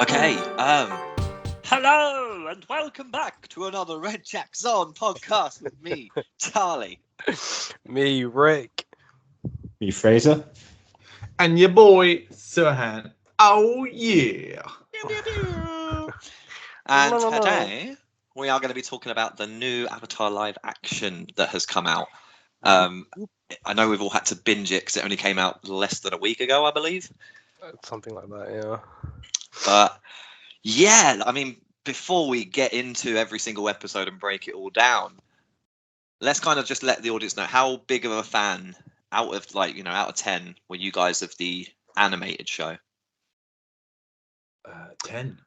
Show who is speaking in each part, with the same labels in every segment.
Speaker 1: Okay, hello and welcome back to another Red Jack Zone podcast with me, Charlie.
Speaker 2: Me, Rick.
Speaker 3: Me, Fraser.
Speaker 4: And your boy, Serhan. Oh, yeah.
Speaker 1: And today, we are going to be talking about the new Avatar live action that has come out. I know we've all had to binge it because it only came out less than a week ago, I believe.
Speaker 2: Something like that, yeah.
Speaker 1: But yeah, I mean, before we get into every single episode and break it all down, let's kind of just let the audience know how big of a fan out of 10 were you guys of the animated show?
Speaker 4: 10.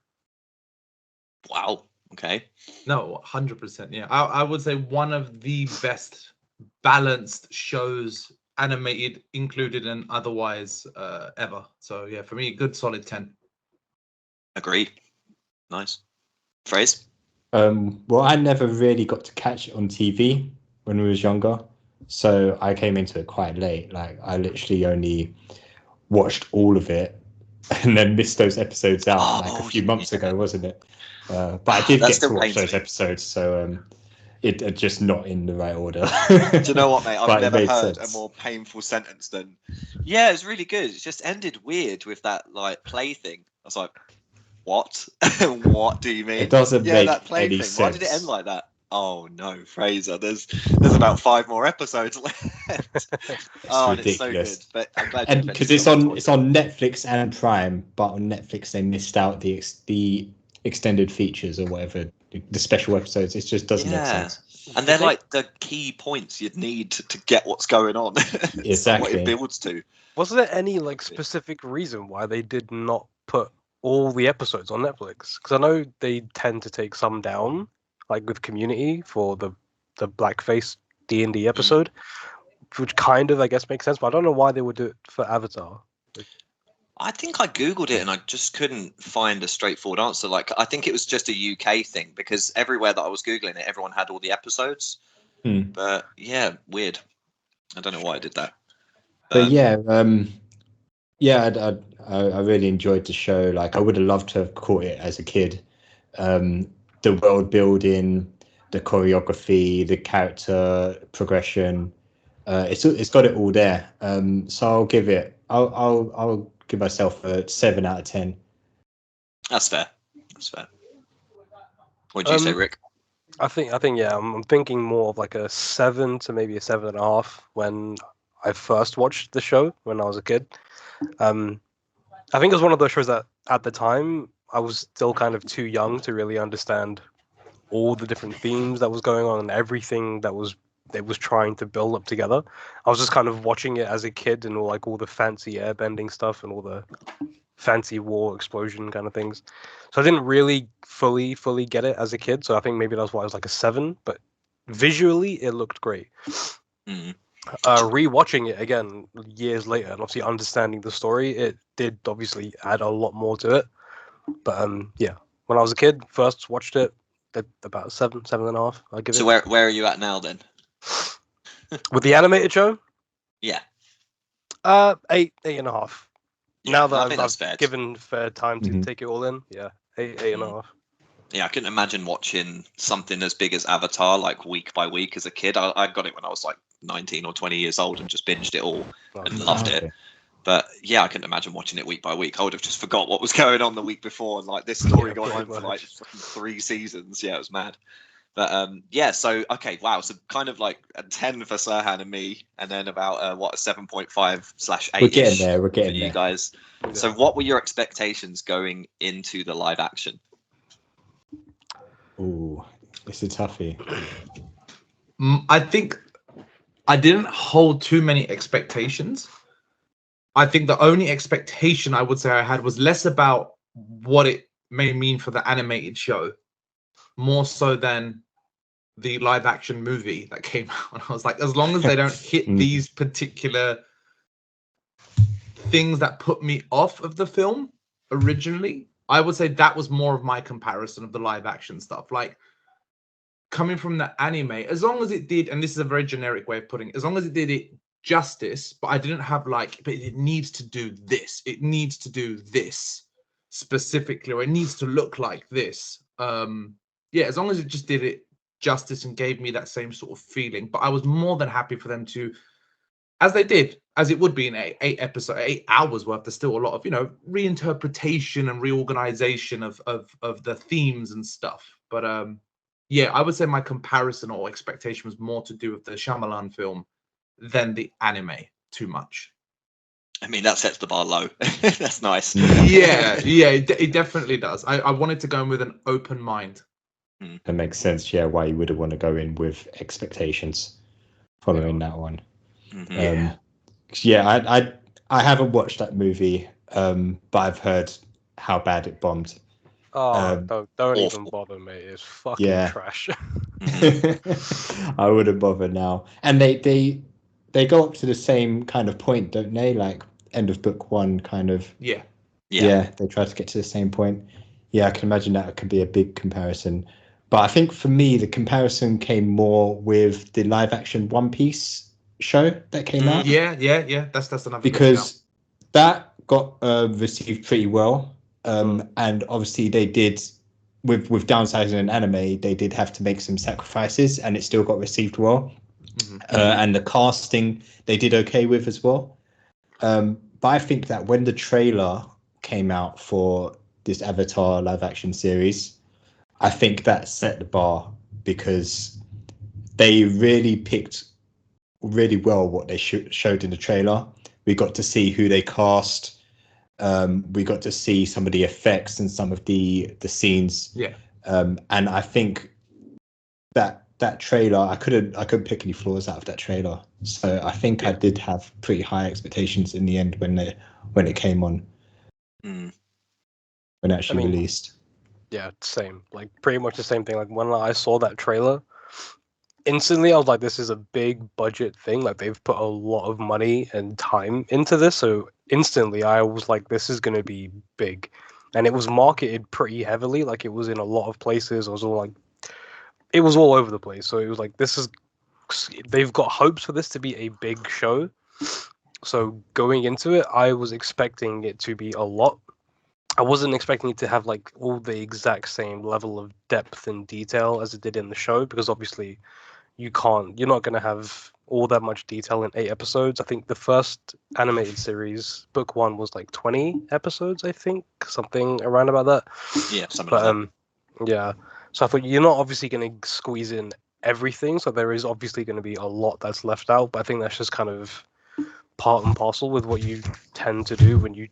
Speaker 1: Wow. Okay.
Speaker 4: No, 100%. Yeah, I would say one of the best balanced shows, animated, included, and otherwise ever. So yeah, for me, a good solid 10.
Speaker 1: Agreed. Nice. Phrase?
Speaker 3: Well, I never really got to catch it on TV when we was younger, so I came into it quite late. Like, I literally only watched all of it and then missed those episodes out a few months ago, wasn't it? But I did get to watch those episodes, so it just not in the right order.
Speaker 1: Do you know what, mate? I've never heard
Speaker 3: sense.
Speaker 1: a more painful sentence than, yeah, it's really good. It just ended weird with that play thing. I was like, what? What do you mean?
Speaker 3: It doesn't make
Speaker 1: that play
Speaker 3: any
Speaker 1: thing.
Speaker 3: sense.
Speaker 1: Why did it end like that? Oh no, Fraser. There's about 5 more episodes left.
Speaker 3: It's
Speaker 1: and
Speaker 3: ridiculous.
Speaker 1: it's so good. But I'm glad
Speaker 3: and because it's on Netflix and Prime, but on Netflix they missed out the extended features or whatever, the special episodes. It just doesn't make sense.
Speaker 1: And they're like the key points you'd need to get what's going on.
Speaker 3: Exactly.
Speaker 1: What it builds to.
Speaker 2: Was there any specific reason why they did not put all the episodes on Netflix? Because I know they tend to take some down, like with Community for the blackface D&D episode, which kind of, I guess, makes sense. But I don't know why they would do it for Avatar.
Speaker 1: I think I Googled it and I just couldn't find a straightforward answer. Like, I think it was just a UK thing because everywhere that I was Googling it, everyone had all the episodes. But yeah, weird. I don't know why I did that.
Speaker 3: But I really enjoyed the show. Like, I would have loved to have caught it as a kid. The world building, the choreography, the character progression, it's got it all there. So I'll give myself a 7 out of 10.
Speaker 1: That's fair. What do you say, Rick?
Speaker 2: I think yeah, I'm thinking more of like a 7 to maybe a 7.5 when I first watched the show when I was a kid. I think it was one of those shows that at the time I was still kind of too young to really understand all the different themes that was going on and everything that it was trying to build up together. I was just kind of watching it as a kid and all the fancy airbending stuff and all the fancy war explosion kind of things. So I didn't really fully get it as a kid. So I think maybe that's why I was like a 7. But visually, it looked great. Rewatching it again years later and obviously understanding the story, it did obviously add a lot more to it. But when I was a kid, first watched it at about 7.5. I give it.
Speaker 1: So where are you at now then?
Speaker 2: With the animated show?
Speaker 1: Yeah.
Speaker 2: 8.5.
Speaker 1: Yeah,
Speaker 2: now that
Speaker 1: I've
Speaker 2: given fair time to take it all in, 8.5.
Speaker 1: Yeah, I couldn't imagine watching something as big as Avatar week by week as a kid. I got it when I was 19 or 20 years old and just binged it all and loved it. But yeah, I couldn't imagine watching it week by week. I would have just forgot what was going on the week before and this story going on for 3 seasons. Yeah, it was mad. But so okay, wow. So kind of a 10 for Serhan and me, and then about a 7.5/8.
Speaker 3: We're getting there. We're getting
Speaker 1: there, you
Speaker 3: there.
Speaker 1: guys. Yeah. So what were your expectations going into the live action?
Speaker 3: Ooh, it's a toughie.
Speaker 4: I think I didn't hold too many expectations. I think the only expectation I would say I had was less about what it may mean for the animated show, more so than the live action movie that came out. I was like, as long as they don't hit these particular things that put me off of the film originally, I would say that was more of my comparison of the live action stuff. Like, coming from the anime, as long as it did, and this is a very generic way of putting it, as long as it did it justice, but I didn't have but it needs to do this, it needs to do this. specifically, or it needs to look like this. Yeah, as long as it just did it justice and gave me that same sort of feeling. But I was more than happy for them to, as they did, as it would be in 8 hours worth. There's still a lot of, reinterpretation and reorganization of the themes and stuff. But yeah, I would say my comparison or expectation was more to do with the Shyamalan film than the anime too much.
Speaker 1: I mean, that sets the bar low. That's nice.
Speaker 4: Yeah, it definitely does. I wanted to go in with an open mind.
Speaker 3: That makes sense. Yeah, why you wouldn't want to go in with expectations following that one. Yeah, I haven't watched that movie, but I've heard how bad it bombed.
Speaker 2: Oh, don't even bother, mate. It's fucking trash.
Speaker 3: I wouldn't bother now. And they go up to the same kind of point, don't they? Like end of book one, kind of.
Speaker 4: Yeah.
Speaker 3: They try to get to the same point. Yeah, I can imagine that could be a big comparison. But I think for me, the comparison came more with the live action One Piece show that came out.
Speaker 4: Yeah. That's another,
Speaker 3: because that got received pretty well. And obviously they did with downsizing an anime, they did have to make some sacrifices, and it still got received well. And the casting they did okay with as well. But I think that when the trailer came out for this Avatar live action series, I think that set the bar, because they really picked really well what they showed in the trailer. We got to see who they cast. We got to see some of the effects and some of the scenes.
Speaker 4: Yeah.
Speaker 3: And I think that trailer, I couldn't pick any flaws out of that trailer. So I think I did have pretty high expectations in the end when it came on. When it actually released.
Speaker 2: Yeah, same. Like pretty much the same thing. Like when I saw that trailer, instantly I was like, this is a big budget thing. Like they've put a lot of money and time into this. So instantly I was like, this is going to be big. And it was marketed pretty heavily. Like it was in a lot of places. It was all over the place. So it was like, they've got hopes for this to be a big show. So going into it, I was expecting it to be a lot. I wasn't expecting it to have like all the exact same level of depth and detail as it did in the show, because obviously you're not going to have all that much detail in 8 episodes. I think the first animated series, book 1, was like 20 episodes, I think, something around about that.
Speaker 1: Yeah, something like that.
Speaker 2: Yeah. So I thought you're not obviously going to squeeze in everything, so there is obviously going to be a lot that's left out, but I think that's just kind of part and parcel with what you tend to do when you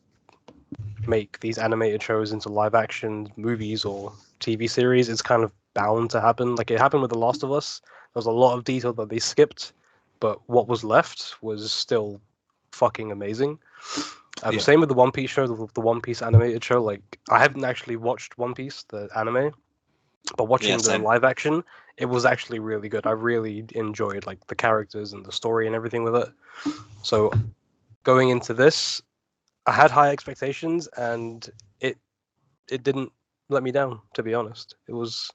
Speaker 2: make these animated shows into live action movies or TV series. It's kind of bound to happen. Like it happened with The Last of Us. There was a lot of detail that they skipped, but what was left was still fucking amazing. Same with the One Piece show, the One Piece animated show. Like I haven't actually watched One Piece, the anime, but watching the live action, it was actually really good. I really enjoyed like the characters and the story and everything with it. So going into this, I had high expectations, and it didn't let me down, to be honest. It was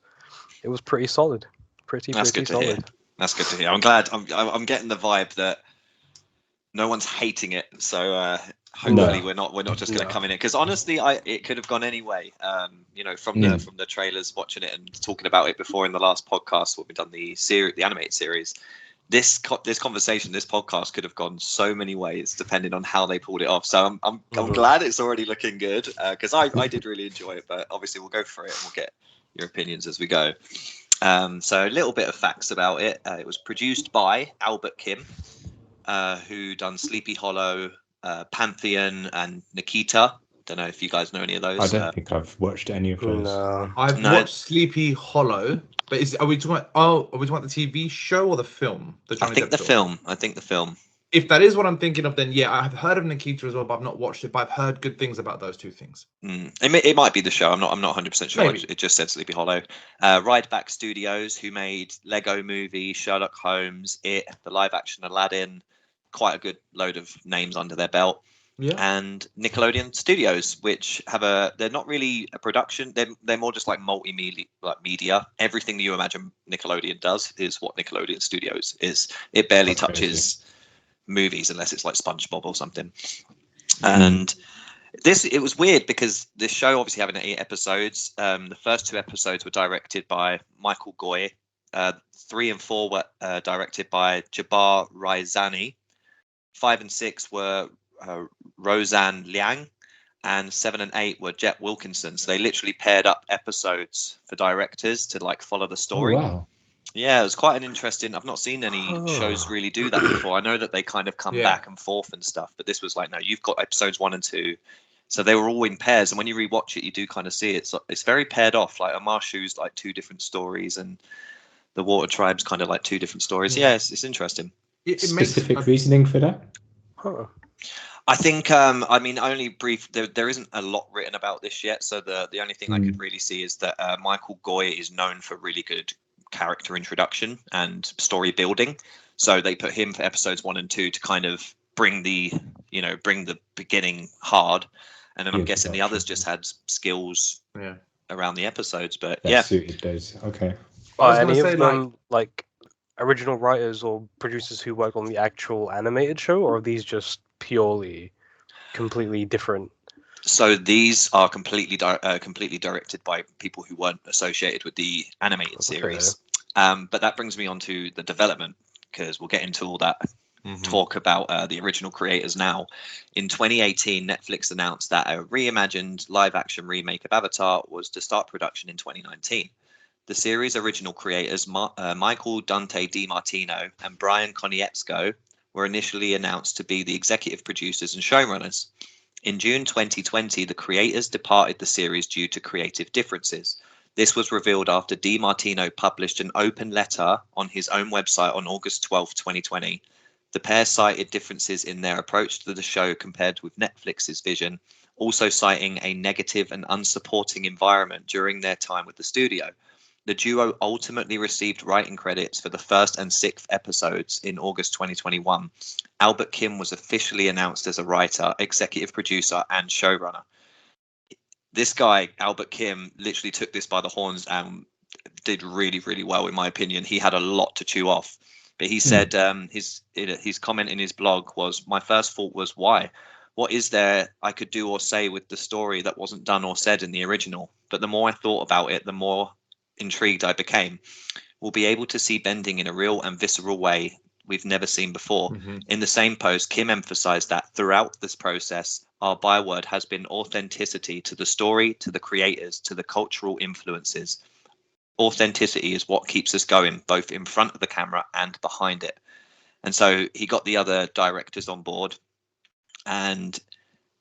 Speaker 2: pretty solid. Pretty
Speaker 1: good to
Speaker 2: solid.
Speaker 1: hear. That's good to hear. I'm glad. I'm getting the vibe that no one's hating it. So hopefully we're not just going to come in it, because honestly, it could have gone any way. From the trailers, watching it and talking about it before in the last podcast when we've done the animated series. This conversation, this podcast could have gone so many ways depending on how they pulled it off. So I'm glad it's already looking good, because I did really enjoy it. But obviously we'll go for it and we'll get your opinions as we go. So a little bit of facts about it. It was produced by Albert Kim, who done Sleepy Hollow, Pantheon, and Nikita. Don't know if you guys know any of those.
Speaker 3: I don't think I've watched any of those.
Speaker 2: No.
Speaker 4: I've watched Sleepy Hollow, but are we talking about the TV show or the film?
Speaker 1: I think the film.
Speaker 4: If that is what I'm thinking of, then yeah, I've heard of Nikita as well, but I've not watched it. But I've heard good things about those two things.
Speaker 1: It might be the show. I'm not 100% sure.
Speaker 4: Maybe.
Speaker 1: It just said Sleepy Hollow. Rideback Studios, who made Lego Movie, Sherlock Holmes, the live action Aladdin. Quite a good load of names under their belt.
Speaker 4: Yeah.
Speaker 1: And Nickelodeon Studios, which they're not really a production. They're more just like multimedia, like media. Everything you imagine Nickelodeon does is what Nickelodeon Studios is. It barely touches movies unless it's like SpongeBob or something. And It was weird because this show obviously having 8 episodes. The first 2 episodes were directed by Michael Goy. 3 and 4 were directed by Jabbar Raizani. 5 and 6 were Roseanne Liang, and 7 and 8 were Jet Wilkinson. So they literally paired up episodes for directors to like follow the story.
Speaker 3: Oh, wow.
Speaker 1: Yeah, it was quite an interesting. I've not seen any shows really do that before. I know that they kind of come back and forth and stuff, but this was like, no, you've got episodes 1 and 2. So they were all in pairs, and when you rewatch it, you do kind of see it. So it's very paired off. Like Amashu's like 2 different stories, and the Water Tribe's kind of like 2 different stories. Yeah, it's interesting.
Speaker 3: It specific reasoning for that?
Speaker 1: I think, I mean, only brief. There isn't a lot written about this yet. So the only thing I could really see is that Michael Goy is known for really good character introduction and story building. So they put him for episodes 1 and 2 to kind of bring the beginning hard. And then I'm guessing the others just had skills around the episodes. But
Speaker 3: that suited those. Okay.
Speaker 2: Are any of them like original writers or producers who work on the actual animated show, or are these just purely completely different?
Speaker 1: So these are completely directed by people who weren't associated with the animated series. But that brings me on to the development, because we'll get into all that talk about the original creators now. In 2018, Netflix announced that a reimagined live-action remake of Avatar was to start production in 2019. The series' original creators, Michael Dante DiMartino and Brian Konietzko, were initially announced to be the executive producers and showrunners. In June 2020, the creators departed the series due to creative differences. This was revealed after DiMartino published an open letter on his own website on August 12, 2020. The pair cited differences in their approach to the show compared with Netflix's vision, also citing a negative and unsupporting environment during their time with the studio. The duo ultimately received writing credits for the 1st and 6th episodes in August 2021. Albert Kim was officially announced as a writer, executive producer, and showrunner. This guy, Albert Kim, literally took this by the horns and did really, really well, in my opinion. He had a lot to chew off. But he said his comment in his blog was, "My first thought was, why? What is there I could do or say with the story that wasn't done or said in the original? But the more I thought about it, the more intrigued I became. We'll be able to see bending in a real and visceral way we've never seen before." In the same post, Kim emphasized that throughout this process, our byword has been authenticity to the story, to the creators, to the cultural influences. Authenticity is what keeps us going, both in front of the camera and behind it. And so he got the other directors on board, and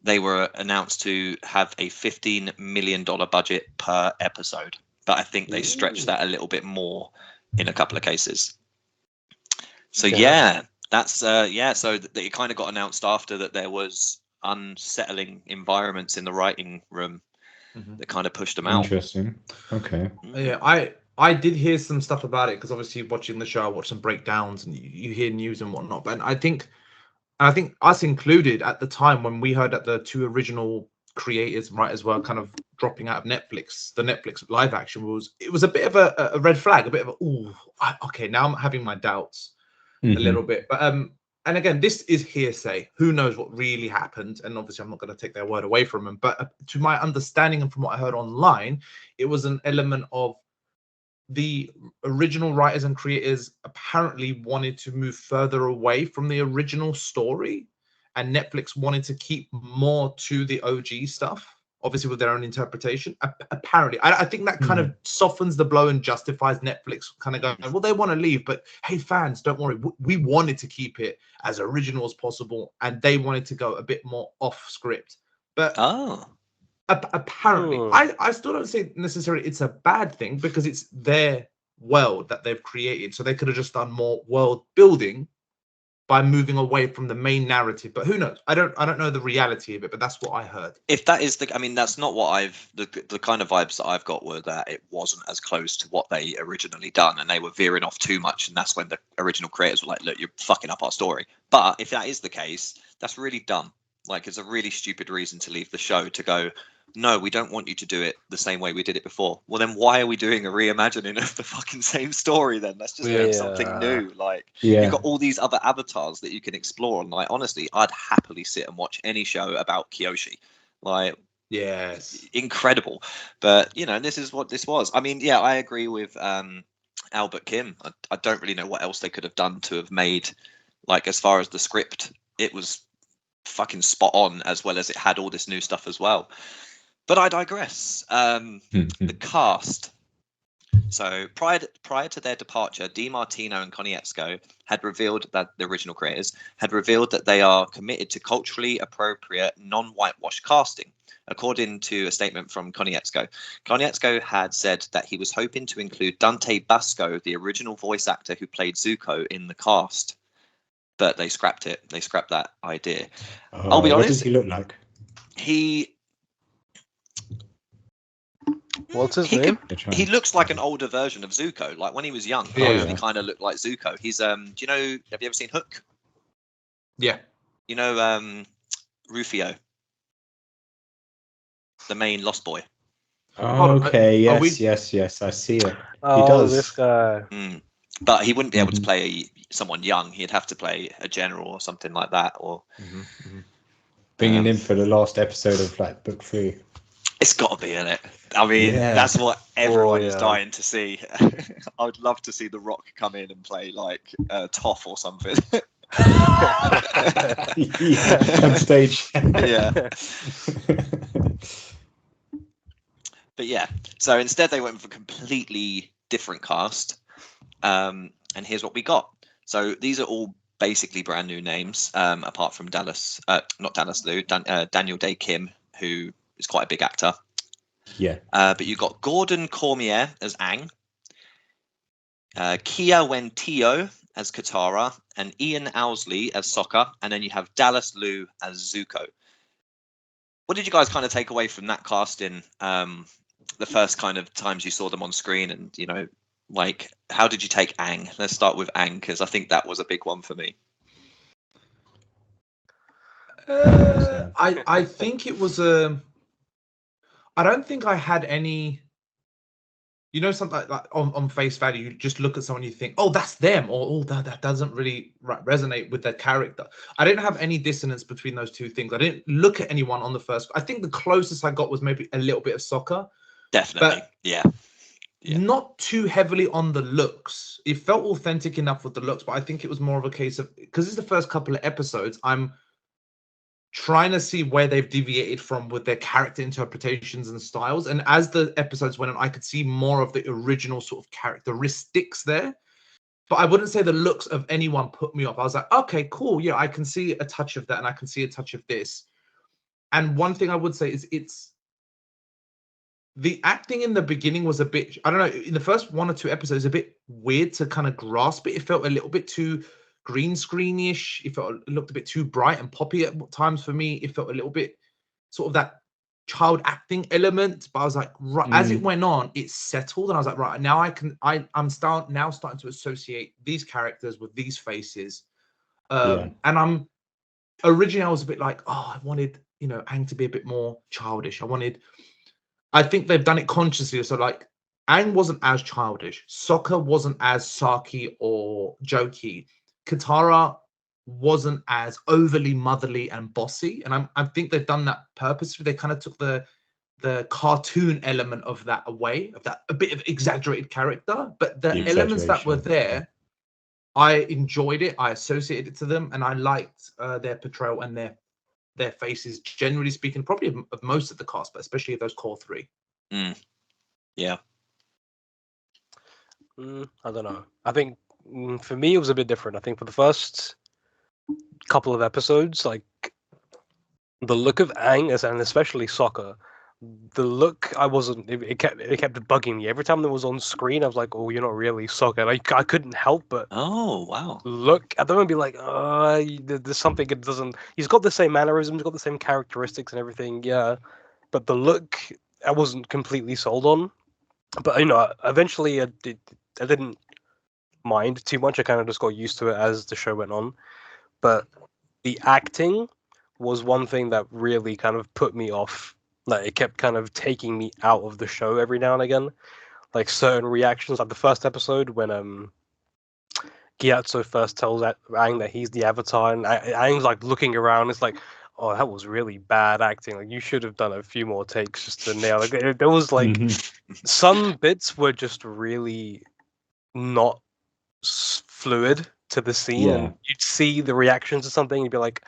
Speaker 1: they were announced to have a $15 million budget per episode. But I think they stretched that a little bit more in a couple of cases. So that's so it kind of got announced after that there was unsettling environments in the writing room that kind of pushed them out.
Speaker 3: Interesting. Okay.
Speaker 4: Yeah, I did hear some stuff about it, because obviously watching the show, I watched some breakdowns and you hear news and whatnot. But I think us included at the time when we heard that the 2 original creators and writers were kind of dropping out of Netflix, the Netflix live action it was a bit of a red flag, a bit of okay, now I'm having my doubts a little bit. But and again, this is hearsay. Who knows what really happened? And obviously, I'm not going to take their word away from them. But to my understanding and from what I heard online, it was an element of the original writers and creators apparently wanted to move further away from the original story, and Netflix wanted to keep more to the OG stuff, obviously with their own interpretation. Apparently, I think that kind of softens the blow and justifies Netflix kind of going, well, they want to leave, but hey, fans, don't worry. We wanted to keep it as original as possible, and they wanted to go a bit more off script. But apparently, I still don't say necessarily it's a bad thing, because it's their world that they've created. So they could have just done more world building by moving away from the main narrative. But who knows? I don't know the reality of it, but that's what I heard.
Speaker 1: If that is I mean, that's not what the kind of vibes that I've got were that it wasn't as close to what they originally done, and they were veering off too much. And that's when the original creators were like, look, you're fucking up our story. But if that is the case, that's really dumb. Like, it's a really stupid reason to leave the show, to go, no, we don't want you to do it the same way we did it before. Well, then why are we doing a reimagining of the fucking same story then? Let's just make something new. Like, you've got all these other avatars that you can explore. And like, honestly, I'd happily sit and watch any show about Kyoshi. Like,
Speaker 4: Yes.
Speaker 1: incredible. But this is what this was. I mean, yeah, I agree with Albert Kim. I don't really know what else they could have done to have made, like, as far as the script, it was fucking spot on, as well as it had all this new stuff as well. But I digress. The cast. So prior to their departure, DiMartino and Konietzko had revealed that the original creators had revealed that they are committed to culturally appropriate, non-whitewash casting. According to a statement from Konietzko, Konietzko had said that he was hoping to include Dante Basco, the original voice actor who played Zuko, in the cast, but they scrapped it. They scrapped that idea. I'll be honest.
Speaker 3: What does he look like?
Speaker 2: What's his name?
Speaker 1: He looks like an older version of Zuko. Like when he was young, he kind of looked like Zuko. He's do you know? Have you ever seen Hook?
Speaker 4: Yeah.
Speaker 1: You know, Rufio, the main Lost Boy.
Speaker 3: Oh, okay. Yes. I see it.
Speaker 2: Oh,
Speaker 3: he does.
Speaker 2: This guy.
Speaker 1: But he wouldn't be able to play someone young. He'd have to play a general or something like that. Or
Speaker 3: bringing him for the last episode of like book 3.
Speaker 1: It's got to be in it. I mean, that's what everyone is dying to see. I would love to see The Rock come in and play like Toph or something.
Speaker 3: On stage.
Speaker 1: Yeah. But yeah, so instead they went with a completely different cast. And here's what we got. So these are all basically brand new names, apart from Daniel Day Kim, who is quite a big actor.
Speaker 3: Yeah.
Speaker 1: But you got Gordon Cormier as Aang, Kia Wentio as Katara, and Ian Owsley as Sokka, and then you have Dallas Liu as Zuko. What did you guys kind of take away from that casting? The first kind of times you saw them on screen, and like, how did you take Aang? Let's start with Aang, because I think that was a big one for me.
Speaker 4: I think it was I don't think I had any. Something like on face value, you just look at someone, you think, oh, that's them, or oh, that doesn't really resonate with their character. I didn't have any dissonance between those two things. I didn't look at anyone on the first. I think the closest I got was maybe a little bit of Sokka.
Speaker 1: Definitely,
Speaker 4: but
Speaker 1: yeah.
Speaker 4: Not too heavily on the looks. It felt authentic enough with the looks, but I think it was more of a case of, because it's the first couple of episodes, I'm trying to see where they've deviated from with their character interpretations and styles. And as the episodes went on, I could see more of the original sort of characteristics there. But I wouldn't say the looks of anyone put me off. I was like, okay, cool. Yeah, I can see a touch of that, and I can see a touch of this. And one thing I would say is the acting in the beginning was a bit, I don't know, in the first 1 or 2 episodes, a bit weird to kind of grasp it. It felt a little bit too green screenish. It looked a bit too bright and poppy at times for me. It felt a little bit sort of that child acting element. But I was like, right, as it went on, it settled, and I was like, right, now I'm starting to associate these characters with these faces. And originally I was a bit like, oh, I wanted, Aang to be a bit more childish. I think they've done it consciously. So like, Aang wasn't as childish. Sokka wasn't as sarky or jokey. Katara wasn't as overly motherly and bossy. And I think they've done that purposefully. They kind of took the cartoon element of that away, of that a bit of exaggerated character. But the elements that were there, I enjoyed it. I associated it to them, and I liked their portrayal and their faces, generally speaking, probably of most of the cast, but especially of those core 3.
Speaker 1: Yeah.
Speaker 2: I don't know. I think for me it was a bit different. I think for the first couple of episodes, like the look of Aang and especially Sokka, the look, it kept bugging me every time that was on screen. I was like, oh, you're not really Sokka. And I couldn't help but look at them and be like, there's something it doesn't. He's got the same mannerisms, got the same characteristics and everything, yeah, but the look I wasn't completely sold on. But eventually I didn't mind too much. I kind of just got used to it as the show went on. But the acting was one thing that really kind of put me off. Like, it kept kind of taking me out of the show every now and again. Like, certain reactions, like the first episode when Gyatso first tells Aang that he's the Avatar, and Aang's like looking around. It's like, oh, that was really bad acting. Like, you should have done a few more takes just to nail it. There was like some bits were just really not fluid to the scene, and you'd see the reactions to something, and you'd be like,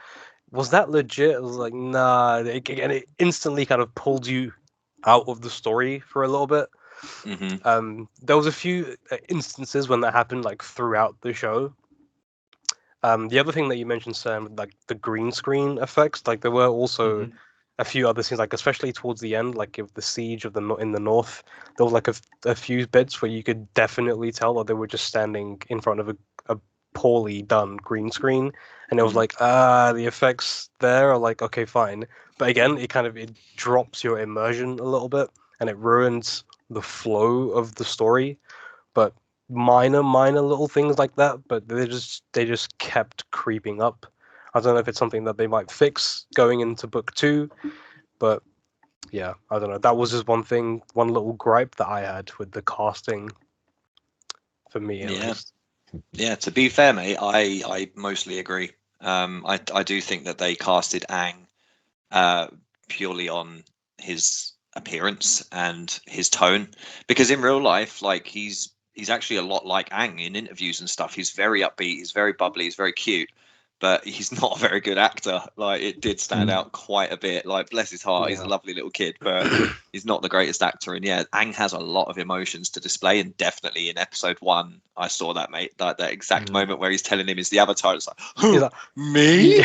Speaker 2: was that legit? I was like, nah. And it instantly kind of pulled you out of the story for a little bit. There was a few instances when that happened, like throughout the show. The other thing that you mentioned, Sam, like the green screen effects, like there were also a few other scenes, like especially towards the end, like of the siege of in the north, there was like a few bits where you could definitely tell that they were just standing in front of a poorly done green screen, and it was like, the effects there are like, okay, fine, but again, it drops your immersion a little bit, and it ruins the flow of the story. But minor little things like that, but they just kept creeping up. I don't know if it's something that they might fix going into book 2, but yeah, I don't know. That was just one little gripe that I had with the casting for me, at least.
Speaker 1: Yeah, to be fair, mate, I mostly agree. I do think that they casted Aang purely on his appearance and his tone, because in real life, like, he's actually a lot like Aang in interviews and stuff. He's very upbeat, he's very bubbly, he's very cute, but he's not a very good actor. Like, it did stand out quite a bit. Like, bless his heart, he's a lovely little kid, but he's not the greatest actor. And yeah, Aang has a lot of emotions to display, and definitely in episode 1, I saw that, mate. Like, that exact moment where he's telling him he's the Avatar. It's like, who? Like, me?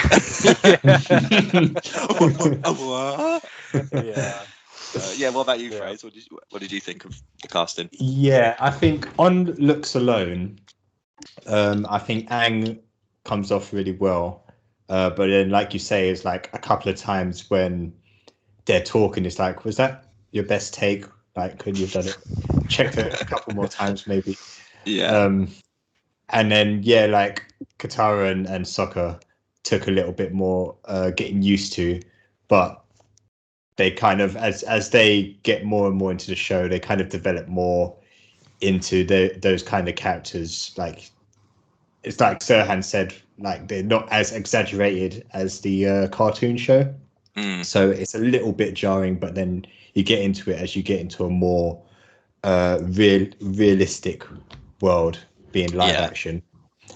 Speaker 2: Yeah.
Speaker 1: Yeah, what about you, Fraser? What did you think of the casting?
Speaker 3: Yeah, I think on looks alone, I think Aang comes off really well. But then, like you say, it's like a couple of times when they're talking, it's like, was that your best take? Like, could you have done it? Check it a couple more times, maybe.
Speaker 1: Yeah.
Speaker 3: And then, yeah, like Katara and Sokka took a little bit more getting used to, but they kind of, as they get more and more into the show, they kind of develop more into those kind of characters. Like, it's like Serhan said, like, they're not as exaggerated as the cartoon show. So it's a little bit jarring, but then you get into it as you get into a more realistic world, being live action.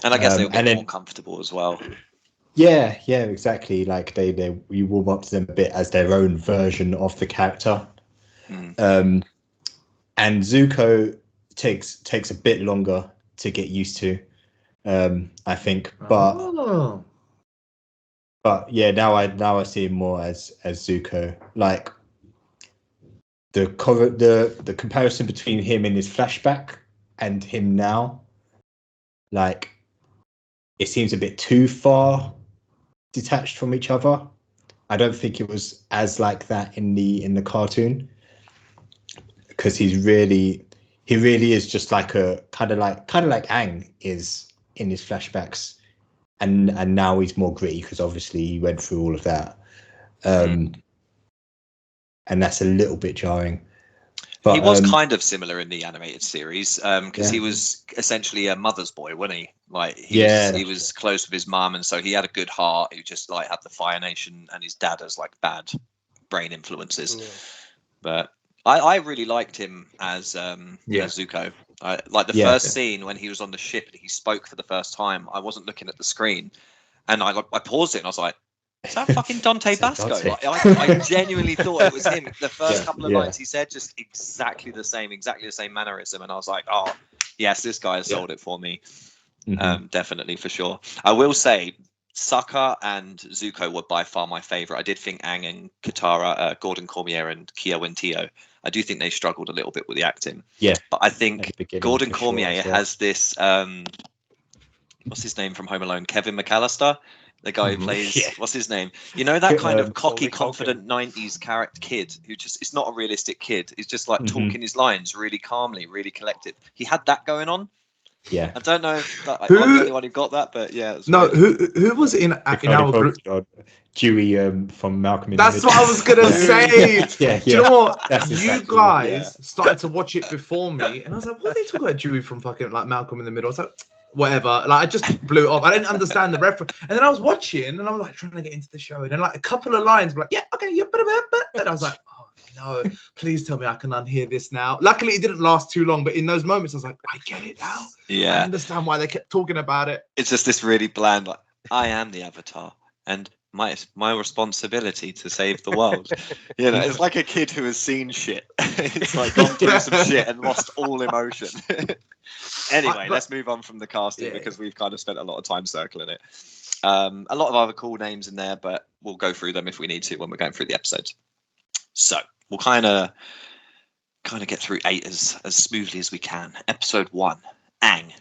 Speaker 1: And I guess they'll get more comfortable as well.
Speaker 3: Yeah, exactly. Like you warm up to them a bit as their own version of the character. And Zuko takes a bit longer to get used to, I think. But yeah, now I see him more as Zuko. Like the comparison between him in his flashback and him now, like, it seems a bit too far detached from each other. I don't think it was as like that in the cartoon, because he really is just like a kind of like Aang is in his flashbacks, and now he's more gritty because obviously he went through all of that, and that's a little bit jarring. But
Speaker 1: he was kind of similar in the animated series, because he was essentially a mother's boy, wasn't he? Like, he was close with his mum, and so he had a good heart. He just like had the Fire Nation and his dad as like bad brain influences. But I really liked him as Zuko. Like the first scene when he was on the ship and he spoke for the first time. I wasn't looking at the screen, and I paused it and I was like, is that fucking Dante Basco? Like, I genuinely thought it was him. The first couple of lines he said, just exactly the same mannerism, and I was like, oh yes, this guy has sold it for me. Definitely, for sure. I will say Sokka and Zuko were by far my favorite. I did think Aang and Katara, Gordon Cormier and Kia Wintio, I do think they struggled a little bit with the acting. Yeah, but I think Gordon Cormier has this what's his name from Home Alone? Kevin McAllister. The guy who plays, what's his name? You know, that kind of cocky, confident 90s character kid who just, it's not a realistic kid. He's just like talking his lines really calmly, really collected. He had that going on. Yeah. I don't know if I'm the only one who got that, but yeah.
Speaker 4: No, who was in our group?
Speaker 3: Dewey from Malcolm in
Speaker 4: the Middle. That's what I was going to say. Do you know what?
Speaker 3: That's
Speaker 4: you guys started to watch it before me, and I was like, what are they talking about, Dewey from fucking like Malcolm in the Middle? I was like, whatever. Like I just blew it off. I didn't understand the reference. And then I was watching and I was like trying to get into the show. And then like a couple of lines were like, yeah, okay, yeah, and I was like, oh no, please tell me I can unhear this now. Luckily it didn't last too long, but in those moments I was like, I get it now.
Speaker 1: Yeah.
Speaker 4: I understand why they kept talking about it.
Speaker 1: It's just this really bland, like, I am the Avatar, and my responsibility to save the world. You know, it's like a kid who has seen shit. It's like gone through some shit and lost all emotion. Anyway, let's move on from the casting because we've kind of spent a lot of time circling it. A lot of other cool names in there, but we'll go through them if we need to when we're going through the episodes. So we'll kind of get through 8 as smoothly as we can. Episode 1, Aang.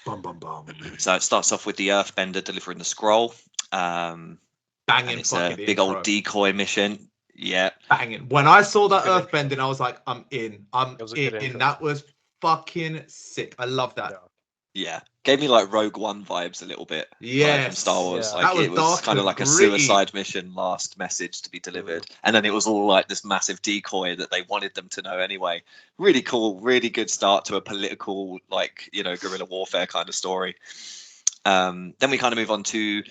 Speaker 4: Bum, bum, bum.
Speaker 1: So it starts off with the Earthbender delivering the scroll.
Speaker 4: Banging,
Speaker 1: it's a big old decoy mission. Yeah,
Speaker 4: banging. When I saw that Earthbending, I was like, I'm in. That was fucking sick. I love that.
Speaker 1: Yeah. Gave me like Rogue One vibes a little bit.
Speaker 4: Yeah,
Speaker 1: from Star Wars.
Speaker 4: Yeah.
Speaker 1: Like it was kind of like a suicide mission, last message to be delivered, and then it was all like this massive decoy that they wanted them to know anyway. Really cool, really good start to a political, like, you know, guerrilla warfare kind of story. Then we kind of move on to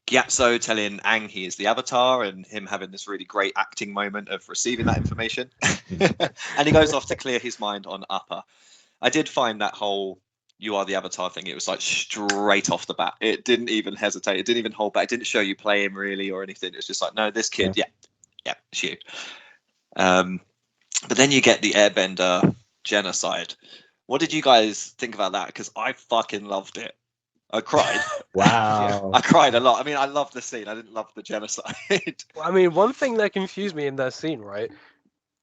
Speaker 1: Gyatso telling Aang he is the Avatar, and him having this really great acting moment of receiving that information. And he goes off to clear his mind on Appa. I did find that whole "you are the Avatar" thing, it was like straight off the bat. It didn't even hesitate. It didn't even hold back. It didn't show you play him really or anything. It's just like, no, this kid, yeah, it's you. But then you get the Airbender genocide. What did you guys think about that? Because I fucking loved it. I cried.
Speaker 3: Wow.
Speaker 1: I cried a lot. I mean, I loved the scene. I didn't love the genocide.
Speaker 2: I mean, one thing that confused me in that scene, right?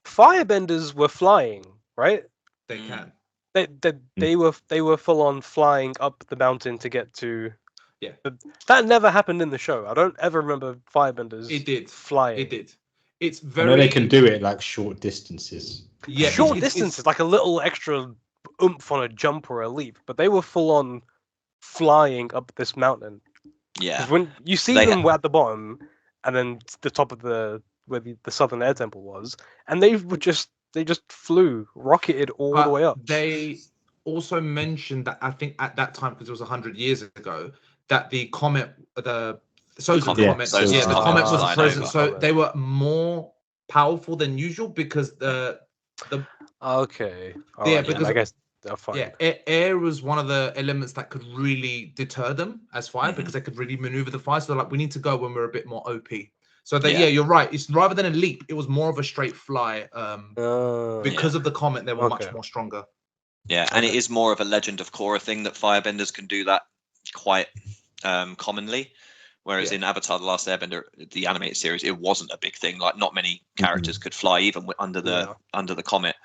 Speaker 2: Firebenders were flying, right?
Speaker 4: They can.
Speaker 2: They were full on flying up the mountain to get to.
Speaker 4: Yeah.
Speaker 2: But that never happened in the show. I don't ever remember Firebenders.
Speaker 4: It did.
Speaker 2: Flying.
Speaker 4: It did. It's very.
Speaker 3: I know they can do it like short distances.
Speaker 2: Yeah. Short distances, like a little extra oomph on a jump or a leap, but they were full on flying up this mountain.
Speaker 1: Yeah.
Speaker 2: When you see them at the bottom, and then the top of where the Southern Air Temple was, and they just flew, rocketed all the way up.
Speaker 4: They also mentioned that, I think at that time, because it was 100 years ago, that the comet, the comet was present. So they were more powerful than usual because the
Speaker 2: okay.
Speaker 4: Because
Speaker 2: I guess they're fine.
Speaker 4: Yeah, air was one of the elements that could really deter them as fire because they could really maneuver the fire. So they're like, we need to go when we're a bit more OP. So you're right. It's rather than a leap, it was more of a straight fly. Because of the comet, they were much more stronger.
Speaker 1: Yeah, and it is more of a Legend of Korra thing that firebenders can do that quite commonly. Whereas in Avatar: The Last Airbender, the animated series, it wasn't a big thing. Like not many characters could fly even under the comet.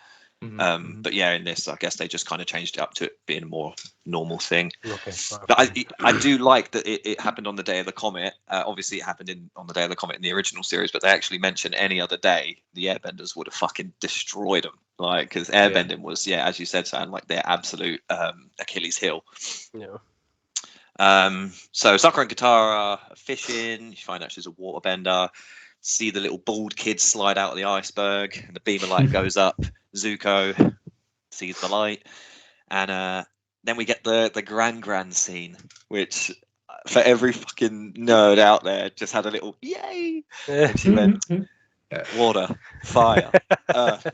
Speaker 1: But yeah, in this, I guess they just kind of changed it up to it being a more normal thing.
Speaker 2: Okay,
Speaker 1: but I do like that it happened on the day of the comet. Obviously, it happened on the day of the comet in the original series, but they actually mentioned any other day, the Airbenders would have fucking destroyed them. Like, because airbending was, as you said, Sam, like their absolute Achilles heel.
Speaker 2: Yeah.
Speaker 1: So Sakura and Katara are fishing. You find out she's a waterbender. See the little bald kid slide out of the iceberg, and the beam of light goes up. Zuko sees the light, and then we get the grand scene, which for every fucking nerd out there just had a little yay. And she went water, fire, earth,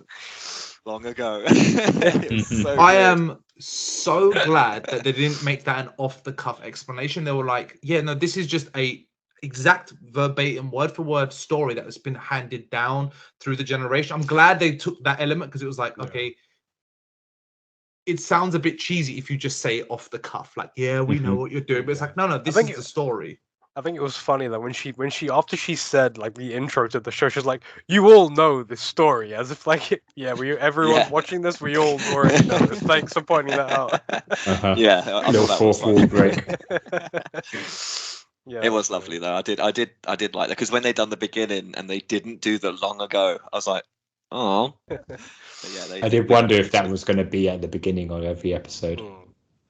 Speaker 1: long ago.
Speaker 4: I am so glad that they didn't make that an off-the-cuff explanation. They were like, yeah, no, this is just a exact verbatim word for word story that has been handed down through the generation. I'm glad they took that element because it was like, okay, it sounds a bit cheesy if you just say off the cuff, like, yeah, we know what you're doing, but it's like, no, this is the story.
Speaker 2: I think it was funny that when she after she said like the intro to the show, she's like, you all know this story, as if like everyone watching this, we all already know this. Thanks for pointing that out.
Speaker 1: I
Speaker 3: little 4-4 break.
Speaker 1: Yeah, it was lovely though. I did like that because when they done the beginning and they didn't do the long ago, I was like, oh.
Speaker 3: I did wonder if that was going to be at the beginning of every episode.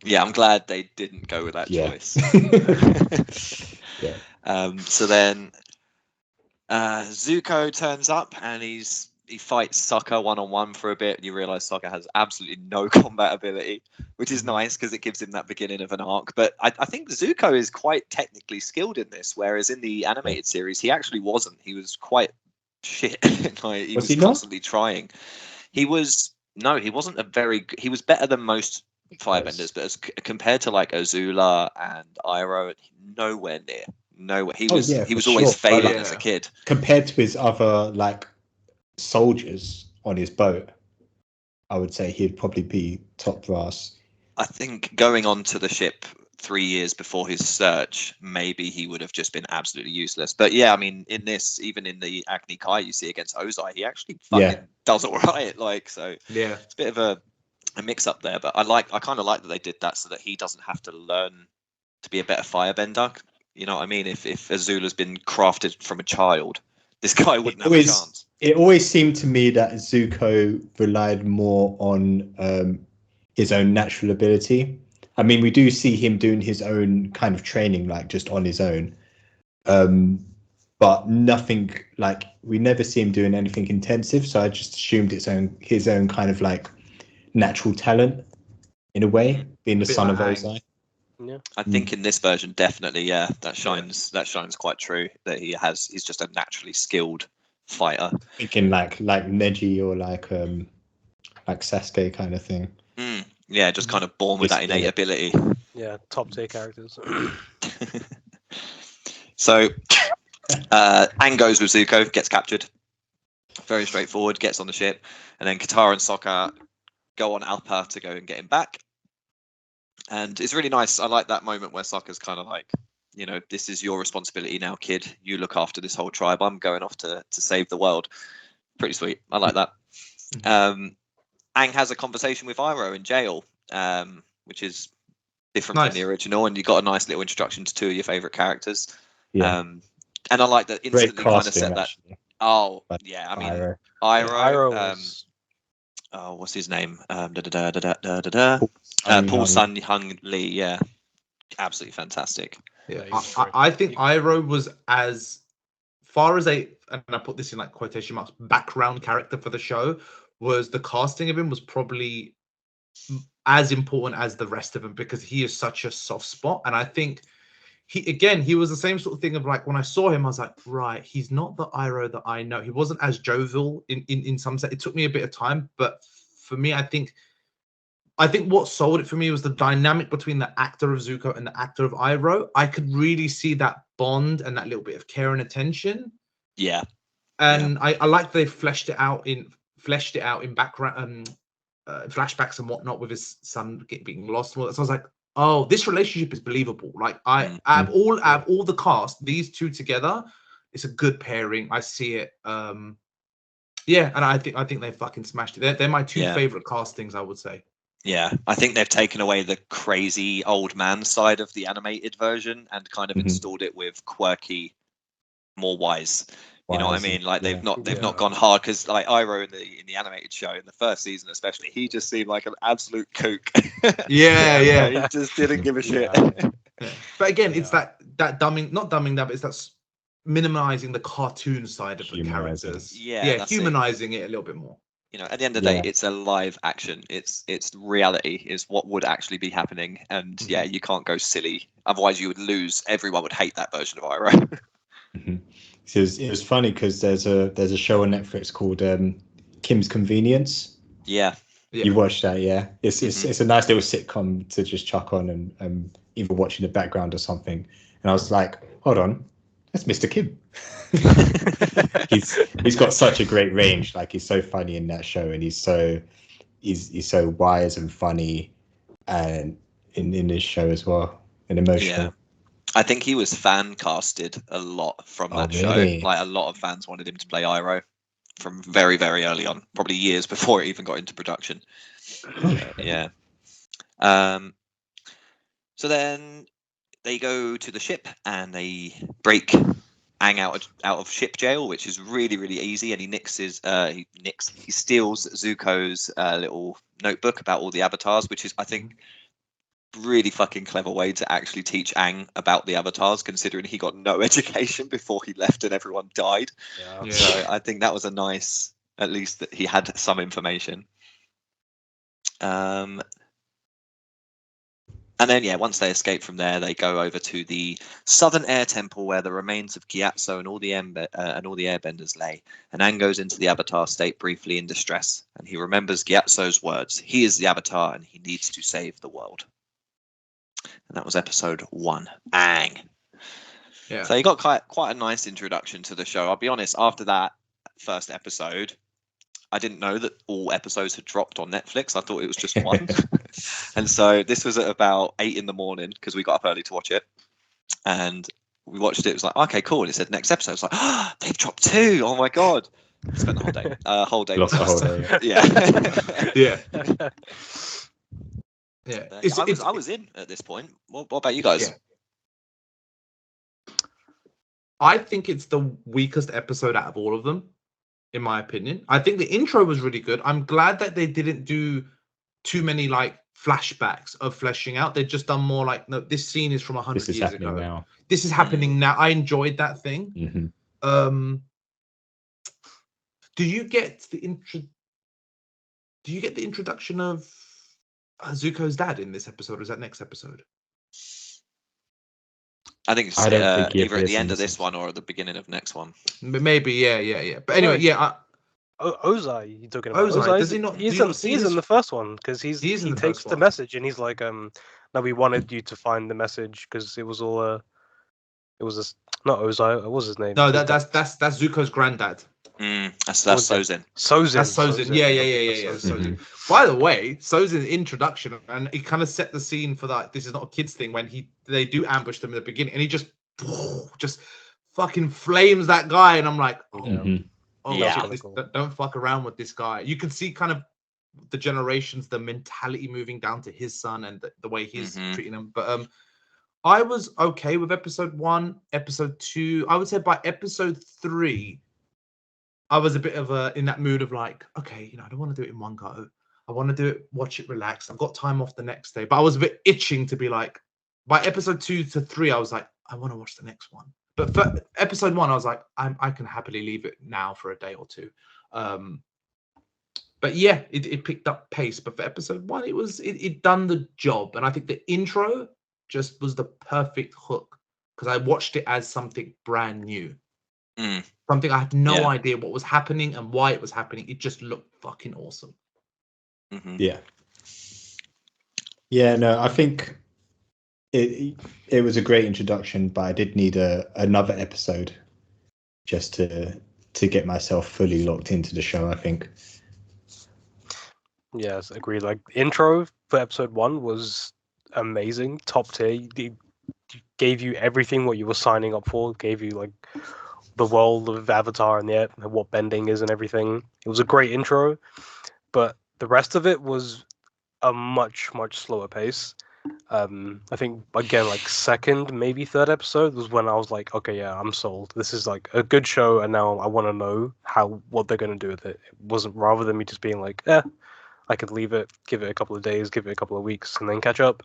Speaker 1: Yeah, I'm glad they didn't go with that choice.
Speaker 3: Yeah.
Speaker 1: So then Zuko turns up and he's he fights Sokka one-on-one for a bit, and you realise Sokka has absolutely no combat ability, which is nice because it gives him that beginning of an arc. But I think Zuko is quite technically skilled in this, whereas in the animated series, he actually wasn't. He was quite shit. Like, he was constantly trying. He was... No, he wasn't a very... He was better than most firebenders, but as compared to like Azula and Iroh, nowhere near. Nowhere. He was always failing as a kid.
Speaker 3: Compared to his other like soldiers on his boat, I would say he'd probably be top brass.
Speaker 1: I think going onto the ship 3 years before his search, maybe he would have just been absolutely useless. But yeah, I mean, in this, even in the Agni Kai you see against Ozai, he actually fucking does all right. Like, so
Speaker 4: yeah,
Speaker 1: it's a bit of a mix up there. But I kind of like that they did that so that he doesn't have to learn to be a better firebender. You know what I mean? If Azula's been crafted from a child, this guy wouldn't have a chance.
Speaker 3: It always seemed to me that Zuko relied more on his own natural ability. I mean, we do see him doing his own kind of training, like just on his own. But nothing, like, we never see him doing anything intensive. So I just assumed his own kind of like natural talent in a way, being the son of Ozai.
Speaker 2: Yeah,
Speaker 1: I think in this version, definitely, yeah, that shines quite true. That he's just a naturally skilled fighter.
Speaker 3: Thinking like Neji or like Sasuke kind of thing.
Speaker 1: Yeah, just kind of born with that innate ability.
Speaker 2: Yeah, top tier characters.
Speaker 1: So, Aang goes with Zuko, gets captured. Very straightforward. Gets on the ship, and then Katara and Sokka go on Alpa to go and get him back. And it's really nice. I like that moment where Sokka's kind of like, you know, this is your responsibility now, kid. You look after this whole tribe. I'm going off to save the world. Pretty sweet. I like that. Aang has a conversation with Iroh in jail, which is different from the original. And you got a nice little introduction to two of your favourite characters. Yeah. And I like that instantly kind of set that. Actually. Oh, yeah. I mean, Iroh was... what's his name? Paul Sun Hung Lee, yeah, absolutely fantastic.
Speaker 4: Yeah, I think Iroh was as far as and I put this in like quotation marks, background character for the show, was the casting of him was probably as important as the rest of them because he is such a soft spot, and I think he was the same sort of thing of like when I saw him, I was like, right, he's not the Iroh that I know. He wasn't as jovial in some sense. It took me a bit of time, but for me, I think what sold it for me was the dynamic between the actor of Zuko and the actor of Iroh. I could really see that bond and that little bit of care and attention.
Speaker 1: Yeah.
Speaker 4: And yeah. I like they fleshed it out in background flashbacks and whatnot with his son being lost and all that. So I was like, oh, this relationship is believable. Like I have all the cast, these two together, it's a good pairing. I see it. Yeah, and I think they fucking smashed it. They're my two favorite castings, I would say.
Speaker 1: Yeah, I think they've taken away the crazy old man side of the animated version and kind of installed it with quirky, more wise. You know what I mean? Like they've not gone hard because like Iroh in the animated show in the first season especially, he just seemed like an absolute kook.
Speaker 4: Yeah.
Speaker 1: He just didn't give a shit.
Speaker 4: But again, it's that dumbing, not dumbing down, but it's that minimizing the cartoon side of the characters. Yeah, humanizing it a little bit more.
Speaker 1: You know, at the end of the day, it's a live action. It's reality is what would actually be happening, and you can't go silly. Otherwise, you would lose. Everyone would hate that version of Iroh.
Speaker 3: It was funny because there's a show on Netflix called Kim's Convenience.
Speaker 1: Yeah.
Speaker 3: You watched that, yeah? It's a nice little sitcom to just chuck on and either watch in the background or something. And I was like, hold on, that's Mr. Kim. he's got such a great range. Like he's so funny in that show, and he's so wise and funny, and in this show as well, and emotional.
Speaker 1: Yeah. I think he was fan casted a lot from that show. Like a lot of fans wanted him to play Iroh from very, very early on, probably years before it even got into production. Yeah. So then they go to the ship and they break Aang out of ship jail, which is really, really easy. And he steals Zuko's little notebook about all the avatars, which is, I think, really fucking clever way to actually teach Aang about the avatars, considering he got no education before he left and everyone died. So I think that was a nice at least that he had some information. And then, once they escape from there, they go over to the Southern Air Temple, where the remains of Gyatso and all the airbenders lay. And Aang goes into the Avatar state briefly in distress, and he remembers Gyatso's words. He is the Avatar, and he needs to save the world. And that was episode 1, Aang.
Speaker 4: Yeah.
Speaker 1: So you got quite a nice introduction to the show. I'll be honest, after that first episode, I didn't know that all episodes had dropped on Netflix. I thought it was just one. And so this was at about 8 in the morning because we got up early to watch it. And we watched it. It was like, okay, cool. And it said next episode. It's like, oh, they've dropped 2. Oh my God. Spent the whole day.
Speaker 3: Lost the whole day.
Speaker 1: Yeah.
Speaker 4: Yeah.
Speaker 1: I was in at this point. What about you guys?
Speaker 4: Yeah. I think it's the weakest episode out of all of them, in my opinion. I think the intro was really good. I'm glad that they didn't do too many like flashbacks of fleshing out. They've just done more like, no, this scene is from 100 years ago.
Speaker 3: Now.
Speaker 4: This is happening now. I enjoyed that thing.
Speaker 3: Mm-hmm.
Speaker 4: Do you get the introduction of Zuko's dad in this episode, or is that next episode?
Speaker 1: I think it's
Speaker 3: I don't think
Speaker 1: either at the end of this one or at the beginning of next one.
Speaker 4: Maybe, yeah. But anyway, yeah.
Speaker 2: Ozai, you talking about?
Speaker 4: Ozai, does he not?
Speaker 2: He's in the first one because he takes the message and he's like, "No, we wanted you to find the message because it was all not Ozai. What was his name?
Speaker 4: No, that's Zuko's granddad.
Speaker 1: That's Sozin.
Speaker 2: Sozin.
Speaker 4: That's Sozin. Yeah. Sozin. By the way, Sozin's introduction, and he kind of set the scene for that. This is not a kids thing when they do ambush them at the beginning, and he just fucking flames that guy, and I'm like, don't fuck around with this guy. You can see kind of the generations, the mentality moving down to his son, and the way he's treating him. But I was okay with episode 1, episode 2. I would say by episode 3. I was a bit of in that mood of like, okay, I don't want to do it in one go. I want to do it, watch it, relax. I've got time off the next day. But I was a bit itching to be like, by episode 2 to 3, I was like, I want to watch the next one. But for episode 1, I was like, I can happily leave it now for a day or two. But yeah, it picked up pace. But for episode 1, it done the job. And I think the intro just was the perfect hook because I watched it as something brand new. Something I had no idea what was happening and why it was happening. It just looked fucking awesome.
Speaker 3: Yeah, no, I think it was a great introduction, but I did need another episode just to get myself fully locked into the show, I think.
Speaker 2: Yes, agreed. Like intro for episode 1 was amazing, top tier. It gave you everything what you were signing up for. It gave you like the world of Avatar and what bending is and everything. It was a great intro, but the rest of it was a much slower pace. I think again, like second, maybe third episode was when I was like, okay, yeah, I'm sold. This is like a good show, and now I want to know what they're gonna do with it. It wasn't rather than me just being like, I could leave it, give it a couple of days, give it a couple of weeks, and then catch up.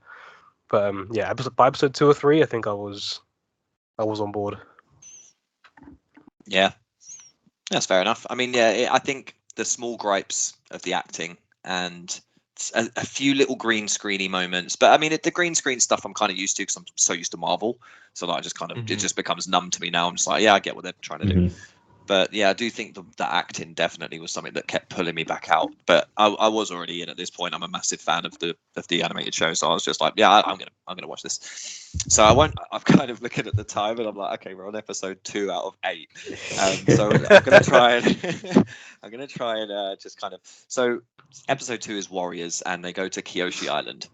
Speaker 2: But by episode 2 or 3, I think I was on board.
Speaker 1: Yeah, that's fair enough. I mean, I think the small gripes of the acting and a few little green screeny moments, but I mean, the green screen stuff I'm kind of used to because I'm so used to Marvel, so like I just kind of it just becomes numb to me now. I'm just like, yeah, I get what they're trying to do. But yeah, I do think the acting definitely was something that kept pulling me back out. But I was already in at this point. I'm a massive fan of the animated show, so I was just like, yeah, I'm gonna watch this. So I'm kind of looking at the time, and I'm like, okay, we're on episode 2 out of 8. So I'm gonna try and just kind of. So episode 2 is Warriors, and they go to Kyoshi Island.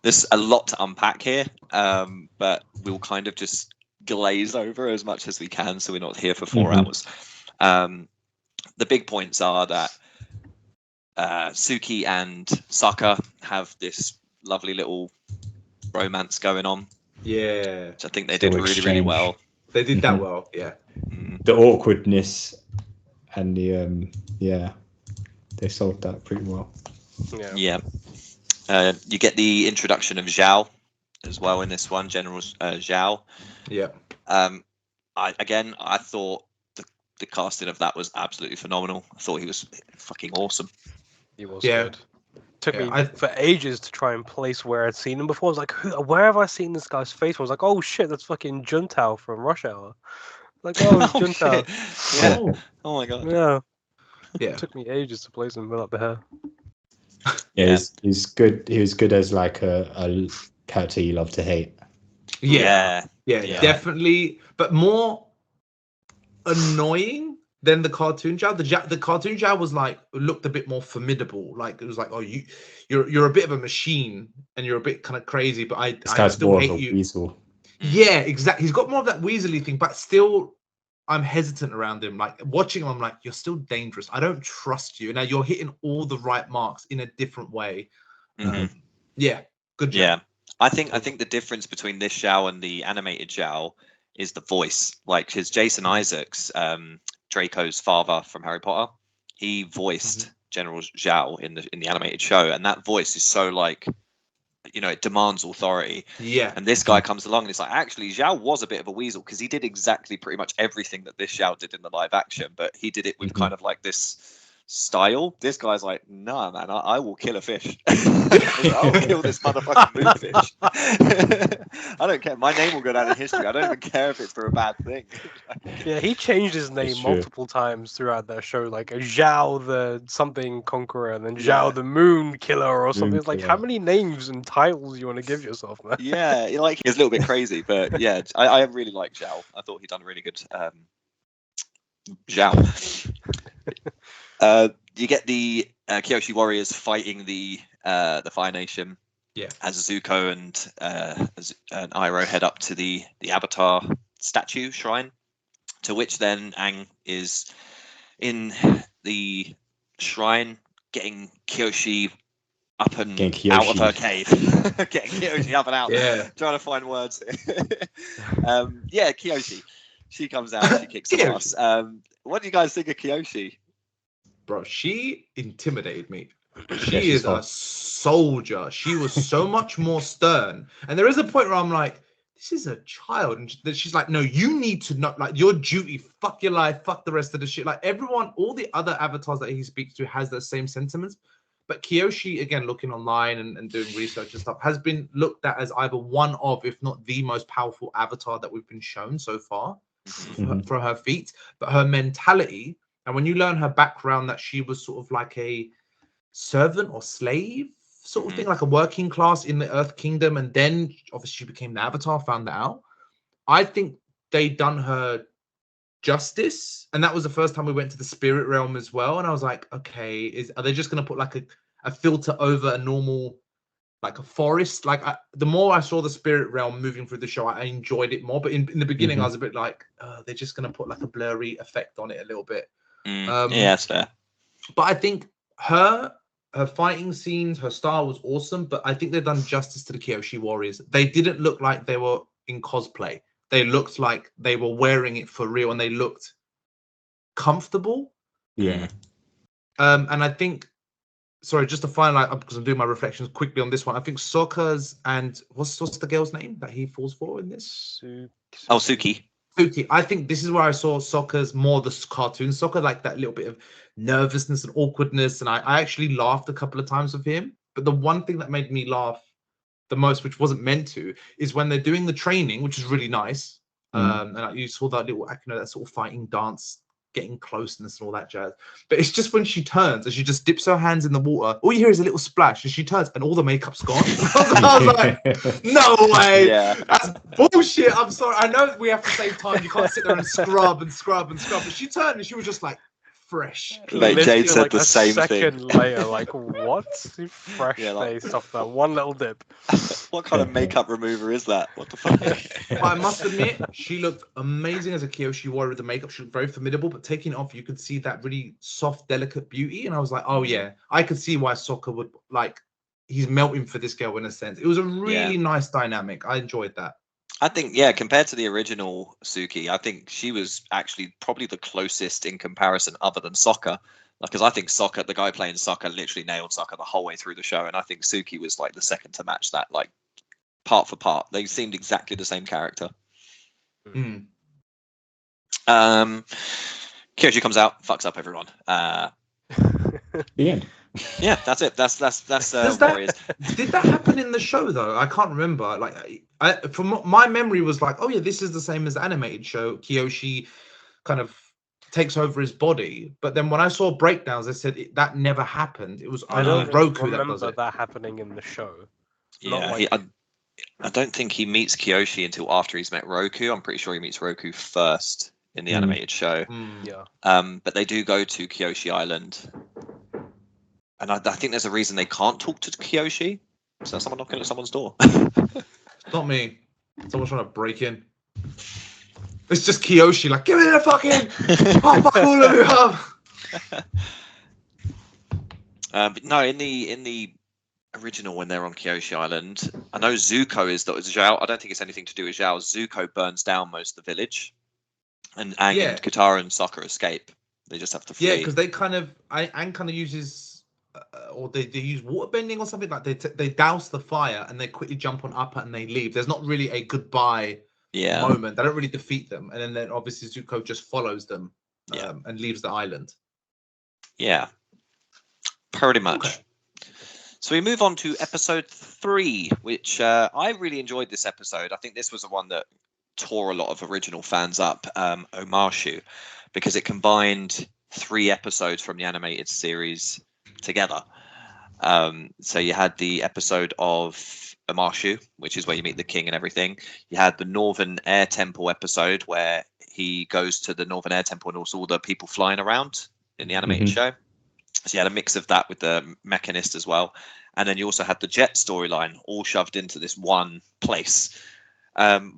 Speaker 1: There's a lot to unpack here, but we'll kind of just glaze over as much as we can so we're not here for 4 hours. The big points are that Suki and Sokka have this lovely little romance going on, which I think they did really well.
Speaker 4: They did that well.
Speaker 3: The awkwardness and the they solved that pretty well.
Speaker 1: You get the introduction of Zhao as well in this one, General Zhao.
Speaker 4: Yeah.
Speaker 1: I thought the casting of that was absolutely phenomenal. I thought he was fucking awesome.
Speaker 2: He was
Speaker 4: Yeah.
Speaker 2: good. Took
Speaker 4: Yeah,
Speaker 2: me for ages to try and place where I'd seen him before. I was like, where have I seen this guy's face? I was like, oh shit, that's fucking Juntao from Rush Hour. Like, oh, it's Juntao.
Speaker 1: Shit. Yeah. Oh my god.
Speaker 2: Yeah.
Speaker 4: Yeah.
Speaker 2: Took me ages to place him without the hair.
Speaker 3: Yeah, he's good. He was good as like a character you love to hate.
Speaker 4: Yeah,
Speaker 1: Yeah.
Speaker 4: definitely, but more annoying than the cartoon Zhao. The cartoon Zhao was like looked a bit more formidable. Like it was like, oh, you're a bit of a machine and you're a bit kind of crazy, but I
Speaker 3: This
Speaker 4: still
Speaker 3: more
Speaker 4: hate
Speaker 3: of a
Speaker 4: you.
Speaker 3: weasel.
Speaker 4: Yeah, exactly. He's got more of that weaselly thing, but still, I'm hesitant around him. Like watching him, I'm like, you're still dangerous. I don't trust you. Now you're hitting all the right marks in a different way. Yeah, good job.
Speaker 1: Yeah. I think the difference between this Zhao and the animated Zhao is the voice. Like his Jason Isaacs, Draco's father from Harry Potter, he voiced General Zhao in the animated show, and that voice is so like, you know, it demands authority.
Speaker 4: Yeah.
Speaker 1: And this guy comes along and it's like, actually, Zhao was a bit of a weasel because he did exactly pretty much everything that this Zhao did in the live action, but he did it with kind of like this style. This guy's like, nah, man, I will kill a fish. I will kill this motherfucking moonfish. I don't care. My name will go down in history. I don't even care if it's for a bad thing.
Speaker 2: Yeah, he changed his name multiple times throughout that show, like Zhao the something conqueror, and then Zhao the moon killer or something. It's like, how many names and titles you want to give yourself, man?
Speaker 1: Yeah, like he's a little bit crazy, but yeah, I really like Zhao. I thought he'd done really good. Zhao. You get the Kyoshi warriors fighting the Fire Nation.
Speaker 4: Yeah.
Speaker 1: As Zuko and Iroh head up to the Avatar statue shrine, to which then Aang is in the shrine getting Kyoshi up and out of her cave. Getting Kyoshi up and out.
Speaker 4: Yeah.
Speaker 1: Trying to find words. Yeah, Kyoshi. She comes out, she kicks some ass. What do you guys think of Kyoshi?
Speaker 4: Bro, she intimidated me. She is a soldier. She was so much more stern. And there is a point where I'm like, this is a child. And she's like, no, you need to know, like, your duty, fuck your life, fuck the rest of the shit. Like, everyone, all the other avatars that he speaks to has those same sentiments. But Kyoshi, again, looking online and doing research and stuff, has been looked at as either one of, if not the most powerful avatar that we've been shown so far for her feats. But her mentality, and when you learn her background, that she was sort of like a servant or slave sort of thing, like a working class in the Earth Kingdom, and then obviously she became the Avatar, found that out. I think they done her justice, and that was the first time we went to the spirit realm as well. And I was like, okay, are they just going to put like a filter over a normal, like a forest? Like the more I saw the spirit realm moving through the show, I enjoyed it more. But in the beginning, I was a bit like, they're just going to put like a blurry effect on it a little bit.
Speaker 1: Yeah, that's fair.
Speaker 4: But I think her fighting scenes, her style was awesome, but I think they've done justice to the Kyoshi warriors. They didn't look like they were in cosplay. They looked like they were wearing it for real, and they looked comfortable.
Speaker 3: Yeah.
Speaker 4: And I think, sorry, just to finalize, because I'm doing my reflections quickly on this one, I think Sokka's and what's the girl's name that he falls for in this?
Speaker 1: Suki.
Speaker 4: Suki. I think this is where I saw Sokka's more the cartoon Sokka, like that little bit of nervousness and awkwardness. And I actually laughed a couple of times with him. But the one thing that made me laugh the most, which wasn't meant to, is when they're doing the training, which is really nice. And you saw that little, that sort of fighting dance, getting closeness and all that jazz. But it's just when she turns and she just dips her hands in the water, all you hear is a little splash, and she turns and all the makeup's gone. I was like, no way.
Speaker 1: Yeah.
Speaker 4: That's bullshit. I'm sorry. I know we have to save time. You can't sit there and scrub. But she turned and she was just like, fresh.
Speaker 1: Like Jade said,
Speaker 2: like
Speaker 1: the same thing.
Speaker 2: A second later, like, what? Fresh face off that one little dip.
Speaker 1: What kind of makeup remover is that? What the fuck?
Speaker 4: But I must admit, she looked amazing as a Kyoshi warrior with the makeup. She looked very formidable, but taking it off, you could see that really soft, delicate beauty. And I was like, oh yeah, I could see why Sokka would, like, he's melting for this girl in a sense. It was a really nice dynamic. I enjoyed that.
Speaker 1: I think, compared to the original Suki, I think she was actually probably the closest in comparison, other than Sokka. Because I think Sokka, the guy playing Sokka, literally nailed Sokka the whole way through the show, and I think Suki was like the second to match that, like part for part. They seemed exactly the same character. Kyoshi comes out, fucks up everyone.
Speaker 3: The end.
Speaker 1: Yeah, that's it. That's Warriors.
Speaker 4: Did that happen in the show though? I can't remember. Like, from my memory was like, oh yeah, this is the same as the animated show. Kyoshi kind of takes over his body, but then when I saw breakdowns, they said that never happened. It was only Roku that does it.
Speaker 2: That happening in the show.
Speaker 1: Yeah, I don't think he meets Kyoshi until after he's met Roku. I'm pretty sure he meets Roku first in the animated show.
Speaker 2: Yeah.
Speaker 1: But they do go to Kyoshi Island. And I think there's a reason they can't talk to Kyoshi. Is that someone knocking at someone's door?
Speaker 4: It's not me. Someone's trying to break in. It's just Kyoshi, like, give me the fucking... oh, fuck all of you up!
Speaker 1: But no, in the original, when they're on Kyoshi Island, I know Zuko is Zhao. I don't think it's anything to do with Zhao. Zuko burns down most of the village. And Aang and Katara and Sokka escape. They just have to flee.
Speaker 4: Yeah, because they kind of... Aang kind of uses... or they use water bending or something, like they douse the fire and they quickly jump on Appa and they leave. There's not really a goodbye moment. They don't really defeat them, and then obviously Zuko just follows them and leaves the island.
Speaker 1: Yeah, pretty much. Okay. So we move on to episode 3, which I really enjoyed this episode. I think this was the one that tore a lot of original fans up, Omashu, because it combined 3 episodes from the animated series together. So you had the episode of Omashu, which is where you meet the king and everything. You had the Northern Air Temple episode where he goes to the Northern Air Temple and also all the people flying around in the animated show. So you had a mix of that with the Mechanist as well. And then you also had the Jet storyline all shoved into this one place. Do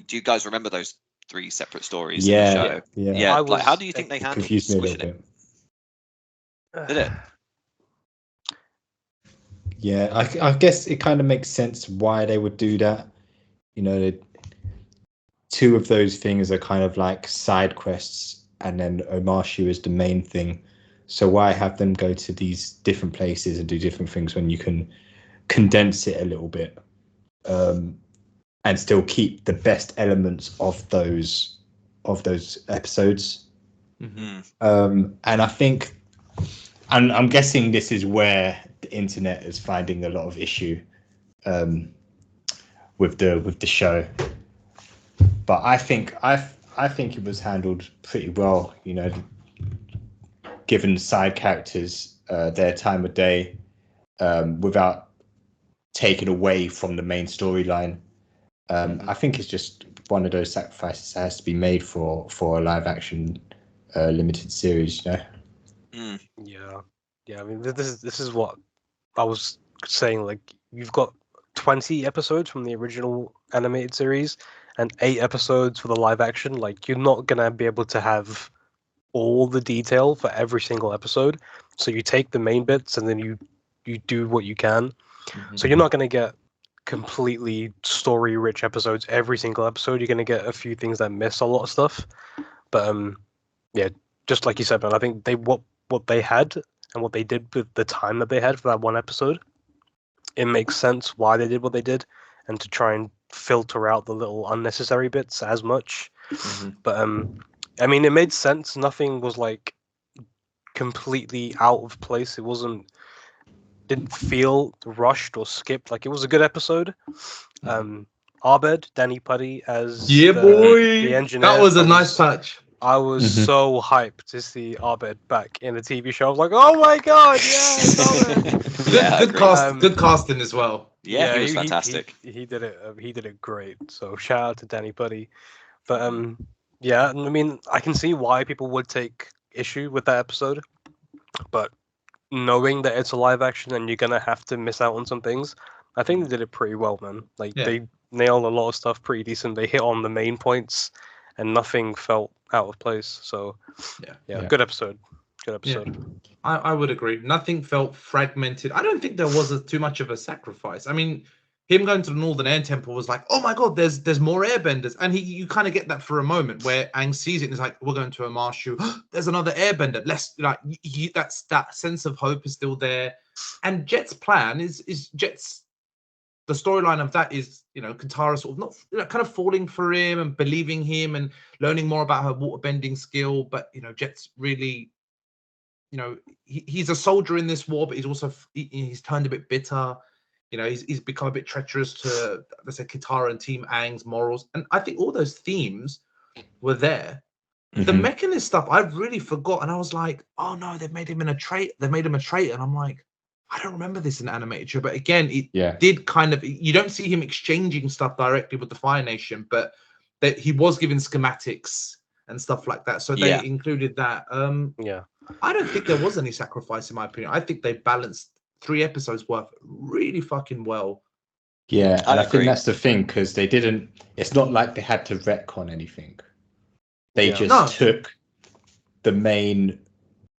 Speaker 1: you guys remember those 3 separate stories in the show? Yeah. Like, how do you think they handled squishing it? Did it?
Speaker 3: Yeah, I guess it kind of makes sense why they would do that. You know, 2 of those things are kind of like side quests, and then Omashu is the main thing. So why have them go to these different places and do different things when you can condense it a little bit, and still keep the best elements of those episodes? And I think. And I'm guessing this is where the internet is finding a lot of issue with the show. But I think it was handled pretty well. You know, given side characters their time of day without taking away from the main storyline. I think it's just one of those sacrifices that has to be made for a live action limited series. You know.
Speaker 2: Yeah. I mean, this is what I was saying. Like, you've got 20 episodes from the original animated series and 8 episodes for the live action. Like, you're not gonna be able to have all the detail for every single episode. So you take the main bits and then you do what you can. So you're not gonna get completely story-rich episodes every single episode. You're gonna get a few things that miss a lot of stuff. But just like you said, man, I think what they had and what they did with the time that they had for that one episode, it makes sense why they did what they did, and to try and filter out the little unnecessary bits as much. But I mean, it made sense. Nothing was like completely out of place. Didn't feel rushed or skipped. Like, it was a good episode. Abed, Danny Puddy as the engineer.
Speaker 4: That was a nice touch.
Speaker 2: I was so hyped to see Abed back in a TV show. I was like, "Oh my god, yeah!"
Speaker 4: Good casting as well.
Speaker 1: Yeah, he was fantastic.
Speaker 2: He did it. He did it great. So shout out to Danny Puddy. But yeah, I mean, I can see why people would take issue with that episode. But knowing that it's a live action and you're gonna have to miss out on some things, I think they did it pretty well, man. Like, they nailed a lot of stuff pretty decent. They hit on the main points, and nothing felt out of place. So yeah. Good episode. Yeah.
Speaker 4: I would agree. Nothing felt fragmented. I don't think there was too much of a sacrifice. I mean, him going to the Northern Air Temple was like, oh my god, there's more airbenders, and you kind of get that for a moment where Aang sees it and is like, we're going to a Marshu. There's another airbender. Let's that's that sense of hope is still there. And Jet's plan is Jet's the storyline of that is, Katara sort of not, kind of falling for him and believing him and learning more about her waterbending skill. But, Jet's really, he's a soldier in this war, but he's also, he's turned a bit bitter. He's become a bit treacherous to, let's say, Katara and Team Aang's morals. And I think all those themes were there. The Mechanist stuff, I really forgot. And I was like, oh no, they've made him a traitor. And I'm like, I don't remember this in animated show. But again, it did kind of, you don't see him exchanging stuff directly with the Fire Nation, but that he was given schematics and stuff like that. So they included that. I don't think there was any sacrifice, in my opinion. I think they balanced 3 episodes worth really fucking well.
Speaker 3: Yeah, and I think that's the thing, because they didn't, it's not like they had to retcon anything. They just took the main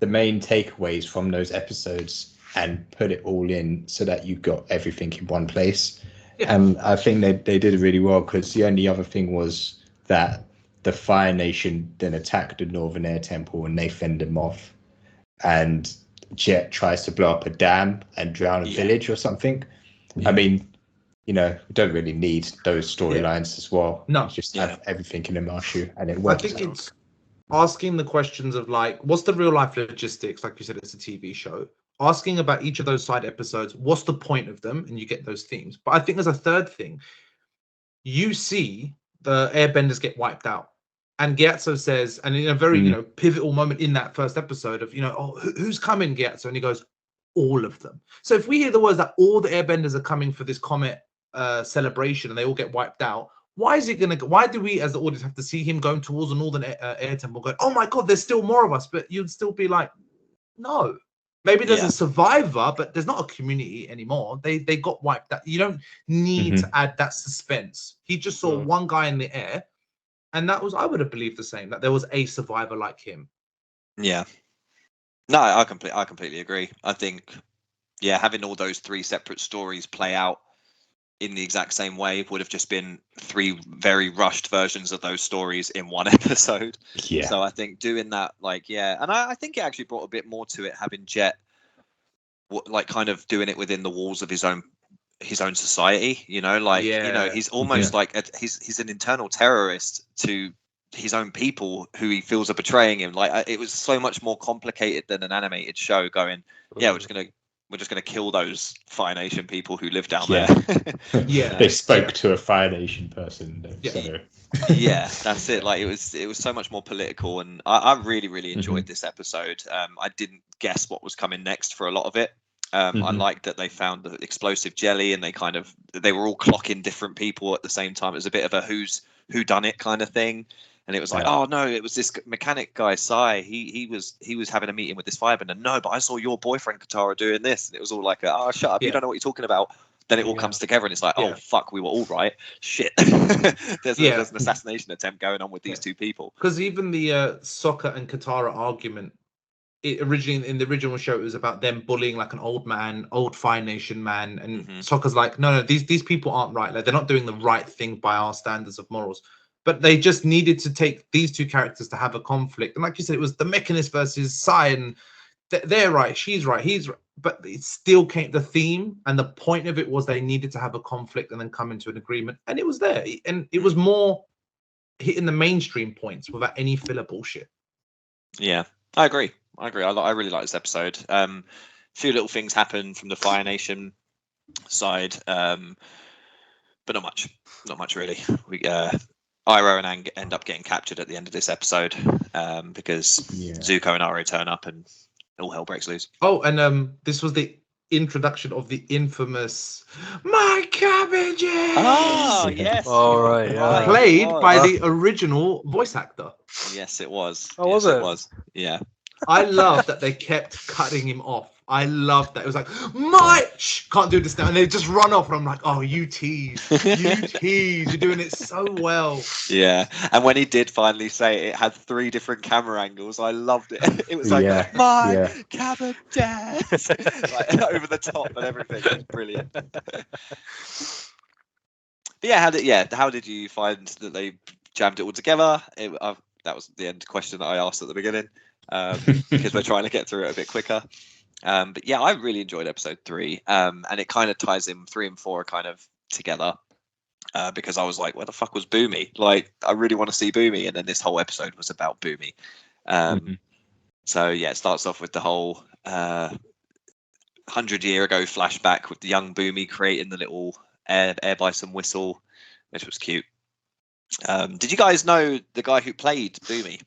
Speaker 3: takeaways from those episodes and put it all in so that you got everything in one place. Yeah. And I think they did it really well, because the only other thing was that the Fire Nation then attacked the Northern Air Temple and they fend them off. And Jet tries to blow up a dam and drown a village or something. Yeah. I mean, we don't really need those storylines as well.
Speaker 4: No,
Speaker 3: you just have everything in a marshu and it works.
Speaker 4: I think it's asking the questions of like, what's the real life logistics? Like you said, it's a TV show. Asking about each of those side episodes, what's the point of them? And you get those themes. But I think there's a third thing. You see the airbenders get wiped out. And Gyatso says, and in a very, pivotal moment in that first episode of, who's coming, Gyatso? And he goes, all of them. So if we hear the words that all the airbenders are coming for this comet celebration and they all get wiped out, why do we as the audience have to see him going towards the Northern Air Temple going, oh my God, there's still more of us? But you'd still be like, no. Maybe there's a survivor, but there's not a community anymore. They got wiped out. You don't need to add that suspense. He just saw one guy in the air, and that was, I would have believed the same, that there was a survivor like him.
Speaker 1: Yeah. No, I completely agree. I think, having all those 3 separate stories play out in the exact same way would have just been 3 very rushed versions of those stories in one episode. Yeah. So I think doing that, and I think it actually brought a bit more to it, having Jet, kind of doing it within the walls of his own society. He's almost like he's an internal terrorist to his own people who he feels are betraying him. It was so much more complicated than an animated show going, we're just gonna kill those Fire Nation people who live down there.
Speaker 3: They spoke to a Fire Nation person. So.
Speaker 1: That's it. It was so much more political, and I really, really enjoyed this episode. I didn't guess what was coming next for a lot of it. I liked that they found the explosive jelly, and they were all clocking different people at the same time. It was a bit of a who done it kind of thing. And it was like, oh no, it was this mechanic guy, Sai. He was having a meeting with this firebender. No, but I saw your boyfriend Katara doing this, and it was all like, oh shut up, you don't know what you're talking about. Then it all comes together, and it's like, oh fuck, we were all right. Shit, there's an assassination attempt going on with these 2 people.
Speaker 4: Because even the Sokka and Katara argument, originally in the original show, it was about them bullying like an old Fire Nation man, and Sokka's like, no, these people aren't right. Like they're not doing the right thing by our standards of morals. But they just needed to take these 2 characters to have a conflict. And like you said, it was the Mechanist versus Sai, and they're right, she's right, he's right. But it still came, the theme and the point of it was they needed to have a conflict and then come into an agreement. And it was there. And it was more hitting the mainstream points without any filler bullshit.
Speaker 1: Yeah, I agree. I really like this episode. A few little things happen from the Fire Nation side, but not much really. Iroh and Aang end up getting captured at the end of this episode because Zuko and Iroh turn up and all hell breaks loose.
Speaker 4: Oh, and this was the introduction of the infamous "My cabbages."
Speaker 1: Oh yes.
Speaker 2: All right. Yeah.
Speaker 4: Played by the original voice actor.
Speaker 1: Yes, it was.
Speaker 2: Oh, was it?
Speaker 1: It was. Yeah.
Speaker 4: I love that they kept cutting him off. I love that. It was like, can't do this now. And they just run off. And I'm like, oh, you tease. You're doing it so well.
Speaker 1: Yeah. And when he did finally say it had 3 different camera angles, I loved it. It was like, my cabin dance. Over the top and everything. It was brilliant. But how did you find that they jammed it all together? That was the end question that I asked at the beginning. Because we're trying to get through it a bit quicker. But I really enjoyed episode 3. And it kind of ties in, 3 and 4 are kind of together because I was like, where the fuck was Boomy? Like, I really want to see Boomy. And then this whole episode was about Boomy. So yeah, it starts off with the whole 100-year ago flashback with the young Boomy creating the little air bison whistle, which was cute. Did you guys know the guy who played Boomy?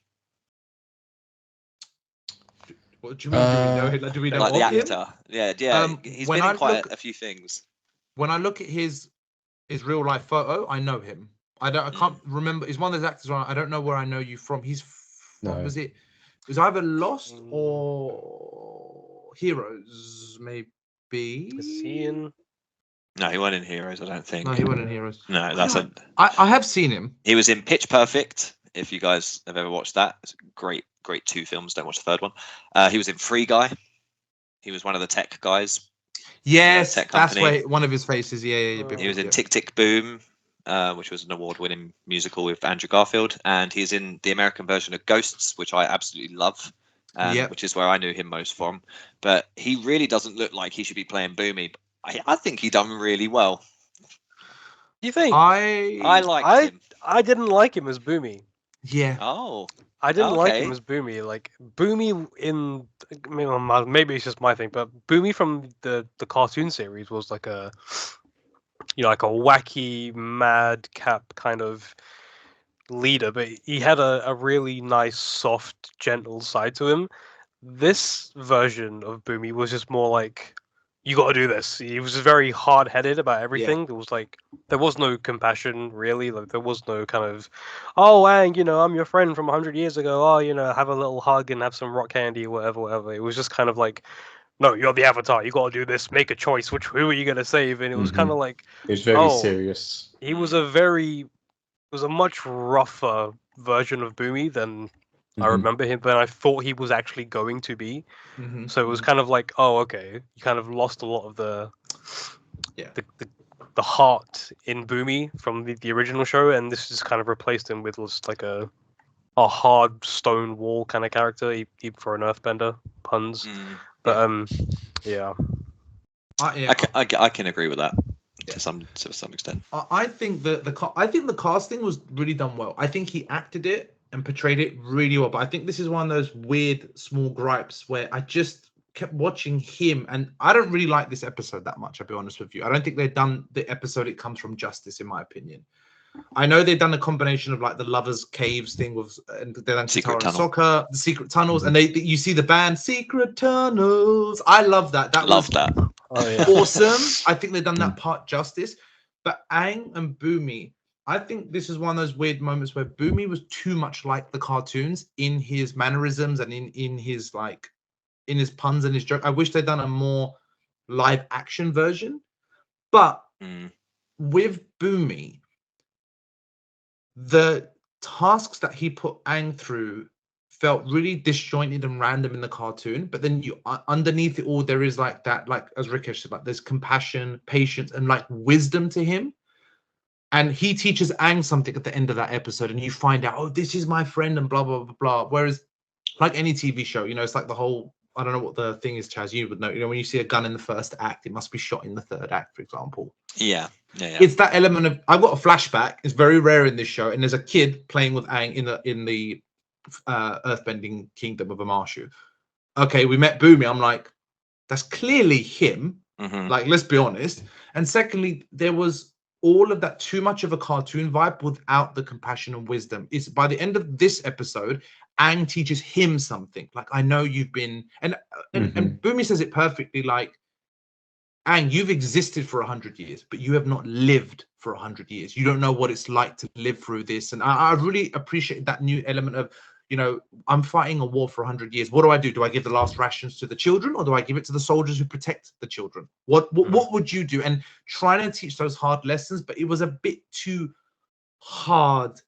Speaker 4: What do you mean? Do we know
Speaker 1: like the
Speaker 4: of him?
Speaker 1: actor? Yeah. He's been in quite a few things.
Speaker 4: When I look at his real life photo, I know him. I can't remember. He's one of those actors. I don't know where I know you from. He's from, was either Lost or Heroes, maybe.
Speaker 2: Is he in?
Speaker 1: No, he wasn't in Heroes, I don't think.
Speaker 4: No, he wasn't in Heroes.
Speaker 1: No, that's
Speaker 4: I have seen him.
Speaker 1: He was in Pitch Perfect. If you guys have ever watched that, it's great 2 films. Don't watch the third one. He was in Free Guy. He was one of the tech guys.
Speaker 4: Yes,
Speaker 1: tech
Speaker 4: that's
Speaker 1: company.
Speaker 4: where one of his faces. Yeah.
Speaker 1: He was in Tick Tick Boom, which was an award-winning musical with Andrew Garfield, and he's in the American version of Ghosts, which I absolutely love, which is where I knew him most from. But he really doesn't look like he should be playing Boomy. I think he done really well.
Speaker 2: You think?
Speaker 1: I liked him.
Speaker 2: I didn't like him as Boomy.
Speaker 4: Yeah.
Speaker 1: Oh.
Speaker 2: I didn't like him as Boomy. Like Boomy in, maybe it's just my thing, but Boomy from the cartoon series was like a, like a wacky madcap kind of leader, but he had a really nice, soft, gentle side to him. This version of Boomy was just more like, you got to do this. He was very hard-headed about everything. It was like, there was no compassion really. Like there was no kind of, oh, Aang, I'm your friend from 100 years ago. Oh, have a little hug and have some rock candy, whatever. It was just kind of like, no, you're the Avatar. You got to do this. Make a choice. Who are you gonna save? And it was kind of like,
Speaker 3: it was very serious.
Speaker 2: He was a much rougher version of Boomy than I remember him, but I thought he was actually going to be. So it was kind of like, oh, okay, you kind of lost a lot of the heart in Boomy from the original show, and this just kind of replaced him with just like a hard stone wall kind of character, even for an Earthbender. Puns, but yeah.
Speaker 1: I can agree with that to some extent.
Speaker 4: I think the casting was really done well. I think he acted it and portrayed it really well. But I think this is one of those weird small gripes where I just kept watching him, and I don't really like this episode that much, I'll be honest with you. I don't think they've done the episode It Comes From Justice, in my opinion. I know they've done a combination of like the Lovers Caves thing with, and they've done
Speaker 1: Secret Tunnel.
Speaker 4: Soccer, the Secret Tunnels, and you see the band Secret Tunnels. I love that. That was awesome. I think they've done that part justice. But Aang and Boomy, I think this is one of those weird moments where Boomy was too much like the cartoons in his mannerisms and in his puns and his joke. I wish they'd done a more live action version. But with Boomy, the tasks that he put Aang through felt really disjointed and random in the cartoon. But then underneath it all, there is like that, like as Rikesh said, like there's compassion, patience, and like wisdom to him. And he teaches Aang something at the end of that episode, and you find out, oh, this is my friend, and blah, blah, blah, blah. Whereas, like any TV show, it's like the whole, I don't know what the thing is, Chaz, you would know. When you see a gun in the first act, it must be shot in the third act, for example.
Speaker 1: Yeah.
Speaker 4: It's that element of, I've got a flashback. It's very rare in this show, and there's a kid playing with Aang in the Earthbending Kingdom of Amashu. Okay, we met Boomy. I'm like, that's clearly him. Like, let's be honest. And secondly, there was all of that too much of a cartoon vibe without the compassion and wisdom. It's by the end of this episode, Aang teaches him something. Like, I know you've been, and Boomy says it perfectly. Like, Aang, you've existed for 100 years, but you have not lived for 100 years. You don't know what it's like to live through this. And I really appreciate that new element of, I'm fighting a war for 100 years. What do? Do I give the last rations to the children, or do I give it to the soldiers who protect the children? What would you do? And trying to teach those hard lessons, but it was a bit too hard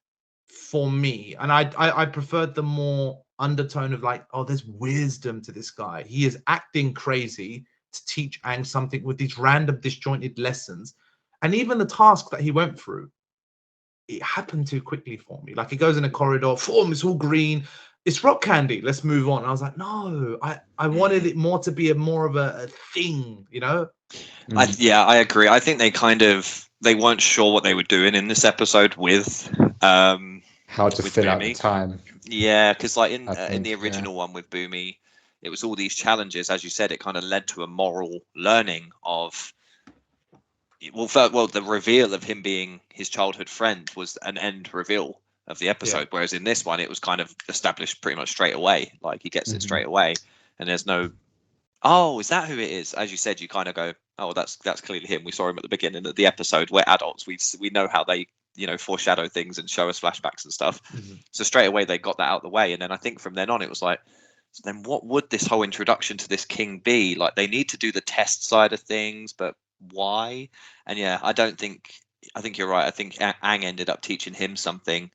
Speaker 4: for me. And I preferred the more undertone of like, oh, there's wisdom to this guy. He is acting crazy to teach Aang something with these random disjointed lessons. And even the task that he went through, it happened too quickly for me. Like, he goes in a corridor, form, it's all green, it's rock candy, let's move on. I was like, no, I wanted it more to be more of a thing,
Speaker 1: I agree. I think they kind of they weren't sure what they were doing in this episode with
Speaker 3: how to
Speaker 1: with
Speaker 3: fill out
Speaker 1: Boomy.
Speaker 3: the time.
Speaker 1: Yeah, because like in
Speaker 3: think,
Speaker 1: the original one with Boomy, it was all these challenges. As you said, it kind of led to a moral learning of. Well, the reveal of him being his childhood friend was an end reveal of the episode. Whereas in this one, it was kind of established pretty much straight away. Like he gets it straight away, and there's no. Oh, is that who it is? As you said, you kind of go, oh, that's clearly him. We saw him at the beginning of the episode. We're adults. We know how they foreshadow things and show us flashbacks and stuff. So straight away they got that out of the way, and then I think from then on it was like, so then what would this whole introduction to this king be? Like they need to do the test side of things, but why? And yeah, I think you're right. I think Aang ended up teaching him something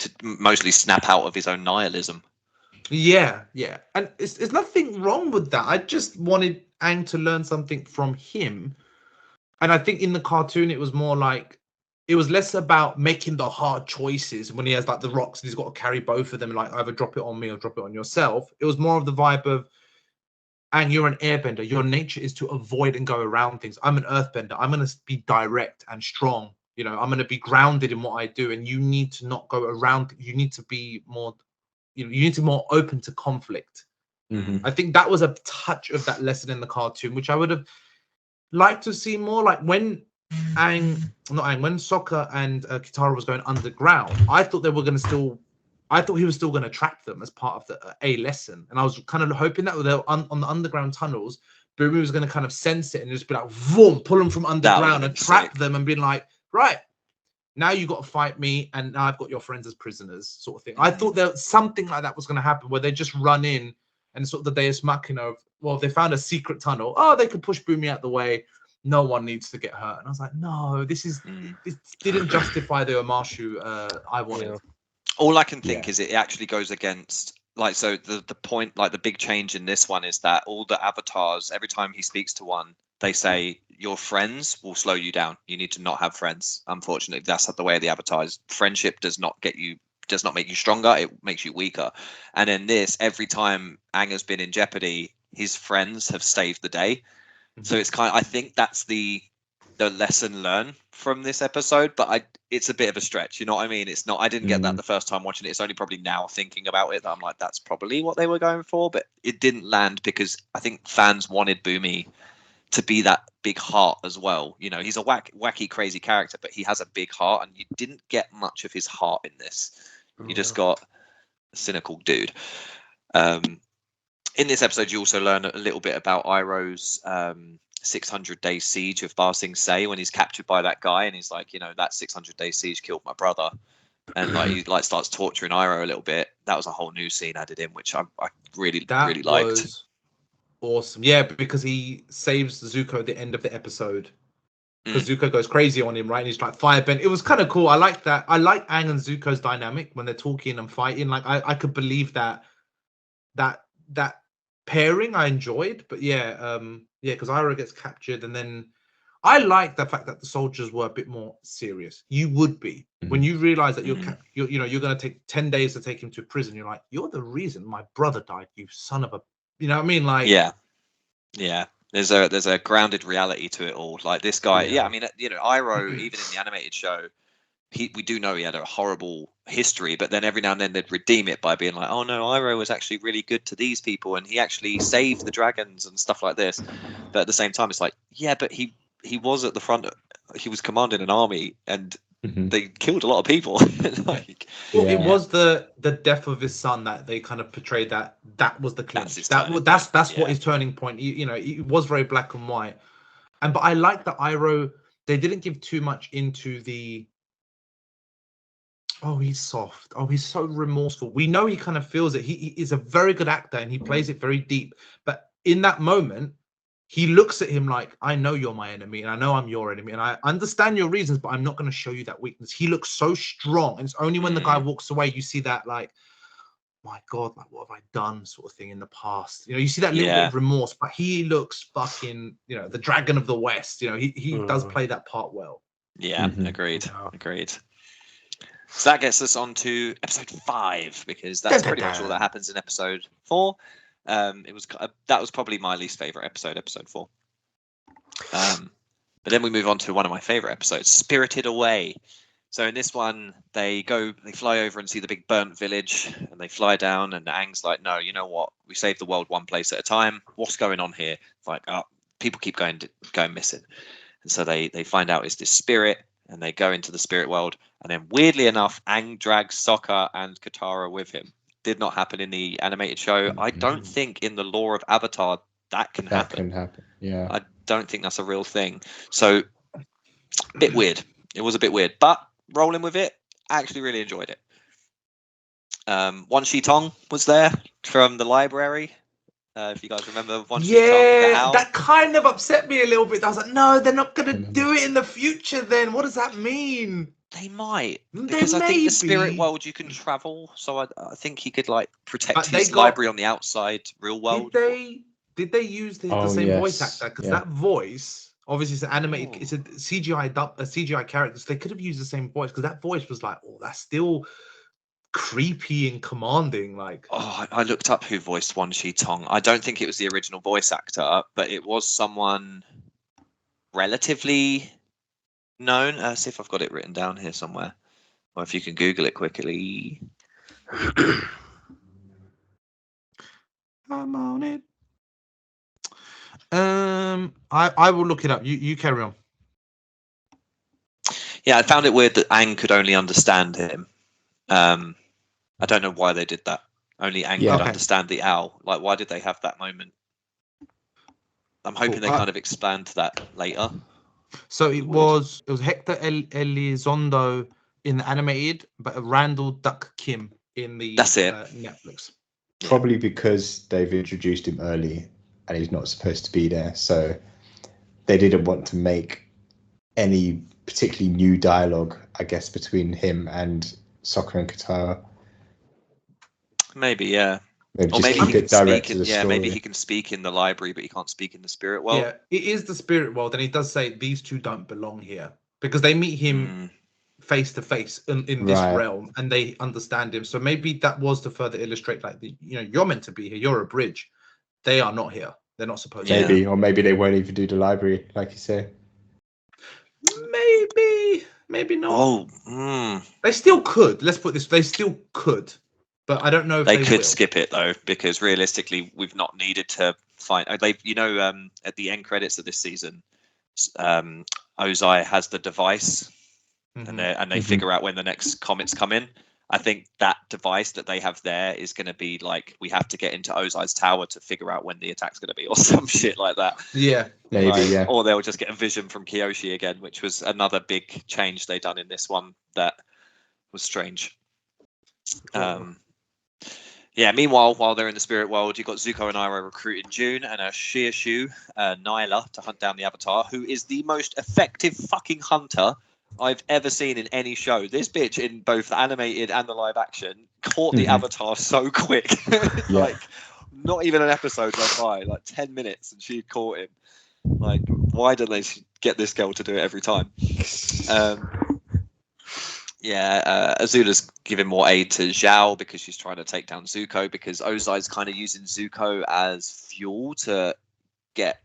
Speaker 1: to mostly snap out of his own nihilism.
Speaker 4: Yeah, and it's nothing wrong with that. I just wanted Aang to learn something from him, and I think in the cartoon it was more like it was less about making the hard choices when he has like the rocks and he's got to carry both of them and like either drop it on me or drop it on yourself. It was more of the vibe of, Aang, you're an airbender. Your nature is to avoid and go around things. I'm an earthbender. I'm going to be direct and strong. I'm going to be grounded in what I do, and you need to not go around. You need to be more. You need to be more open to conflict. I think that was a touch of that lesson in the cartoon, which I would have liked to see more. Like when when Sokka and Kitara was going underground, I thought they were going to still. I thought he was still going to trap them as part of the a lesson, and I was kind of hoping that they were on the underground tunnels, Boomy was going to kind of sense it and just be like, "Vroom," pull them from underground and trap them, and being like, "Right, now you got to fight me, and now I've got your friends as prisoners," sort of thing. I thought that something like that was going to happen, where they just run in and sort of the Deus Machina of, well, they found a secret tunnel. Oh, they could push Boomy out the way. No one needs to get hurt. And I was like, no, this didn't justify the Omashu I wanted.
Speaker 2: Yeah.
Speaker 1: All I can think is it actually goes against, like, so the point, like the big change in this one is that all the avatars, every time he speaks to one, they say your friends will slow you down. You need to not have friends. Unfortunately, that's not the way of the avatars. Friendship does not make you stronger. It makes you weaker. And in this, every time Aang has been in jeopardy, his friends have saved the day. So it's I think that's the lesson learned from this episode, but it's a bit of a stretch, you know what I mean? It's not, I didn't get that the first time watching it. It's only probably now thinking about it that I'm like, that's probably what they were going for, but it didn't land because I think fans wanted Boomy to be that big heart as well. He's a wacky, crazy character, but he has a big heart, and you didn't get much of his heart in this. You just got a cynical dude. In this episode, you also learn a little bit about Iroh's 600-day siege of Ba Sing Se when he's captured by that guy, and he's like, that 600-day siege killed my brother, and like he starts torturing Iroh a little bit. That was a whole new scene added in, which I really liked.
Speaker 4: Was awesome, yeah, because he saves Zuko at the end of the episode. Because Zuko goes crazy on him, right? And he's like firebend. It was kind of cool. I like that. I like Aang and Zuko's dynamic when they're talking and fighting. Like I could believe that pairing I enjoyed, but because Iroh gets captured, and then I like the fact that the soldiers were a bit more serious. You would be when you realize that you're going to take 10 days to take him to prison. You're like, you're the reason my brother died, you son of a, you know what I mean? Like,
Speaker 1: yeah. There's a grounded reality to it all. Like this guy, I mean, Iroh, even in the animated show, we do know he had a horrible history, but then every now and then they'd redeem it by being like, oh no, Iroh was actually really good to these people, and he actually saved the dragons and stuff like this. But at the same time, it's like, yeah, but he was at the front, he was commanding an army, and they killed a lot of people.
Speaker 4: It was the death of his son that they kind of portrayed that was the clinch. That's what his turning point. It was very black and white, but I like that Iroh, they didn't give too much into the, oh, he's soft. Oh, he's so remorseful. We know he kind of feels it. He is a very good actor and he plays it very deep. But in that moment, he looks at him like, I know you're my enemy and I know I'm your enemy and I understand your reasons, but I'm not going to show you that weakness. He looks so strong. And it's only when the guy walks away, you see that, like, my God, like, what have I done sort of thing in the past? You see that little bit of remorse, but he looks fucking, the Dragon of the West. He does play that part well.
Speaker 1: Yeah, agreed. So that gets us on to episode 5, because that's pretty much all that happens in episode 4. That was probably my least favorite episode 4. But then we move on to one of my favorite episodes, Spirited Away. So in this one, they fly over and see the big burnt village, and they fly down, and Aang's like, no, you know what? We save the world one place at a time. What's going on here? It's like, oh, people keep going missing. And so they find out it's this spirit, and they go into the spirit world. And then weirdly enough, Aang drags Sokka and Katara with him. Did not happen in the animated show. I don't think in the lore of Avatar that can happen.
Speaker 3: Yeah.
Speaker 1: I don't think that's a real thing. So, a bit weird. It was a bit weird, but rolling with it, I actually really enjoyed it. Wan Shi Tong was there from the library. If you guys remember Wan Shi Tong, the owl.
Speaker 4: That kind of upset me a little bit. I was like, no, they're not going to do it in the future then. What does that mean?
Speaker 1: They might. Because I think the spirit world you can travel. So I think he could like protect his library on the outside real world.
Speaker 4: Did they use the same voice actor? Because that voice, obviously, it's an animated, it's a CGI character. So they could have used the same voice because that voice was like, oh, that's still creepy and commanding. Like,
Speaker 1: oh, I looked up who voiced Wan Shi Tong. I don't think it was the original voice actor, but it was someone relatively known. See if I've got it written down here somewhere, or if you can Google it quickly.
Speaker 4: I'm on it. I will look it up. You carry on.
Speaker 1: Yeah, I found it weird that Aang could only understand him. I don't know why they did that. Only Aang could understand the owl. Like, why did they have that moment? I'm hoping they kind of expand that later.
Speaker 4: So it was Hector Elizondo in the animated, but Randall Duck Kim in the Netflix.
Speaker 3: Probably because they've introduced him early and he's not supposed to be there, so they didn't want to make any particularly new dialogue, I guess, between him and Sokka and Katara.
Speaker 1: Maybe, yeah.
Speaker 3: Or maybe he can speak in,
Speaker 1: maybe he can speak in the library, but he can't speak in the spirit world.
Speaker 4: Yeah, it is the spirit world, and he does say these two don't belong here because they meet him face to face in this realm, and they understand him. So maybe that was to further illustrate, like, you're meant to be here. You're a bridge. They are not here. They're not supposed to.
Speaker 3: Maybe, or maybe they won't even do the library, like you say.
Speaker 4: Maybe not. They still could. Let's put this. They still could. But I don't know if
Speaker 1: they could skip it though, because realistically, we've not needed to find. At the end credits of this season, Ozai has the device, and they figure out when the next comets come in. I think that device that they have there is going to be like, we have to get into Ozai's tower to figure out when the attack's going to be, or some shit like that.
Speaker 4: Yeah,
Speaker 3: maybe.
Speaker 1: Or they'll just get a vision from Kyoshi again, which was another big change they done in this one that was strange. Meanwhile, while they're in the spirit world, you've got Zuko and Iroh recruiting June and a Shirshu, Nyla, to hunt down the Avatar, who is the most effective fucking hunter I've ever seen in any show. This bitch, in both the animated and the live action, caught the Avatar so quick. Like, not even an episode went by, like 10 minutes, and she caught him. Like, why don't they get this girl to do it every time? Azula's giving more aid to Zhao because she's trying to take down Zuko, because Ozai's kind of using Zuko as fuel to get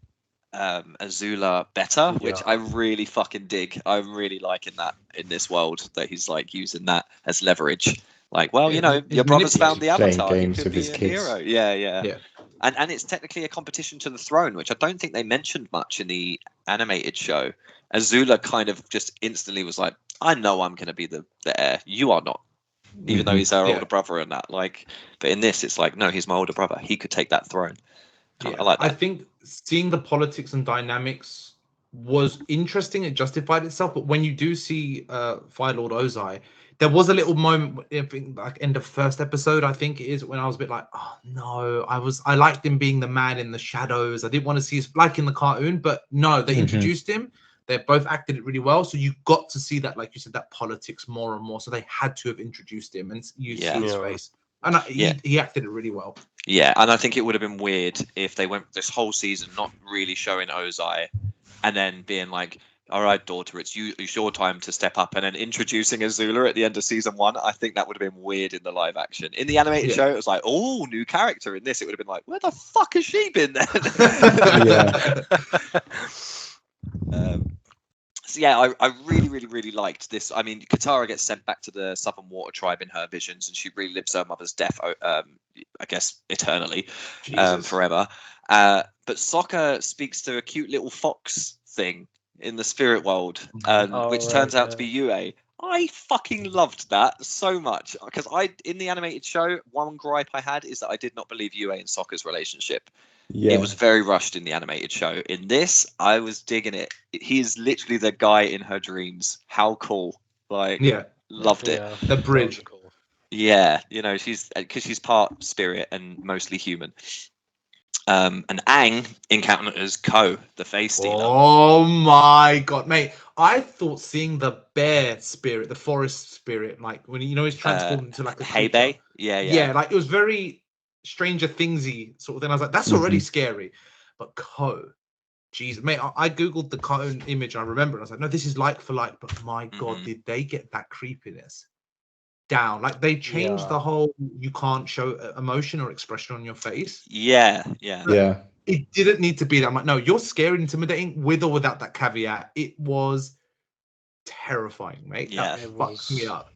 Speaker 1: Azula better, which I really fucking dig. I'm really liking that in this world, that he's like using that as leverage. Like, well, your brother's found the Avatar, you could be a hero. Yeah. And it's technically a competition to the throne, which I don't think they mentioned much in the animated show. Azula kind of just instantly was like, I know I'm going to be the heir. You are not. Even though he's our older brother and that. Like, but in this, it's like, no, he's my older brother. He could take that throne. I like that.
Speaker 4: I think seeing the politics and dynamics was interesting. It justified itself. But when you do see Fire Lord Ozai, there was a little moment, I think, like end of first episode, I think it is, when I was a bit like, oh no, I liked him being the man in the shadows. I didn't want to see his, like in the cartoon, but no, they introduced him. They both acted it really well. So you got to see that, like you said, that politics more and more. So they had to have introduced him, and you see his face. And he acted it really well.
Speaker 1: Yeah, and I think it would have been weird if they went this whole season not really showing Ozai, and then being like, all right, daughter, it's your time to step up, and then introducing Azula at the end of season 1. I think that would have been weird in the live action. In the animated show, it was like, oh, new character. In this, it would have been like, where the fuck has she been then? So yeah, I really liked this. I mean, Katara gets sent back to the Southern Water Tribe in her visions, and she relives her mother's death. I guess eternally, forever. But Sokka speaks to a cute little fox thing in the spirit world, which turns out to be Yue. I fucking loved that so much because in the animated show, one gripe I had is that I did not believe Yue and Sokka's relationship. Yeah. It was very rushed in the animated show. In this, I was digging it. He is literally the guy in her dreams. How cool! Like, loved it.
Speaker 4: The bridge.
Speaker 2: Cool.
Speaker 1: Yeah, because she's part spirit and mostly human. And Aang encounters Ko, the face stealer.
Speaker 4: Oh my god, mate! I thought seeing the bear spirit, the forest spirit, like when he's transformed into like a
Speaker 1: Heibe. Yeah,
Speaker 4: like it was very Stranger Thingsy sort of thing. I was like, that's already scary, but Ko, jeez, mate, I googled the Ko image and I remember it. I was like, no, this is like for like, but my god, did they get that creepiness down? Like they changed the whole you can't show emotion or expression on your face.
Speaker 1: Yeah.
Speaker 4: It didn't need to be that. I'm like, no, you're scary and intimidating with or without that caveat. It was terrifying, mate.
Speaker 1: Yeah,
Speaker 4: that fucked me up.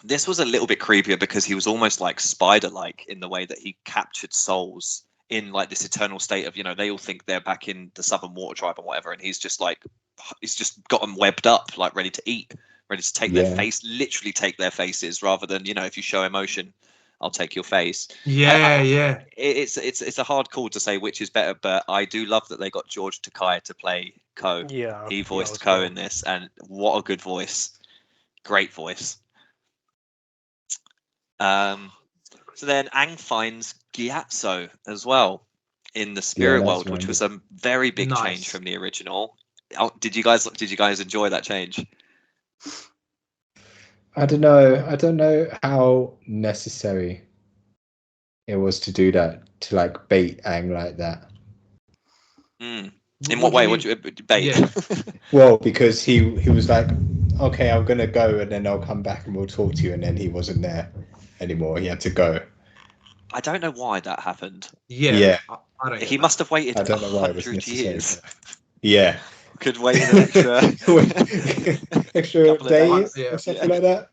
Speaker 1: This was a little bit creepier because he was almost like spider-like in the way that he captured souls in like this eternal state of, they all think they're back in the Southern Water Tribe and whatever, and he's just got them webbed up, like ready to eat, ready to take their face, literally take their faces, rather than, if you show emotion, I'll take your face.
Speaker 4: Yeah.
Speaker 1: It's a hard call to say which is better, but I do love that they got George Takei to play Ko.
Speaker 2: Yeah,
Speaker 1: he voiced Ko in this, and what a good voice, great voice. So then Aang finds Gyatso as well in the spirit world, which was a very big change from the original. Did you guys enjoy that change?
Speaker 3: I don't know how necessary it was to do that, to like bait Aang like that.
Speaker 1: In what way would you bait?
Speaker 3: Yeah. Well, because he was like, okay, I'm gonna go and then I'll come back and we'll talk to you, and then he wasn't there anymore. He had to go.
Speaker 1: I don't know why that happened.
Speaker 3: Yeah.
Speaker 4: I don't
Speaker 1: he must have waited 100 years.
Speaker 3: Yeah.
Speaker 1: Could wait an
Speaker 3: extra day or something like that.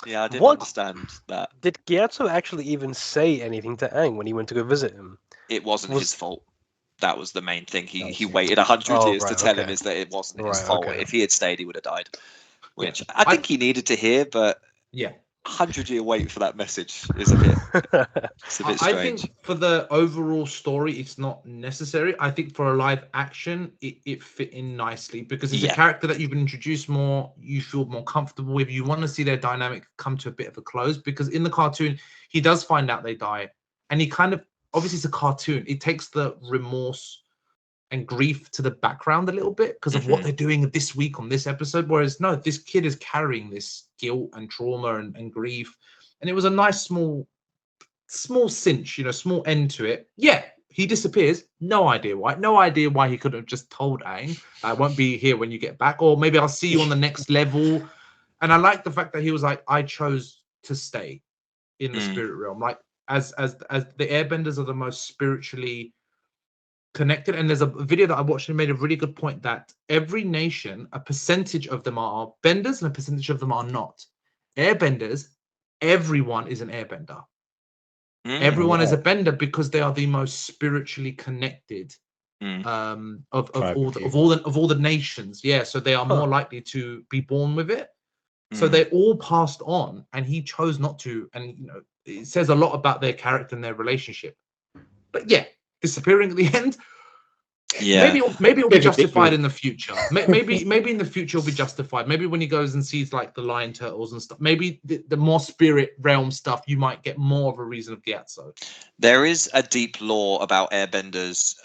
Speaker 1: Yeah, I didn't understand that.
Speaker 2: Did Gyatso actually even say anything to Aang when he went to go visit him?
Speaker 1: It wasn't his fault. That was the main thing. He waited 100 years to tell him is that it wasn't his fault. If he had stayed, he would have died. Which I think he needed to hear, but 100-year wait for that message is a bit strange.
Speaker 4: I think for the overall story, it's not necessary. I think for a live action, it fit in nicely because it's a character that you've been introduced more, you feel more comfortable with. You want to see their dynamic come to a bit of a close because in the cartoon, he does find out they die. And he kind of, obviously it's a cartoon, it takes the remorse and grief to the background a little bit because of what they're doing this week on this episode. Whereas no, this kid is carrying this guilt and trauma and grief, and it was a nice small cinch, small end to it. He disappears, no idea why he could have just told Aang, I won't be here when you get back, or maybe I'll see you on the next level. And I like the fact that he was like, I chose to stay in the spirit realm, like as the airbenders are the most spiritually connected. And there's a video that I watched and made a really good point that every nation, a percentage of them are benders and a percentage of them are not. Airbenders, everyone is an airbender. Everyone is a bender because they are the most spiritually connected of all the nations. Yeah, so they are more likely to be born with it. So they all passed on, and he chose not to. And it says a lot about their character and their relationship. But disappearing at the end. Maybe it'll be justified in the future. Maybe in the future it'll be justified. Maybe when he goes and sees like the lion turtles and stuff. Maybe the more spirit realm stuff, you might get more of a reason of Gyatso.
Speaker 1: There is a deep lore about airbenders.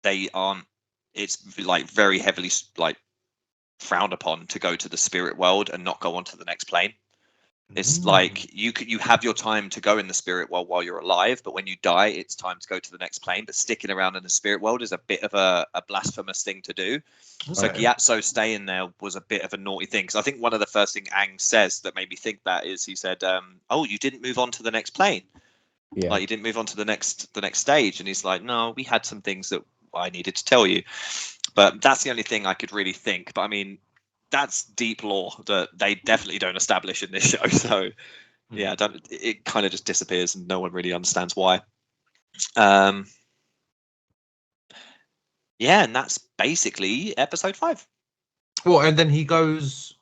Speaker 1: They aren't. It's like very heavily like frowned upon to go to the spirit world and not go on to the next plane. It's like you have your time to go in the spirit world while you're alive, but when you die, it's time to go to the next plane. But sticking around in the spirit world is a bit of a blasphemous thing to do. Okay. So Gyatso staying there was a bit of a naughty thing. Because I think one of the first thing Aang says that made me think that is he said, "Oh, you didn't move on to the next plane. Like you didn't move on to the next stage." And he's like, "No, we had some things that I needed to tell you." But that's the only thing I could really think. But I mean, that's deep lore that they definitely don't establish in this show. So yeah, it kind of just disappears and no one really understands why. Yeah, and that's basically episode 5.
Speaker 4: Well, and then he goes.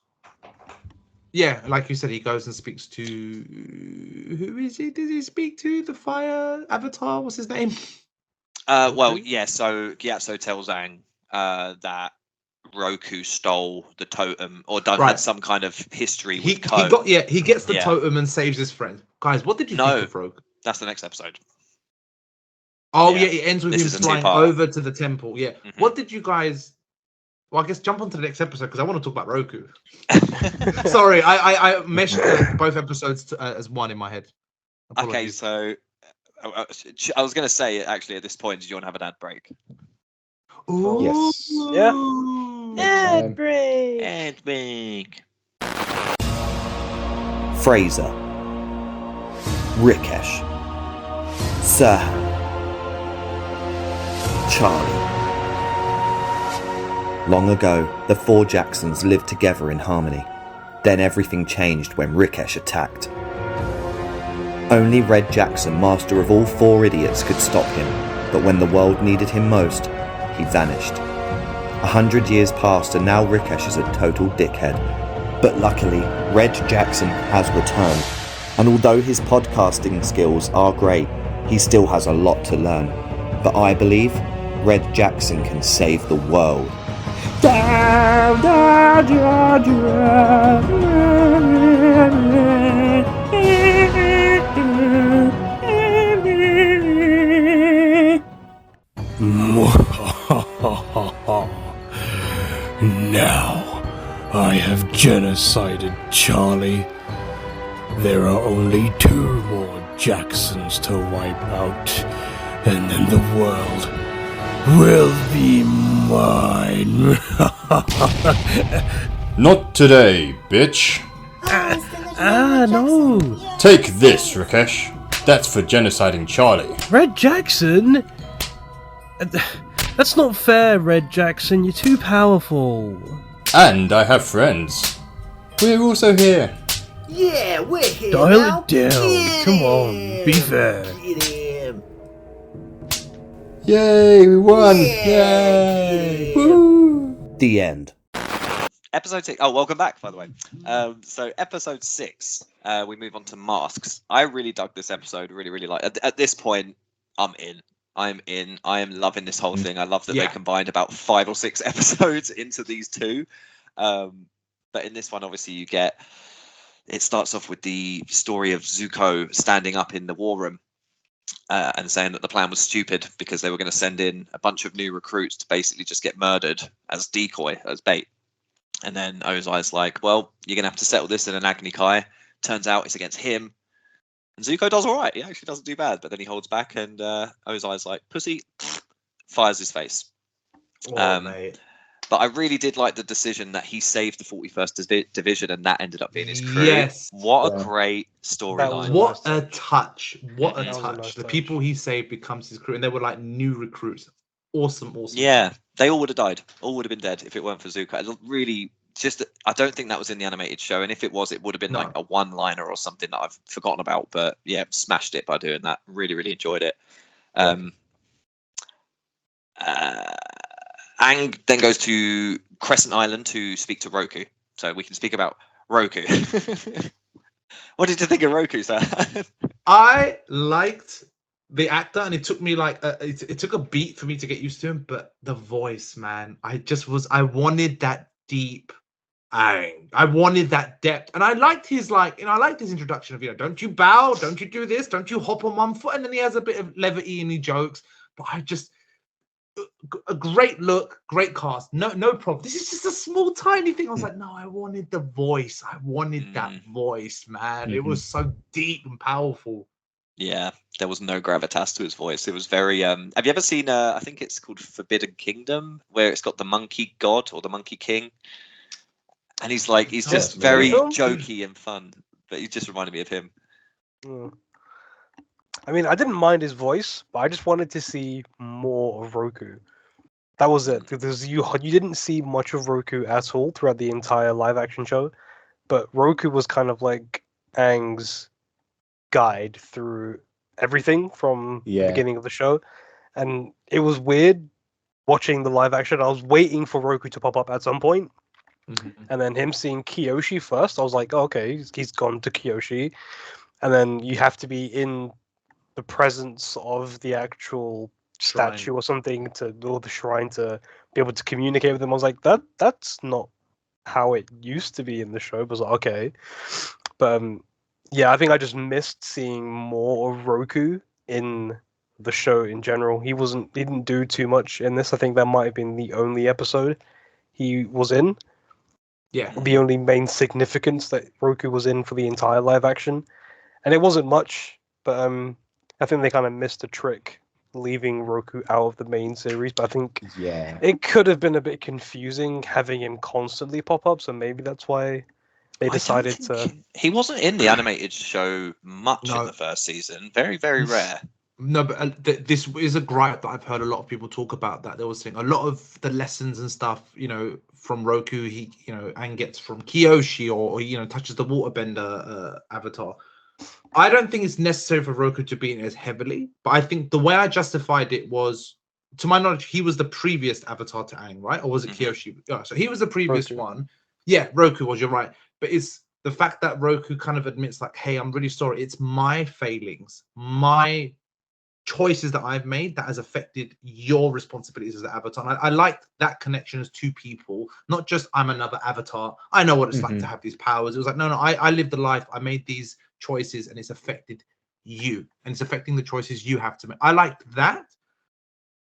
Speaker 4: Yeah, like you said, he goes and speaks to who is he? Did he speak to the fire avatar? What's his name?
Speaker 1: Well, yeah. So Gyatso tells Aang that Roku stole the totem or had some kind of history with Ko.
Speaker 4: He gets the totem and saves his friend. Guys, what did you think of Roku?
Speaker 1: That's the next episode.
Speaker 4: Oh yeah, it ends with him flying over to the temple. Yeah. Mm-hmm. What did you guys? Well, I guess jump on to the next episode because I want to talk about Roku. Sorry, I meshed both episodes as one in my head. Apologies.
Speaker 1: Okay, so I was going to say actually at this point, did you want to have an ad break?
Speaker 4: Ooh.
Speaker 3: Yes.
Speaker 2: Yeah.
Speaker 1: Ad break. Ad break.
Speaker 5: Fraser, Rikesh, Serhan, Charlie. Long ago, the 4 Jacksons lived together in harmony. Then everything changed when Rikesh attacked. Only Red Jackson, master of all 4 idiots, could stop him, but when the world needed him most, he vanished. 100 years passed and now Rikesh is a total dickhead. But luckily, Red Jackson has returned. And although his podcasting skills are great, he still has a lot to learn. But I believe Red Jackson can save the world.
Speaker 6: Now, I have genocided Charlie. There are only 2 more Jacksons to wipe out, and then the world will be mine.
Speaker 3: Not today, bitch.
Speaker 6: No.
Speaker 3: Take this, Rikesh. That's for genociding Charlie.
Speaker 6: Red Jackson? That's not fair, Red Jackson. You're too powerful.
Speaker 3: And I have friends. We're also here.
Speaker 7: Yeah, we're here.
Speaker 6: Dial
Speaker 7: now.
Speaker 6: it down. Come on, be fair.
Speaker 7: Get him.
Speaker 3: Yay, we won! Yay! Woo!
Speaker 5: The end.
Speaker 1: Episode 6. Oh, welcome back, by the way. So episode 6, we move on to masks. I really dug this episode. Really, really like. At this point, I'm in. I am loving this whole thing. I love that they combined about 5 or 6 episodes into these 2. But in this one, obviously, it starts off with the story of Zuko standing up in the war room and saying that the plan was stupid because they were going to send in a bunch of new recruits to basically just get murdered as decoy, as bait. And then Ozai's like, well, you're going to have to settle this in an Agni Kai. Turns out it's against him. And Zuko does all right. He actually doesn't do bad, but then he holds back and Ozai's like, pussy, fires his face.
Speaker 4: Mate.
Speaker 1: But I really did like the decision that he saved the 41st Division and that ended up being his crew.
Speaker 4: Yes.
Speaker 1: What a great storyline.
Speaker 4: What a touch. What a
Speaker 2: That was a
Speaker 4: touch.
Speaker 2: nice
Speaker 4: The
Speaker 2: touch.
Speaker 4: people he saved becomes his crew. And they were like new recruits. Awesome.
Speaker 1: Yeah, they all would have died. All would have been dead if it weren't for Zuko. It really I don't think that was in the animated show. And if it was, it would have been like a one-liner or something that I've forgotten about. But yeah, smashed it by doing that. Really, really enjoyed it. Aang then goes to Crescent Island to speak to Roku. So we can speak about Roku. What did you think of Roku, sir?
Speaker 4: I liked the actor, and it took me like it took a beat for me to get used to him. But the voice, man, I wanted that deep Aang. I wanted that depth, and I liked his I liked his introduction of don't you bow, don't you do this, don't you hop on one foot, and then he has a bit of levity and he jokes. But a great look, great cast, no problem. This is just a small, tiny thing. I was like, no, I wanted the voice. I wanted that voice, man. It was so deep and powerful.
Speaker 1: Yeah, there was no gravitas to his voice. It was very. Have you ever seen? I think it's called Forbidden Kingdom, where it's got the monkey god or the monkey king, and he's just very jokey and fun. But he just reminded me of him.
Speaker 2: I mean, I didn't mind his voice, but I just wanted to see more of Roku. That was it. Because you didn't see much of Roku at all throughout the entire live action show, but Roku was kind of like Aang's guide through everything from the beginning of the show, and it was weird watching the live action. I was waiting for Roku to pop up at some point, and then him seeing Kyoshi first. I was like, oh, okay, he's gone to Kyoshi, and then you have to be in the presence of the actual statue or something or the shrine to be able to communicate with them. I was like, that's not how it used to be in the show. But I was like, okay, but yeah, I think I just missed seeing more of Roku in the show in general. He didn't do too much in this. I think that might have been the only episode he was in.
Speaker 4: Yeah.
Speaker 2: The only main significance that Roku was in for the entire live action. And it wasn't much, but I think they kind of missed a trick leaving Roku out of the main series. But I think it could have been a bit confusing having him constantly pop up, so maybe that's why they decided to...
Speaker 1: He wasn't in the animated show much in the first season. Very, very rare.
Speaker 4: No, but this is a gripe that I've heard a lot of people talk about, that they were saying a lot of the lessons and stuff, from Roku, Aang gets from Kyoshi or touches the waterbender avatar. I don't think it's necessary for Roku to be in it as heavily, but I think the way I justified it was, to my knowledge, he was the previous avatar to Aang, right? Or was it Kyoshi? Oh, so he was the previous one. Yeah, Roku was, you're right. But it's the fact that Roku kind of admits like, hey, I'm really sorry. It's my failings, my choices that I've made that has affected your responsibilities as an avatar. And I like that connection as two people, not just I'm another avatar. I know what it's like to have these powers. It was like, no, I lived the life. I made these choices and it's affected you and it's affecting the choices you have to make. I liked that.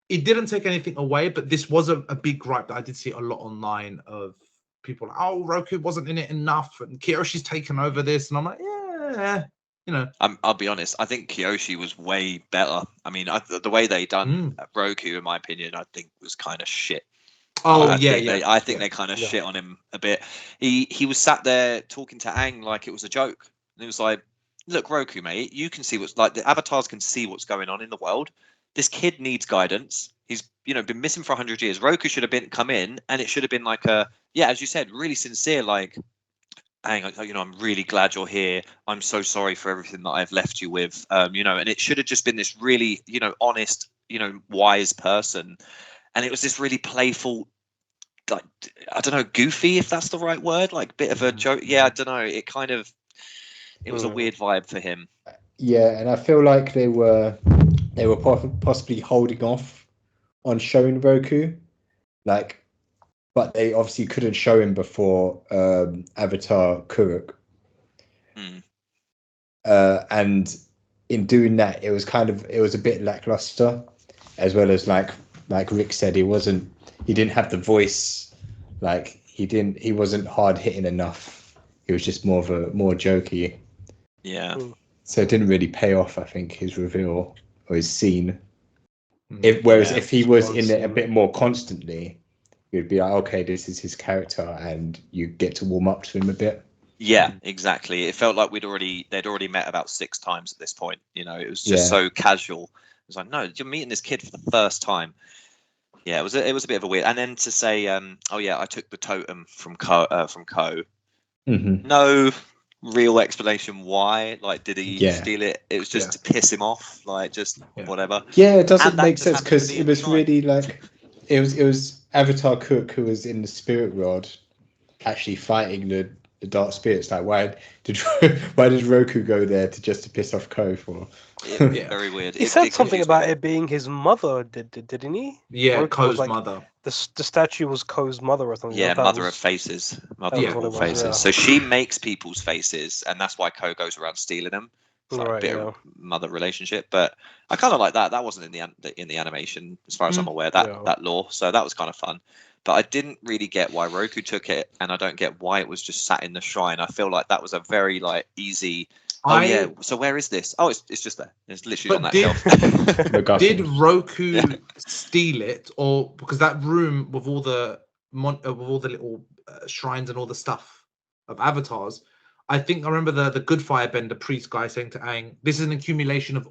Speaker 4: It didn't take anything away, but this was a big gripe that I did see a lot online of people like, oh, Roku wasn't in it enough and Kyoshi's taken over this. And I'm like, yeah.
Speaker 1: I'll be honest. I think Kyoshi was way better. I mean, the way they done Roku, in my opinion, I think was kind of shit. I think they kind of shit on him a bit. He was sat there talking to Aang like it was a joke, and it was like, "Look, Roku, mate, you can see what's like. The avatars can see what's going on in the world. This kid needs guidance. He's been missing for 100 years. Roku should have come in, and it should have been like as you said, really sincere, like." Aang, I'm really glad you're here. I'm so sorry for everything that I've left you with. And it should have just been this really, honest, wise person. And it was this really playful, like, I don't know, goofy, if that's the right word, like bit of a joke. Yeah, I don't know. It was a weird vibe for him.
Speaker 3: Yeah, and I feel like they were possibly holding off on showing Roku, but they obviously couldn't show him before Avatar Kuruk. And in doing that, it was a bit lackluster, as well as like Rick said, he didn't have the voice, like he wasn't hard hitting enough. It was just more jokey.
Speaker 1: Yeah.
Speaker 3: So it didn't really pay off, I think, his reveal or his scene. If he was in it a bit more constantly, you'd be like, okay, this is his character, and you get to warm up to him a bit.
Speaker 1: Yeah, exactly. It felt like they'd already met about 6 times at this point. It was just so casual. It was like, no, you're meeting this kid for the first time. Yeah, it was a bit of a weird. And then to say, I took the totem from Ko. No real explanation why. Like, did he steal it? It was just to piss him off. Like, just whatever.
Speaker 3: Yeah, it doesn't make sense because it was really like it was Avatar Cook who was in the spirit world actually fighting the dark spirits. Like, why did Roku go there to piss off Ko for?
Speaker 1: Very weird.
Speaker 2: He said something about it being his mother, didn't he?
Speaker 4: Yeah, Ko's mother.
Speaker 2: The statue was Ko's mother or something.
Speaker 1: Yeah, mother of faces. Mother of all faces. Yeah. So she makes people's faces, and that's why Ko goes around stealing them. It's like a bit of mother relationship, but I kind of like that. That wasn't in the animation, as far as I'm aware. That lore, so that was kind of fun. But I didn't really get why Roku took it, and I don't get why it was just sat in the shrine. I feel like that was a very easy. So where is this? Oh, it's just there. It's literally on that shelf.
Speaker 4: Did Roku steal it, or because that room with all the little shrines and all the stuff of avatars? I think I remember the good firebender priest guy saying to Aang, "This is an accumulation of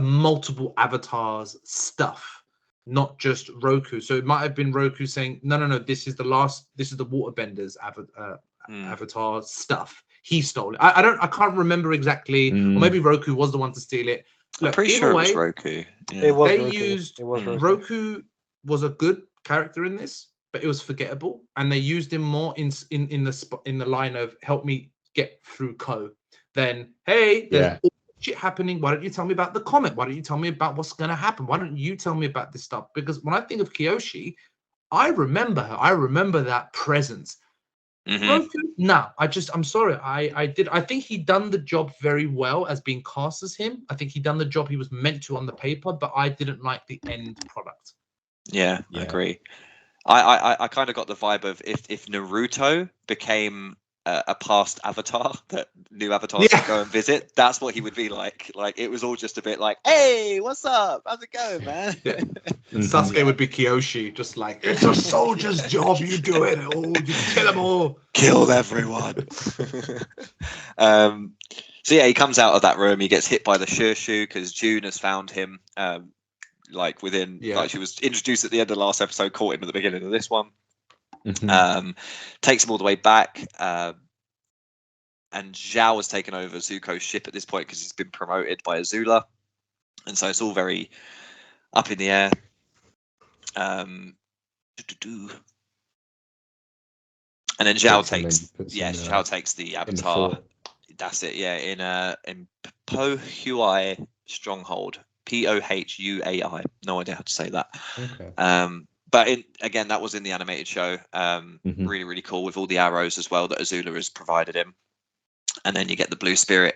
Speaker 4: multiple avatars stuff." not just Roku. So it might have been Roku saying, no, this is the waterbenders Avatar stuff. He stole it. I can't remember exactly, or maybe Roku was the one to steal it. Look,
Speaker 1: I'm pretty sure it was Roku. Yeah.
Speaker 2: It was
Speaker 4: they
Speaker 2: Roku.
Speaker 4: used
Speaker 2: It was
Speaker 4: Roku was a good character in this, but it was forgettable, and they used him more in the line of help me get through Ko than hey, there's all shit happening. Why don't you tell me about the comet? Why don't you tell me about what's gonna happen? Why don't you tell me about this stuff? Because when I think of Kyoshi, I remember her. I remember that presence. Roku, no, I'm sorry. I think he done the job very well as being cast as him. I think he done the job he was meant to on the paper, but I didn't like the end product.
Speaker 1: Yeah. I agree. I kind of got the vibe of if Naruto became a past Avatar that new avatars could go and visit, that's what he would be like. Like it was all just a bit like, hey, what's up? How's it going, man?
Speaker 4: Sasuke would be Kyoshi, just like, it's a soldier's job, you do it all, you kill them all.
Speaker 1: Killed everyone. So yeah, he comes out of that room, he gets hit by the Shushu because June has found him. Like she was introduced at the end of the last episode, caught him at the beginning of this one. Takes him all the way back, and Zhao has taken over Zuko's ship at this point because he's been promoted by Azula, and so it's all very up in the air. And then Zhao takes the Avatar. That's it, yeah. In Pohuai stronghold, Pohuai. No idea how to say that. Okay. But again, that was in the animated show. Really, really cool with all the arrows as well that Azula has provided him. And then you get the blue spirit.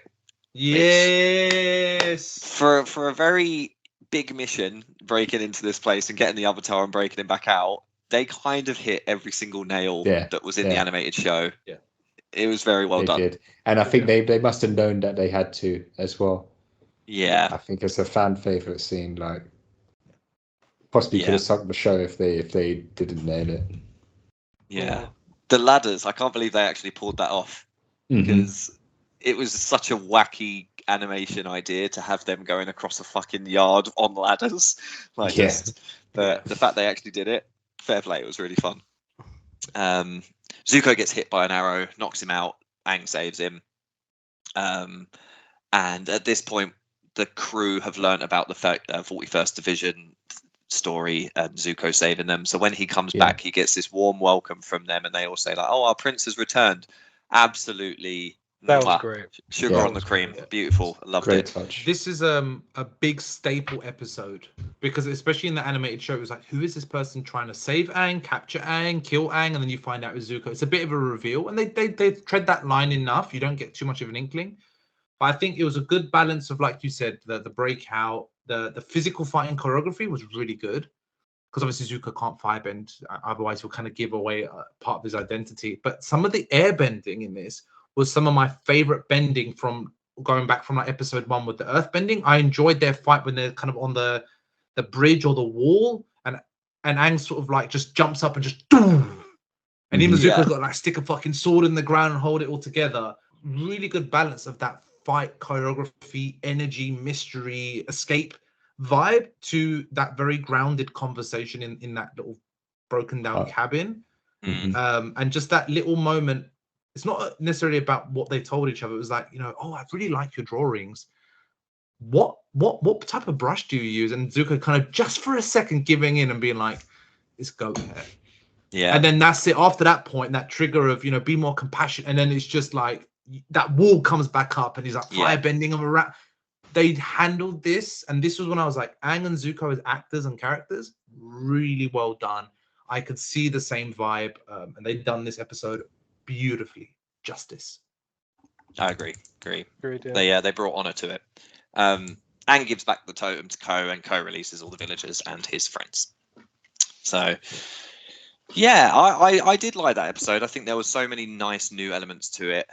Speaker 4: Yes.
Speaker 1: For a very big mission, breaking into this place and getting the Avatar and breaking him back out, they kind of hit every single nail that was in the animated show. Yeah. It was very well done.
Speaker 3: Did. And I think they must have known that they had to as well.
Speaker 1: Yeah.
Speaker 3: I think it's a fan favorite scene, like possibly could have sunk the show if they didn't nail it.
Speaker 1: Yeah. The ladders, I can't believe they actually pulled that off. Because it was such a wacky animation idea to have them going across a fucking yard on ladders. But the fact they actually did it, fair play, it was really fun. Zuko gets hit by an arrow, knocks him out, Aang saves him. And at this point, the crew have learned about the 41st Division story and Zuko saving them. So when he comes back, he gets this warm welcome from them, and they all say like, "Oh, our prince has returned." Absolutely,
Speaker 2: that was great.
Speaker 1: Sugar on the cream, beautiful. I loved it.
Speaker 3: Touch.
Speaker 4: This is a big staple episode because especially in the animated show, it was like, who is this person trying to save Aang, capture Aang, kill Aang, and then you find out it's Zuko. It's a bit of a reveal, and they tread that line enough. You don't get too much of an inkling. But I think it was a good balance of, like you said, the breakout, the physical fighting choreography was really good. Because obviously Zuko can't firebend, otherwise he'll kind of give away part of his identity. But some of the airbending in this was some of my favorite bending from going back from like episode 1 with the earth bending. I enjoyed their fight when they're kind of on the bridge or the wall, and Aang sort of like just jumps up and just doom. And even Zuko's got like stick a fucking sword in the ground and hold it all together. Really good balance of that fight choreography, energy, mystery, escape vibe to that very grounded conversation in that little broken down cabin. And just that little moment, it's not necessarily about what they told each other. It was like, oh, I really like your drawings. What type of brush do you use? And Zuko kind of just for a second giving in and being like, it's goat hair. Yeah. And then that's it. After that point, that trigger of, be more compassionate. And then it's just like that wall comes back up and he's like firebending him around. They handled this, and this was when I was like, Aang and Zuko as actors and characters, really well done. I could see the same vibe, and they've done this episode beautifully. Justice.
Speaker 1: I agree. They brought honor to it. Aang gives back the totem to Ko, and Ko releases all the villagers and his friends. So, yeah, I did like that episode. I think there was so many nice new elements to it.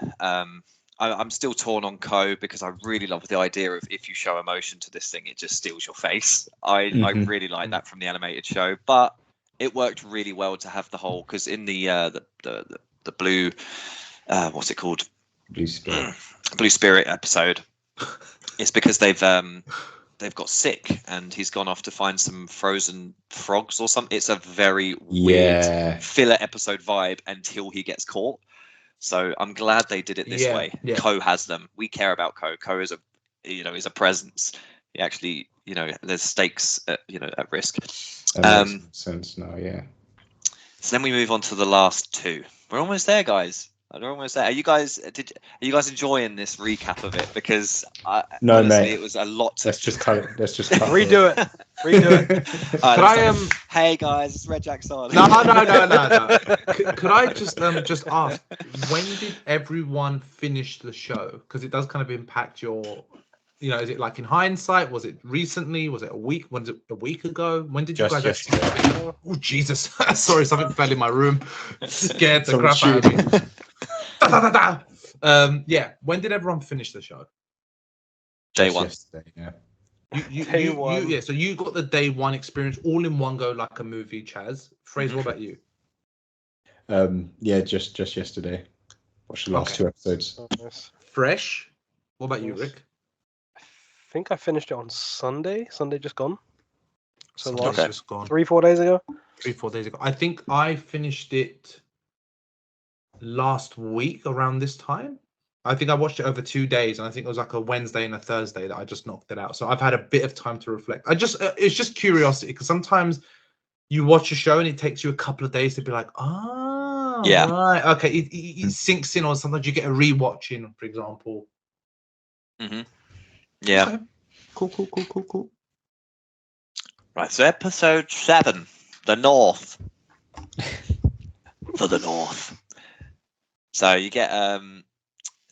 Speaker 1: I'm still torn on Ko because I really love the idea of if you show emotion to this thing, it just steals your face. I really like that from the animated show, but it worked really well to have the whole, because in the blue, what's it called?
Speaker 3: Blue Spirit.
Speaker 1: Blue Spirit episode. It's because they've they've got sick, and he's gone off to find some frozen frogs or something. It's a very weird filler episode vibe until he gets caught. So I'm glad they did it this way.
Speaker 4: Yeah.
Speaker 1: Ko has them. We care about Ko. Ko is is a presence. He actually, there's stakes at risk.
Speaker 3: Makes sense now, yeah.
Speaker 1: So then we move on to the last two. We're almost there, guys. We're almost there. Are you guys enjoying this recap of it? Because honestly,
Speaker 3: mate.
Speaker 1: it was a lot to.
Speaker 3: Let's just cut.
Speaker 2: Redo it.
Speaker 1: Hey guys, it's Red Jackson.
Speaker 4: No. Could I just ask, when did everyone finish the show? Because it does kind of impact your, is it like in hindsight? Was it recently? Was it a week? Was it a week ago? When did you guys actually? Oh Jesus! Sorry, something fell in my room. Scared the crap out of me. Yeah. When did everyone finish the show?
Speaker 1: Day one.
Speaker 3: Yeah.
Speaker 2: Day one.
Speaker 4: Yeah. So you got the day one experience all in one go, like a movie. Chaz, Fraser, what about you?
Speaker 3: Yeah, just yesterday. Watched the last two episodes.
Speaker 4: Fresh. What about you, Rick?
Speaker 2: I think I finished it on Sunday. Sunday just gone. So
Speaker 4: Just gone.
Speaker 2: 3-4 days ago.
Speaker 4: 3-4 days ago. I think I finished it last week around this time. I think I watched it over 2 days, and I think it was like a Wednesday and a Thursday that I just knocked it out. So I've had a bit of time to reflect. It's just curiosity, because sometimes you watch a show and it takes you a couple of days to be like, right, okay, it sinks in, or sometimes you get a rewatch in, for example.
Speaker 1: Yeah.
Speaker 4: Okay. Cool.
Speaker 1: Right, so episode 7, the North. For the North. So you get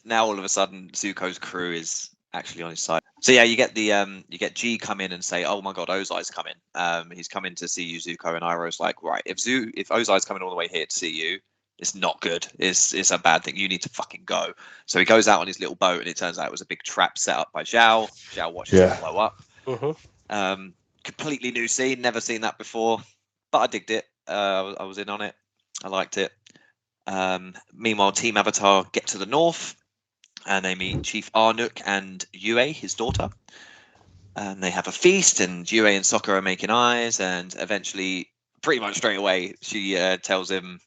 Speaker 1: now all of a sudden Zuko's crew is actually on his side. So yeah, you get G come in and say, "Oh my God, Ozai's coming. He's coming to see you, Zuko." And Iroh's like, "Right, if Ozai's coming all the way here to see you, it's not good. It's a bad thing. You need to fucking go." So he goes out on his little boat, and it turns out it was a big trap set up by Zhao. Zhao watches it blow up. Completely new scene, never seen that before, but I digged it. I was in on it. I liked it. Meanwhile, Team Avatar get to the north, and they meet Chief Arnook and Yue, his daughter. And they have a feast, and Yue and Sokka are making eyes, and eventually, pretty much straight away, she tells him,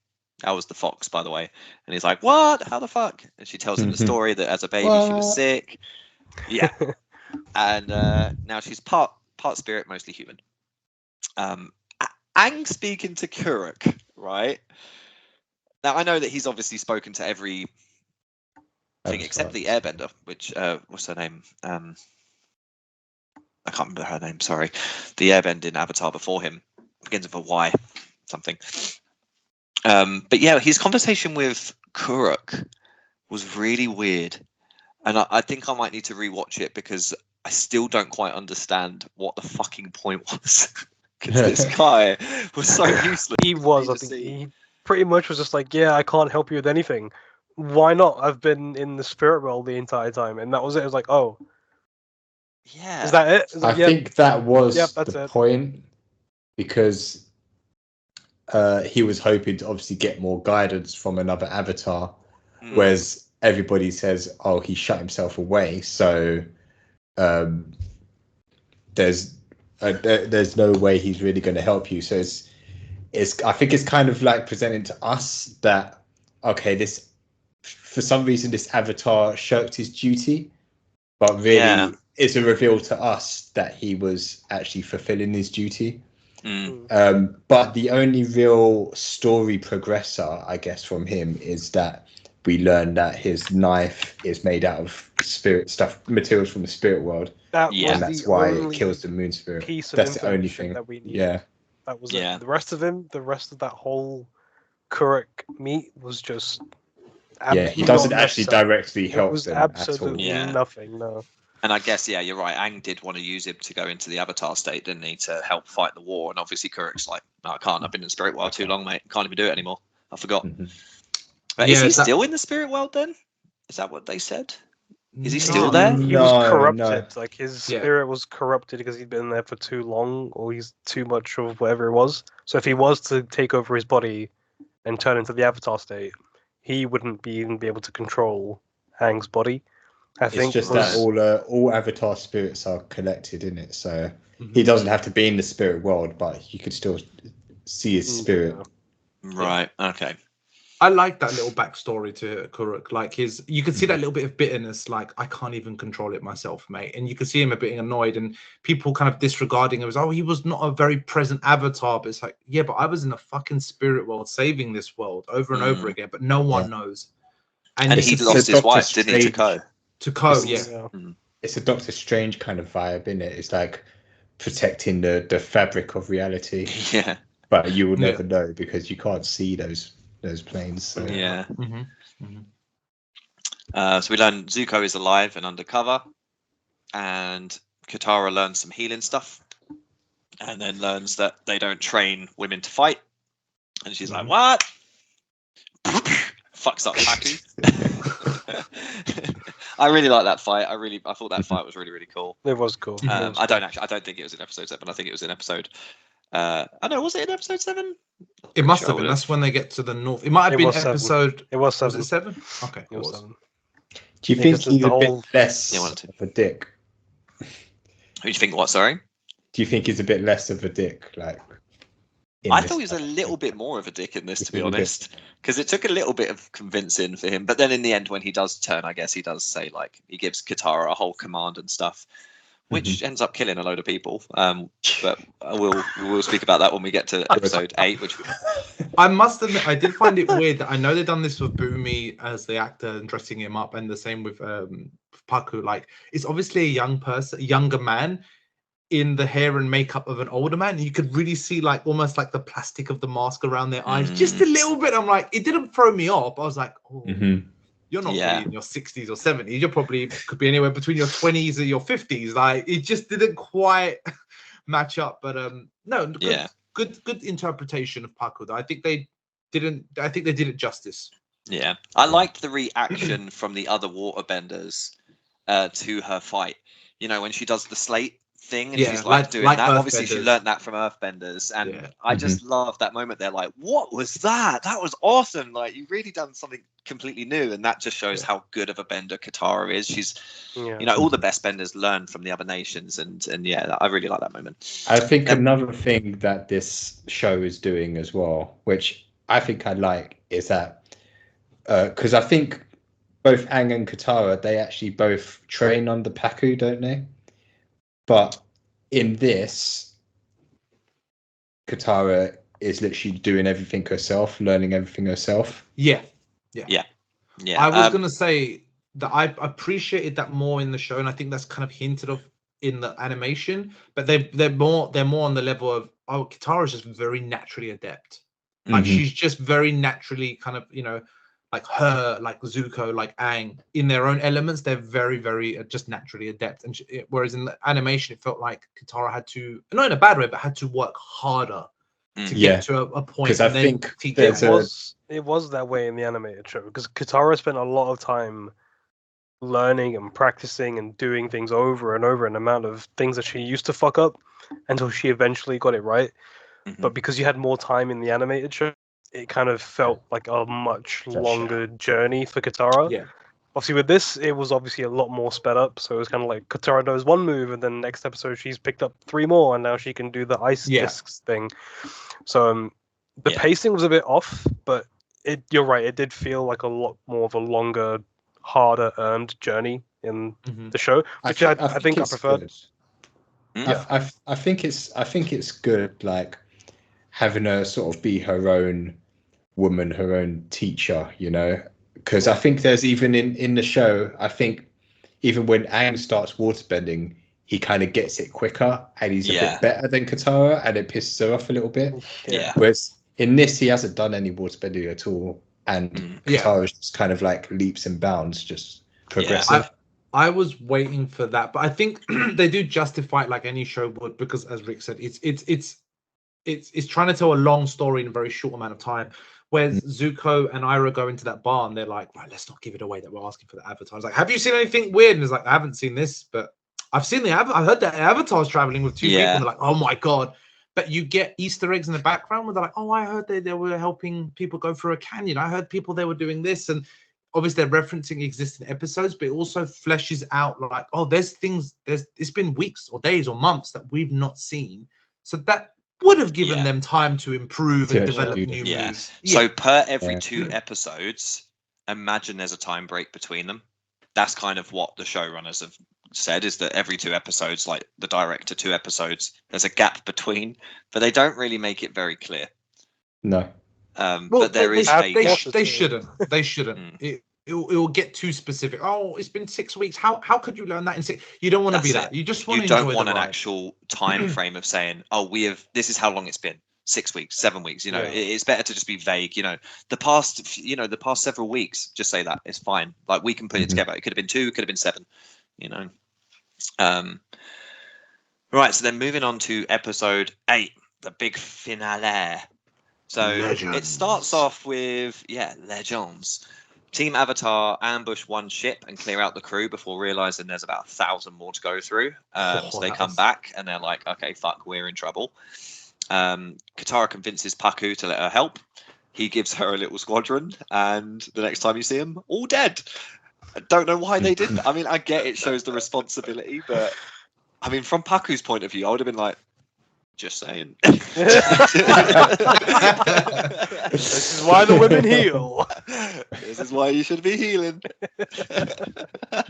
Speaker 1: "How was the fox, by the way?" And he's like, "What? How the fuck?" And she tells him the story that as a baby she was sick. Yeah. And now she's part spirit, mostly human. Aang speaking to Kuruk, right? Now, I know that he's obviously spoken to every thing except the Airbender, which, what's her name? I can't remember her name, sorry. The Airbender in Avatar before him. Begins with a Y, something. But yeah, his conversation with Kuruk was really weird. And I think I might need to rewatch it, because I still don't quite understand what the fucking point was. Because this guy was so useless.
Speaker 2: He was, I think he pretty much was just like, "Yeah, I can't help you with anything. Why not? I've been in the spirit world the entire time." And that was it. It was like, "Oh.
Speaker 1: Yeah.
Speaker 2: Is that it?"
Speaker 3: I think that was
Speaker 2: that's
Speaker 3: the
Speaker 2: it.
Speaker 3: point, because he was hoping to obviously get more guidance from another avatar, whereas everybody says, "Oh, he shut himself away." So there's no way he's really going to help you. So I think it's kind of like presenting to us that, okay, this, for some reason, this avatar shirked his duty, but really it's a reveal to us that he was actually fulfilling his duty. But the only real story progressor, I guess, from him is that we learn that his knife is made out of spirit stuff, materials from the spirit world. And that's why it kills the moon spirit. That's the only thing
Speaker 2: that we needed.
Speaker 3: Yeah.
Speaker 2: That was it. The rest of that whole Kuruk meet was just
Speaker 3: he doesn't actually directly help them at all.
Speaker 2: Absolutely nothing, no.
Speaker 1: And I guess, you're right. Aang did want to use him to go into the Avatar state, didn't he, to help fight the war? And obviously Kuruk's like, "No, I can't. I've been in the spirit world too long, mate. Can't even do it anymore. I forgot." But is he still in the spirit world then? Is that what they said? Is he still there?
Speaker 2: He was corrupted. Like, his spirit was corrupted because he'd been there for too long, or he's too much of whatever it was. So if he was to take over his body and turn into the Avatar state, he wouldn't even be able to control Aang's body. I
Speaker 3: It's
Speaker 2: think
Speaker 3: just
Speaker 2: it was-
Speaker 3: that all Avatar spirits are collected in it, so he doesn't have to be in the spirit world, but you could still see his spirit.
Speaker 1: Right. Okay.
Speaker 4: I like that little backstory to Kuruk. Like you could see that little bit of bitterness. Like, I can't even control it myself, mate. And you could see him a bit annoyed, and people kind of disregarding him as, oh, he was not a very present avatar. But it's like, yeah, but I was in a fucking spirit world, saving this world over and over again, but no one knows.
Speaker 1: And he lost his wife, didn't he, to Ko?
Speaker 4: To Ko, yeah.
Speaker 3: It's a Doctor Strange kind of vibe, isn't it? It's like protecting the fabric of reality.
Speaker 1: Yeah.
Speaker 3: But you will never know because you can't see those planes. So.
Speaker 1: Yeah. So we learn Zuko is alive and undercover, and Katara learns some healing stuff, and then learns that they don't train women to fight, and she's like, "What?" Fucks up Haku. I really like that fight. I thought that fight was really, really cool.
Speaker 2: It was cool.
Speaker 1: I don't think it was in episode 7. I think it was in episode. I know. Was it in episode 7?
Speaker 4: It must have been. That's when they get to the north. It might have been episode.
Speaker 2: It was 7.
Speaker 4: Was it 7? Okay.
Speaker 2: It was 7.
Speaker 3: Do you think he's a bit less of a dick?
Speaker 1: Who do you think? What? Sorry.
Speaker 3: Do you think he's a bit less of a dick? Like,
Speaker 1: I thought he was a little bit more of a dick in this, to be honest, because it took a little bit of convincing for him. But then in the end, when he does turn, I guess he does say, like, he gives Katara a whole command and stuff, which ends up killing a load of people. But we'll speak about that when we get to episode 8.
Speaker 4: I must admit, I did find it weird that I know they've done this with Boomy as the actor and dressing him up, and the same with Paku. Like, it's obviously a younger man in the hair and makeup of an older man. You could really see like almost like the plastic of the mask around their eyes, just a little bit. I'm like, it didn't throw me off. I was like, oh, you're not really in your 60s or 70s. You're probably could be anywhere between your 20s and your 50s. Like, it just didn't quite match up. But no, good interpretation of Paku. I think they did it justice.
Speaker 1: Yeah, I liked the reaction from the other waterbenders to her fight. You know, when she does the slate thing and she's like doing that. Obviously, she learned that from Earthbenders, and I just love that moment. They're like, "What was that? That was awesome! Like, you've really done something completely new," and that just shows how good of a bender Katara is. She's, you know, all the best benders learn from the other nations, and yeah, I really like that moment.
Speaker 3: I think another thing that this show is doing as well, which I think I like, is that because I think both Aang and Katara, they actually both train under Paku, don't they? But in this, Katara is literally doing everything herself, learning everything herself.
Speaker 4: Yeah. I was gonna say that I appreciated that more in the show, and I think that's kind of hinted of in the animation. But they're more on the level of, oh, Katara is just very naturally adept. Like she's just very naturally kind of, you know, like her, like Zuko, like Aang, in their own elements, they're very, very just naturally adept. And whereas in the animation, it felt like Katara had to, not in a bad way, but had to work harder to get to a point.
Speaker 3: Because I think
Speaker 2: it was that way in the animated show, because Katara spent a lot of time learning and practicing and doing things over and over, an amount of things that she used to fuck up until she eventually got it right. But because you had more time in the animated show, it kind of felt like a much longer journey for Katara.
Speaker 4: Yeah.
Speaker 2: Obviously, with this, it was obviously a lot more sped up. So it was kind of like Katara knows one move, and then next episode she's picked up 3 more, and now she can do the ice discs thing. So the pacing was a bit off, but you're right. It did feel like a lot more of a longer, harder earned journey in the show, which I think I preferred.
Speaker 3: I think it's good, like having her sort of be her own woman, her own teacher, you know, because I think there's even in the show, I think even when Aang starts waterbending, he kind of gets it quicker and he's a bit better than Katara, and it pisses her off a little bit. Whereas in this, he hasn't done any waterbending at all, and Katara is just kind of like leaps and bounds, just progressive.
Speaker 4: I was waiting for that, but I think they do justify it like any show would, because as Rick said, it's trying to tell a long story in a very short amount of time. Whereas Zuko and Iroh go into that bar and they're like, right, let's not give it away that we're asking for the Avatar. It's like, have you seen anything weird? And it's like, I haven't seen this, but I've seen I heard that Avatar's traveling with 2 people. And they're like, oh my God. But you get Easter eggs in the background where they're like, oh, I heard they were helping people go through a canyon. I heard they were doing this. And obviously they're referencing existing episodes, but it also fleshes out like, oh, it's been weeks or days or months that we've not seen. So that would have given them time to improve and develop new moves.
Speaker 1: So per every 2 episodes, imagine there's a time break between them. That's kind of what the showrunners have said, is that every 2 episodes, like the director 2 episodes, there's a gap between, but they don't really make it very clear.
Speaker 3: No.
Speaker 1: But there is.
Speaker 4: They shouldn't. They shouldn't. It will get too specific. Oh, it's been 6 weeks. How could you learn that in 6? You don't want to be that. You just want to enjoy the ride. You don't want an actual time frame of saying, oh, this is how long it's been. 6 weeks, 7 weeks. You know, it's better to just be vague. You know, the past several weeks. Just say that it's fine. Like we can put it together. It could have been 2. It could have been 7. You know. Right. So then moving on to episode 8, the big finale. So it starts off with legends. Team Avatar ambush one ship and clear out the crew before realizing there's about 1,000 more to go through. So they come back and they're like, okay, fuck, we're in trouble. Katara convinces Paku to let her help. He gives her a little squadron, and the next time you see him, all dead. I don't know why they didn't. I mean, I get it shows the responsibility, but I mean, from Paku's point of view, I would have been like, just saying.
Speaker 2: This is why the women heal.
Speaker 1: This is why you should be healing. But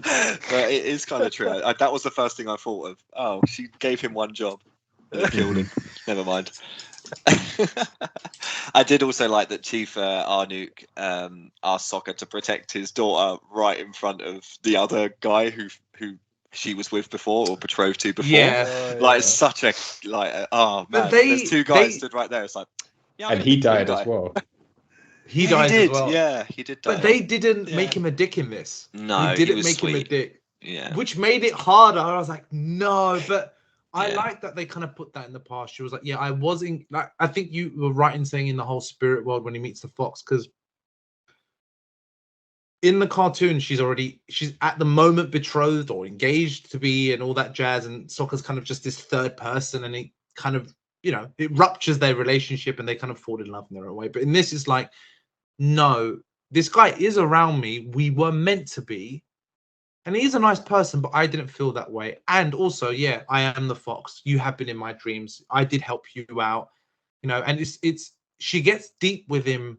Speaker 1: it is kind of true. That was the first thing I thought of. Oh, she gave him one job and killed him. Never mind. I did also like that Chief Arnook asked Sokka to protect his daughter right in front of the other guy who she was with before or betrothed to before. It's such a oh man, there's 2 guys stood right there. It's like,
Speaker 3: and he died as well.
Speaker 4: He died as well.
Speaker 1: Yeah, he did die.
Speaker 4: But they didn't make him a dick in this.
Speaker 1: No,
Speaker 4: they didn't make him a dick. Yeah, which made it harder. I was like, no, but I like that they kind of put that in the past. She was like, yeah, I wasn't like. I think you were right in saying in the whole spirit world when he meets the fox, because in the cartoon, she's at the moment betrothed or engaged to be and all that jazz. And Sokka's kind of just this third person, and it kind of, it ruptures their relationship and they kind of fall in love in their own way. But in this, it's like, no, this guy is around me. We were meant to be. And he's a nice person, but I didn't feel that way. And also, I am the fox. You have been in my dreams. I did help you out, and she gets deep with him,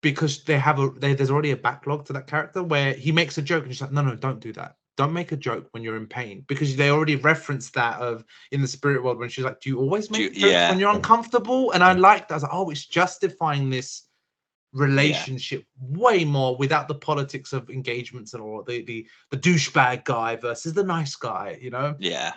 Speaker 4: because there's already a backlog to that character where he makes a joke and she's like, no, don't do that. Don't make a joke when you're in pain, because they already referenced that in the spirit world when she's like, do you always make jokes when you're uncomfortable? And I liked that. I was like, oh, it's justifying this relationship way more without the politics of engagements and all the douchebag guy versus the nice guy,
Speaker 1: Yeah,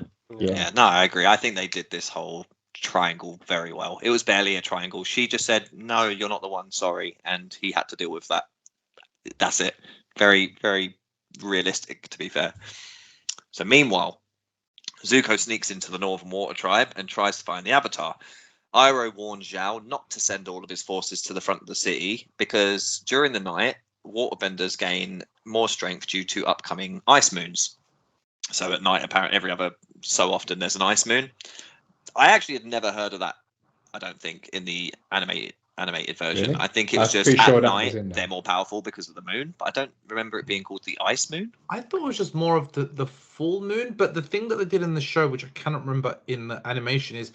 Speaker 1: no, I agree. I think they did this whole triangle very well. It was barely a triangle. She just said, no, you're not the one, sorry, and he had to deal with that. That's it. Very, very realistic, to be fair. So meanwhile, Zuko sneaks into the Northern Water Tribe and tries to find the Avatar. Iroh warns Zhao not to send all of his forces to the front of the city, because during the night, waterbenders gain more strength due to upcoming ice moons. So at night, apparently every other so often there's an ice moon. I actually had never heard of that, I don't think, in the animated version. Really? I think it was just at night they're more powerful because of the moon, but I don't remember it being called the ice moon.
Speaker 4: I thought it was just more of the full moon, but the thing that they did in the show, which I cannot remember in the animation, is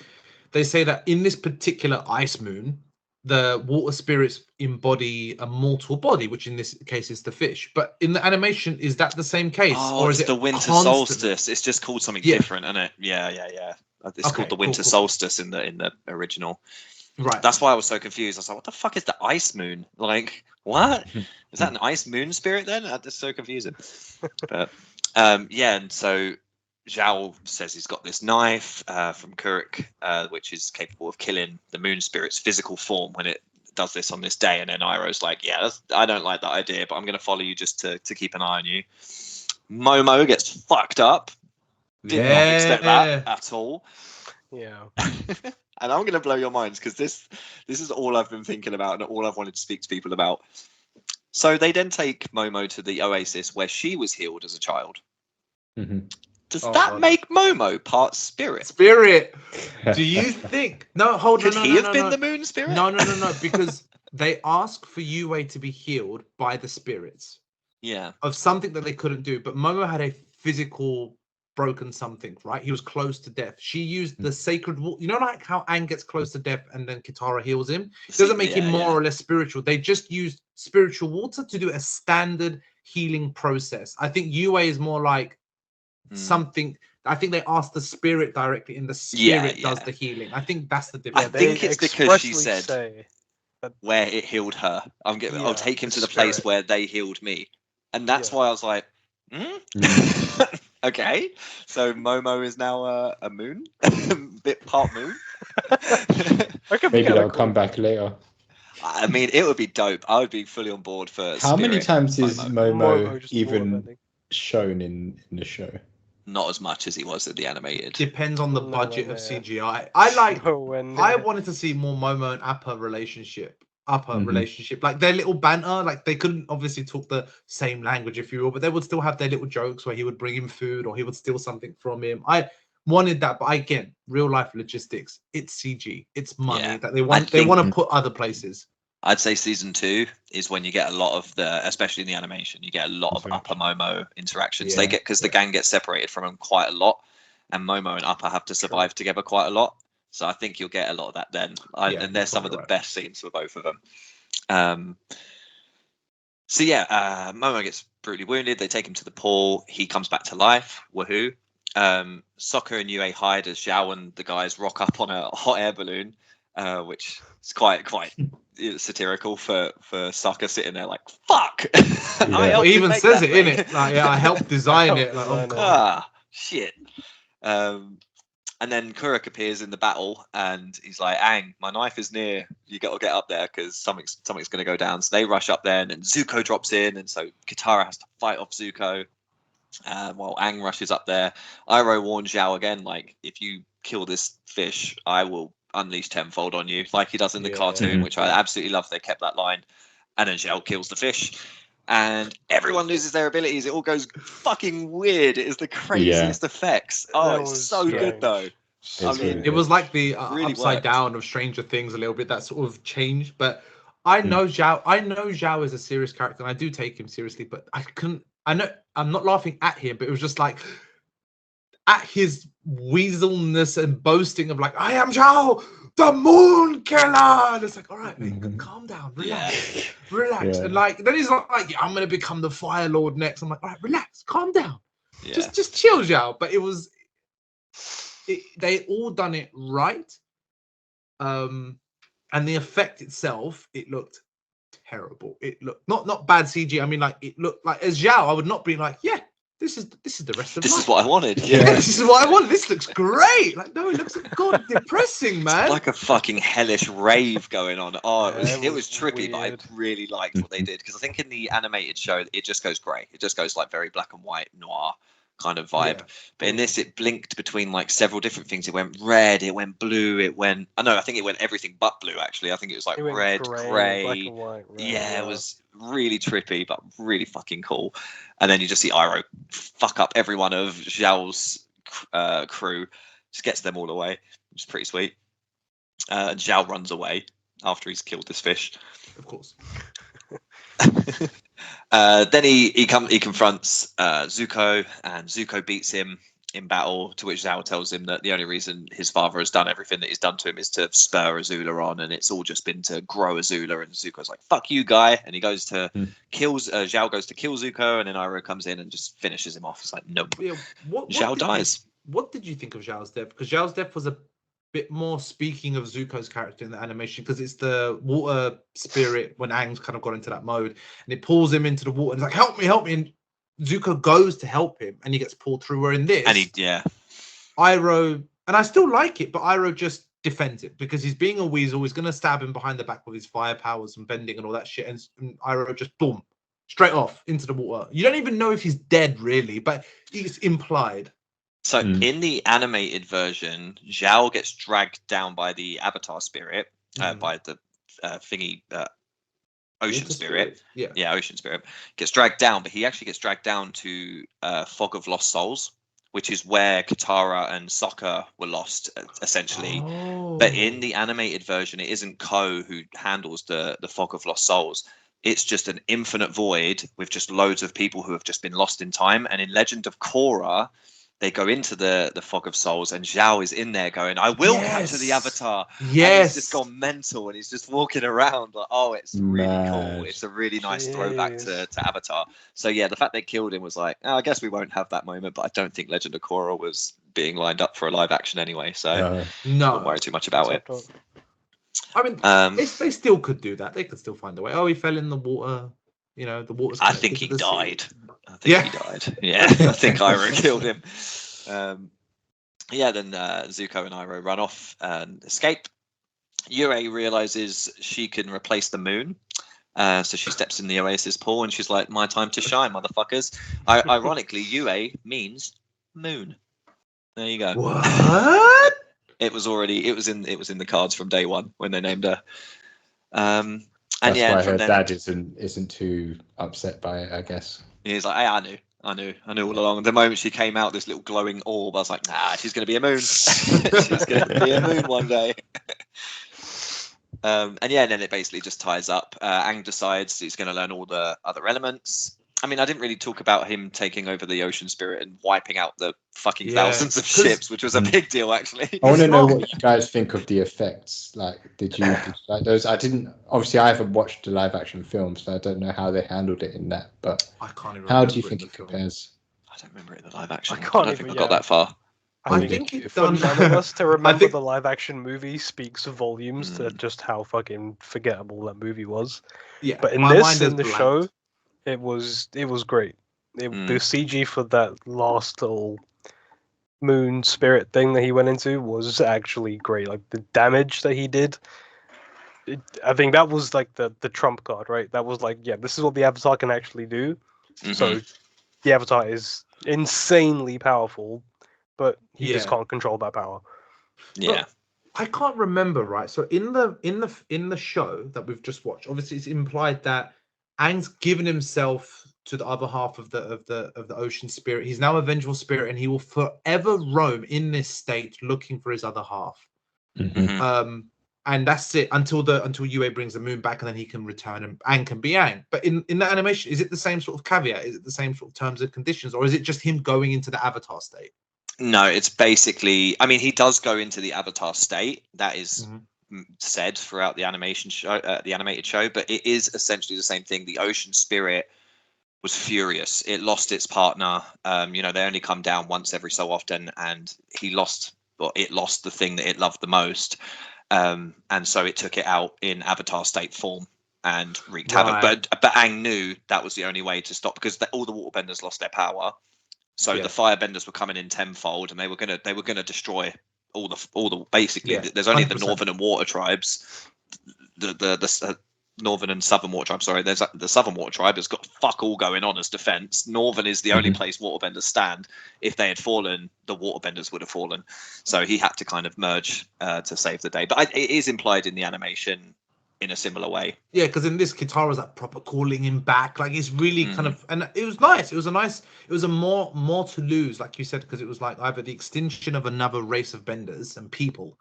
Speaker 4: they say that in this particular ice moon, the water spirits embody a mortal body, which in this case is the fish. But in the animation, is that the same case?
Speaker 1: Or is it the winter solstice? It's just called something different, isn't it? Yeah. It's called the winter solstice in the original.
Speaker 4: Right.
Speaker 1: That's why I was so confused. I was like, what the fuck is the ice moon? Like, what? Is that an ice moon spirit then? That's so confusing. But and so Zhao says he's got this knife from Kuruk, which is capable of killing the moon spirit's physical form when it does this on this day. And then Iroh's like, I don't like that idea, but I'm going to follow you just to keep an eye on you. Momo gets fucked up. Did not expect that at all.
Speaker 2: Yeah.
Speaker 1: And I'm going to blow your minds, because this is all I've been thinking about and all I've wanted to speak to people about. So they then take Momo to the oasis where she was healed as a child.
Speaker 3: Mm-hmm.
Speaker 1: Does that make Momo part spirit?
Speaker 4: Spirit. Do you think? No, hold on.
Speaker 1: Could he have been the moon spirit?
Speaker 4: No, because they ask for Yue to be healed by the spirits
Speaker 1: Yeah.
Speaker 4: of something that they couldn't do, but Momo had a physical broken something, right? He was close to death. She used the sacred water. You know, like how Aang gets close to death and then Katara heals him? It doesn't make him more or less spiritual. They just used spiritual water to do a standard healing process. I think Yue is more like something. I think they asked the spirit directly, and the spirit does the healing. I think that's the difference.
Speaker 1: I think it's because she said where it healed her. I'll take him to the place where they healed me. And that's why I was like, okay. So Momo is now a moon, bit part moon.
Speaker 3: Maybe that'll come back later.
Speaker 1: I mean, it would be dope. I would be fully on board for.
Speaker 3: How many times is Momo even shown in the show?
Speaker 1: Not as much as he was in the animated.
Speaker 4: Depends on the budget of CGI. I wanted to see more Momo and Appa relationship. Like their little banter. Like they couldn't obviously talk the same language, if you will, but they would still have their little jokes where he would bring him food or he would steal something from him. I wanted that, but again, real life logistics. It's CG. It's money that they want. They want to put other places.
Speaker 1: I'd say season 2 is when you get a lot of especially in the animation, you get a lot of Appa Momo interactions. They get because the gang gets separated from them quite a lot, and Momo and Appa have to survive together quite a lot. So I think you'll get a lot of that then. And they're some of the best scenes for both of them. Momo gets brutally wounded. They take him to the pool. He comes back to life. Woohoo! Sokka and Yue hide as Zhao and the guys rock up on a hot air balloon, which is quite satirical for Sokka sitting there like, fuck!
Speaker 4: He even says it, innit? Like, I helped design it. Like, oh, God.
Speaker 1: Shit. And then Kuruk appears in the battle and he's like, Aang, my knife is near. You got to get up there because something's going to go down. So they rush up there and then Zuko drops in. And so Katara has to fight off Zuko. While Aang rushes up there. Iroh warns Zhao again, like, if you kill this fish, I will unleash tenfold on you, like he does in the cartoon, which I absolutely love. They kept that line. And then Zhao kills the fish. And everyone loses their abilities. It all goes fucking weird. It is the craziest effects. Oh, it's so good though.
Speaker 4: It was like the really upside down of Stranger Things a little bit. That sort of change. But I know Zhao is a serious character, and I do take him seriously. But I couldn't. I know I'm not laughing at him, but it was just like at his weaselness and boasting of like, I am Zhao, the Moon Killer. And it's like, all right, man, calm down, relax. And like, then he's like, I'm gonna become the Fire Lord next. I'm like, all right, relax, calm down, just chill, Zhao. But they all done it right, and the effect itself, it looked terrible. It looked not bad CG. I mean, like it looked like as Zhao, I would not be like, this is the rest of
Speaker 1: this
Speaker 4: life.
Speaker 1: Is what I wanted.
Speaker 4: This is what I wanted. This looks great. Like, no, it looks depressing, man.
Speaker 1: It's like a fucking hellish rave going on. Oh, it was trippy, but I really liked what they did because I think in the animated show it just goes grey. It just goes like very black and white noir kind of vibe. But in this, it blinked between like several different things. It went red, it went blue, I think it went everything but blue actually. I think it was like red, grey, black and white, red, it was really trippy but really fucking cool. And then you just see Iroh fuck up every one of Zhao's crew, just gets them all away, which is pretty sweet. And Zhao runs away after he's killed this fish,
Speaker 4: of course.
Speaker 1: Then he confronts Zuko, and Zuko beats him in battle, to which Zhao tells him that the only reason his father has done everything that he's done to him is to spur Azula on, and it's all just been to grow Azula. And Zuko's like, fuck you, guy. And he goes to Zhao goes to kill Zuko, and then Iroh comes in and just finishes him off. It's like, nope. Zhao dies.
Speaker 4: What did you think of Zhao's death? Because Zhao's death was a bit more speaking of Zuko's character in the animation, because it's the water spirit when Aang's kind of got into that mode, and it pulls him into the water and it's like, help me. And Zuko goes to help him and he gets pulled through. Where in this,
Speaker 1: and
Speaker 4: Iroh, and I still like it, but Iroh just defends it because he's being a weasel. He's going to stab him behind the back with his fire powers and bending and all that shit. And Iroh just boom, straight off into the water. You don't even know if he's dead really, but it's implied.
Speaker 1: So in the animated version, Zhao gets dragged down by the Avatar spirit, by the thingy, ocean spirit. Yeah, ocean spirit. Gets dragged down, but he actually gets dragged down to Fog of Lost Souls, which is where Katara and Sokka were lost, essentially. But in the animated version, it isn't Ko who handles the Fog of Lost Souls. It's just an infinite void with just loads of people who have just been lost in time. And in Legend of Korra, they go into the Fog of Souls, and Zhao is in there going, "I will capture the Avatar."
Speaker 4: Yes.
Speaker 1: And he's just gone mental, and he's just walking around like, oh, it's really cool. It's a really nice throwback to Avatar. So yeah, the fact they killed him was like, oh, I guess we won't have that moment, but I don't think Legend of Korra was being lined up for a live action anyway, so I wouldn't worry too much about it.
Speaker 4: I mean, they still could do that. They could still find a way. Oh, he fell in the water. You know, the water's.
Speaker 1: I think he died. I think he died. Yeah, I think Iroh killed him. Then Zuko and Iroh run off and escape. Yue realizes she can replace the moon. So she steps in the Oasis pool and she's like, "My time to shine, motherfuckers." Ironically, Yue means moon. There you go.
Speaker 4: What?
Speaker 1: It was in the cards from day one when they named her.
Speaker 3: That's why her dad isn't too upset by it, I guess.
Speaker 1: He's like, hey, I knew all along. The moment she came out, this little glowing orb, I was like, nah, she's going to be a moon. She's going to be a moon one day. And then it basically just ties up. Aang decides he's going to learn all the other elements. I mean, I didn't really talk about him taking over the ocean spirit and wiping out the fucking thousands of ships, which was a big deal, actually.
Speaker 3: I want to know what you guys think of the effects. Like, did you like those? I haven't watched the live action film, so I don't know how they handled it in that. But
Speaker 4: I can't even.
Speaker 3: How do you think it compares?
Speaker 1: I don't remember it in the live action.
Speaker 2: I
Speaker 1: don't think I got that far.
Speaker 4: I think it's
Speaker 2: for
Speaker 4: done.
Speaker 2: none of us to remember the live action movie speaks volumes to just how fucking forgettable that movie was.
Speaker 4: Yeah,
Speaker 2: but in the show, it was great. The CG for that last little moon spirit thing that he went into was actually great. Like the damage that he did, I think that was like the trump card, right? That was like, yeah, this is what the Avatar can actually do. So the Avatar is insanely powerful, but he just can't control that power.
Speaker 1: Yeah.
Speaker 4: But I can't remember, right? So in the show that we've just watched, obviously it's implied that Aang's given himself to the other half of the ocean spirit. He's now a vengeful spirit, and he will forever roam in this state looking for his other half. And that's it until Yue brings the moon back, and then he can return, and Aang can be Aang. But in that animation, is it the same sort of caveat? Is it the same sort of terms and conditions, or is it just him going into the Avatar state?
Speaker 1: No, it's basically. I mean, he does go into the Avatar state. That is said throughout the animation show, the animated show, but it is essentially the same thing. The ocean spirit was furious. It lost its partner. They only come down once every so often, and it lost the thing that it loved the most. And so it took it out in Avatar state form and wreaked havoc. But Aang knew that was the only way to stop, because all the waterbenders lost their power. So the firebenders were coming in tenfold, and they were gonna destroy all the basically. There's only 100%. The northern and water tribes, the northern and southern water tribe. Sorry, there's the southern water tribe has got fuck all going on as defense. Northern is the only place waterbenders stand. If they had fallen, the waterbenders would have fallen. So he had to kind of merge to save the day. But it is implied in the animation in a similar way.
Speaker 4: Yeah, because in this, Katara's like proper calling him back. Like it's really kind of, and it was nice. It was a more to lose, like you said, because it was like either the extinction of another race of benders and people.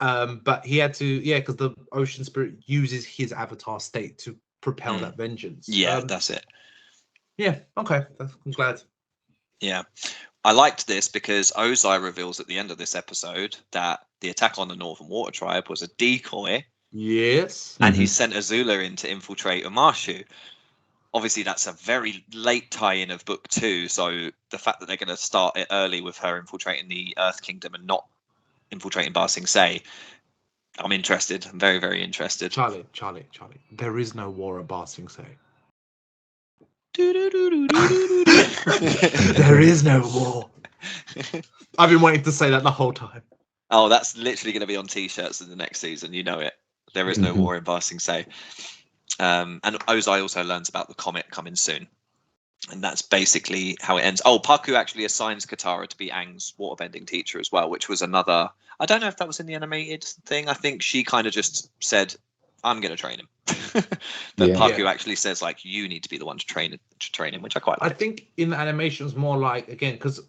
Speaker 4: But he had to, because the ocean spirit uses his Avatar state to propel that vengeance.
Speaker 1: Yeah, that's it.
Speaker 4: Yeah, okay. I'm glad.
Speaker 1: Yeah. I liked this because Ozai reveals at the end of this episode that the attack on the Northern Water Tribe was a decoy.
Speaker 4: Yes.
Speaker 1: And he sent Azula in to infiltrate Umashu. Obviously, that's a very late tie-in of Book 2. So the fact that they're going to start it early with her infiltrating the Earth Kingdom and not infiltrating Ba Sing Se, I'm interested. I'm very, very interested.
Speaker 4: Charlie. There is no war at Ba Sing Se. There is no war. I've been waiting to say that the whole time.
Speaker 1: Oh, that's literally going to be on T-shirts in the next season. You know it. There is no war in Ba Sing Se. And Ozai also learns about the comet coming soon. And that's basically how it ends. Oh, Paku actually assigns Katara to be Aang's waterbending teacher as well, which was another... I don't know if that was in the animated thing. I think she kind of just said, I'm going to train him. But Paku actually says, like, you need to be the one to train him, which I quite like.
Speaker 4: I think in the animation it's more like, again, because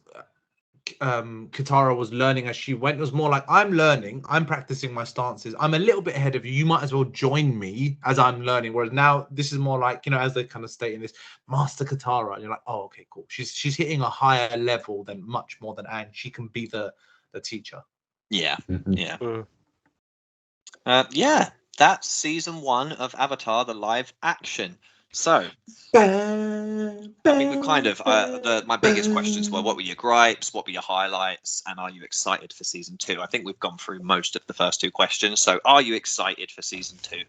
Speaker 4: Katara was learning as she went. It was more like, I'm learning, I'm practicing my stances, I'm a little bit ahead of you, you might as well join me as I'm learning. Whereas now this is more like, as they kind of state in this, Master Katara, and you're like, oh, okay, cool, she's hitting a higher level than much more than Aang. She can be the teacher.
Speaker 1: Yeah. Yeah, that's season 1 of Avatar the live action. So I mean, we kind of my biggest questions were, what were your gripes, what were your highlights, and are you excited for season 2? I think we've gone through most of the first 2 questions. So are you excited for season 2?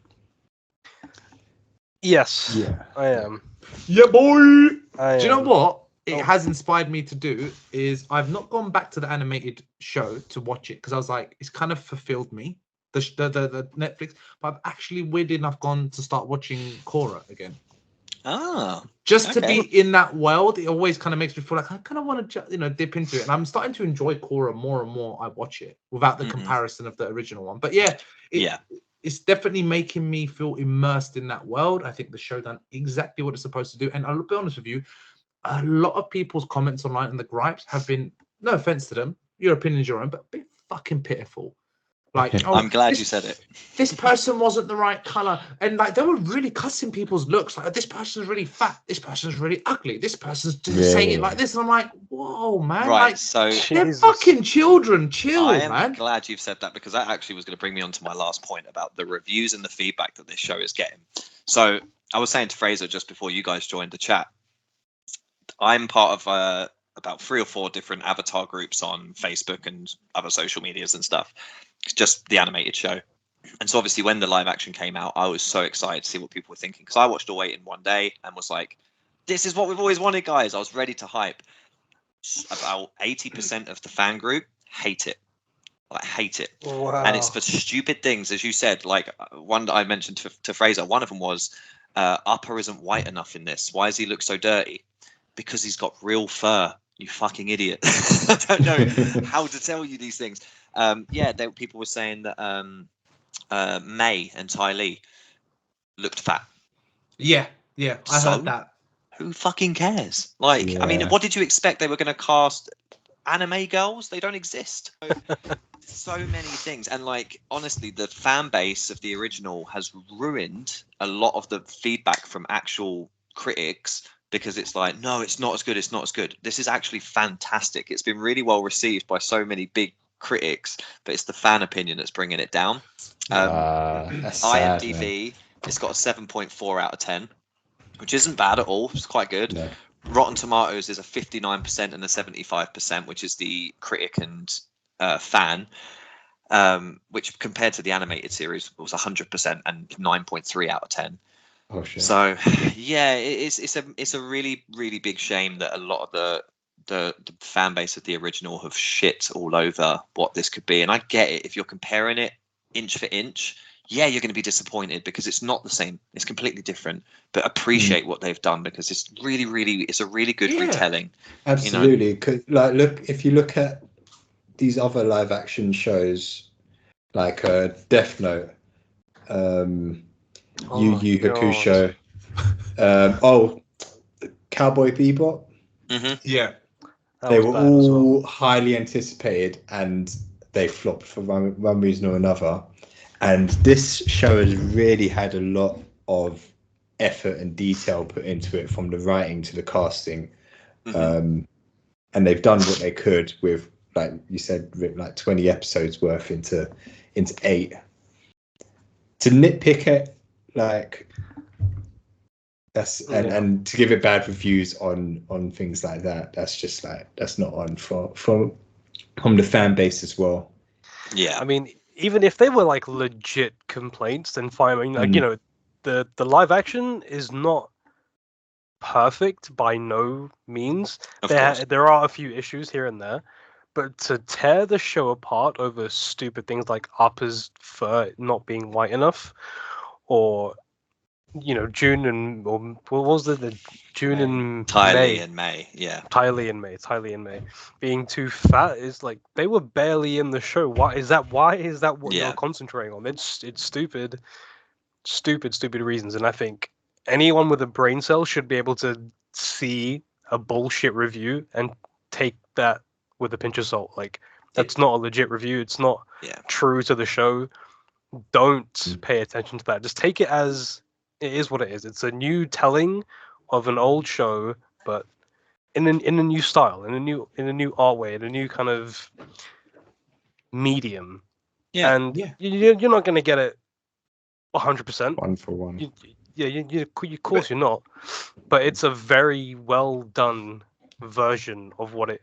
Speaker 2: Yes, I am.
Speaker 4: Yeah, boy. Do you know
Speaker 2: am.
Speaker 4: what it has inspired me to do is I've not gone back to the animated show to watch it because I was like, it's kind of fulfilled me, the Netflix, but I've actually, weirdly enough, gone to start watching Korra again. Just to be in that world. It always kind of makes me feel like I kind of want to dip into it, and I'm starting to enjoy Korra more and more. I watch it without the comparison of the original one, but it's definitely making me feel immersed in that world. I think the show done exactly what it's supposed to do, and I'll be honest with you, a lot of people's comments online and the gripes have been, no offense to them, your opinion's your own, but a bit fucking pitiful. Like,
Speaker 1: I'm glad you said it.
Speaker 4: This person wasn't the right color, and like they were really cussing people's looks. Like, this person's really fat, this person's really ugly, this person's saying it like this, and I'm like, whoa, man!
Speaker 1: Right,
Speaker 4: like,
Speaker 1: so
Speaker 4: they're fucking children. Chill,
Speaker 1: I am
Speaker 4: man.
Speaker 1: glad you've said that, because that actually was going to bring me on to my last point about the reviews and the feedback that this show is getting. So I was saying to Fraser just before you guys joined the chat, I'm part of about 3 or 4 different Avatar groups on Facebook and other social medias and stuff. It's just the animated show. And so obviously when the live action came out, I was so excited to see what people were thinking, because I watched all 8 in one day and was like, this is what we've always wanted, guys. I was ready to hype. About 80% of the fan group hate it. Like, hate it.
Speaker 2: Wow.
Speaker 1: And it's for stupid things, as you said. Like, one that I mentioned to Fraser, one of them was, Upper isn't white enough in this. Why does he look so dirty? Because he's got real fur, you fucking idiot. I don't know how to tell you these things. People were saying that May and Ty Lee looked fat.
Speaker 4: Yeah, I heard that.
Speaker 1: Who fucking cares? Like, I mean, what did you expect? They were going to cast anime girls? They don't exist. So many things. And like, honestly, the fan base of the original has ruined a lot of the feedback from actual critics, because it's like, no, it's not as good. It's not as good. This is actually fantastic. It's been really well received by so many big critics, but it's the fan opinion that's bringing it down.
Speaker 3: That's sad,
Speaker 1: IMDb,
Speaker 3: man.
Speaker 1: It's got a 7.4 out of 10, which isn't bad at all. It's quite good.
Speaker 3: No.
Speaker 1: Rotten Tomatoes is a 59% and a 75%, which is the critic and fan, which compared to the animated series was 100% and 9.3 out of 10.
Speaker 3: Oh shit.
Speaker 1: So yeah, it's a really, really big shame that a lot of the fan base of the original have shit all over what this could be. And I get it. If you're comparing it inch for inch, yeah, you're going to be disappointed because it's not the same. It's completely different. But appreciate what they've done, because it's really, really, it's a really good retelling.
Speaker 3: Absolutely. Like, look, if you look at these other live action shows, like Death Note, Yu Yu Hakusho, Cowboy Bebop.
Speaker 1: Mm-hmm.
Speaker 4: Yeah,
Speaker 3: they were all highly anticipated, and they flopped for one reason or another. And this show has really had a lot of effort and detail put into it, from the writing to the casting. And they've done what they could with, like you said, like 20 episodes worth into 8. To nitpick it, like, that's and to give it bad reviews on things like that, that's just like, that's not on from the fan base as well.
Speaker 1: Yeah,
Speaker 2: I mean, even if they were like legit complaints, then fine. I mean, like, the live action is not perfect by no means. There are a few issues here and there, but to tear the show apart over stupid things like Upper's fur not being white enough, or June and, or what was the June and
Speaker 1: Ty
Speaker 2: May?
Speaker 1: Lee and May, yeah.
Speaker 2: Ty Lee and May being too fat is like, they were barely in the show. Why is that what you're concentrating on? It's stupid. stupid reasons, and I think anyone with a brain cell should be able to see a bullshit review and take that with a pinch of salt. Like, that's not a legit review. It's not true to the show. Don't pay attention to that. Just take it as it is what it is. It's a new telling of an old show, but in a new style, in a new art way, in a new kind of medium.
Speaker 1: Yeah.
Speaker 2: And you're not going to get it 100%.
Speaker 3: One for one.
Speaker 2: Of course you're not. But it's a very well done version of what it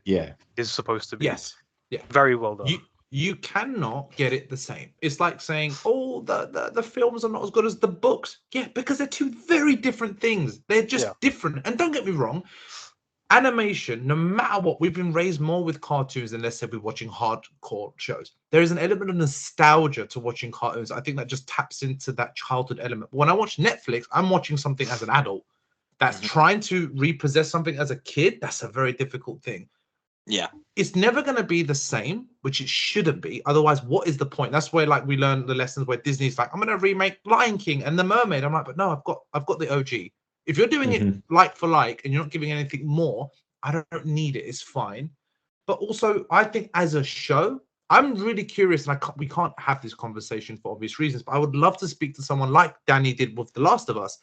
Speaker 2: is supposed to be.
Speaker 4: Yes. Yeah.
Speaker 2: Very well done.
Speaker 4: You cannot get it the same. It's like saying, oh, the films are not as good as the books. Yeah, because they're two very different things. They're just different. And don't get me wrong, animation, no matter what, we've been raised more with cartoons than, let's say, we're watching hardcore shows. There is an element of nostalgia to watching cartoons. I think that just taps into that childhood element. When I watch Netflix, I'm watching something as an adult. That's trying to repossess something as a kid. That's a very difficult thing.
Speaker 1: Yeah.
Speaker 4: It's never going to be the same, which it shouldn't be. Otherwise, what is the point? That's where, like, we learn the lessons where Disney's like, I'm going to remake Lion King and The Mermaid. I'm like, but no, I've got the OG. If you're doing it like for like and you're not giving anything more, I don't need it. It's fine. But also, I think as a show, I'm really curious, and we can't have this conversation for obvious reasons, but I would love to speak to someone like Danny did with The Last of Us.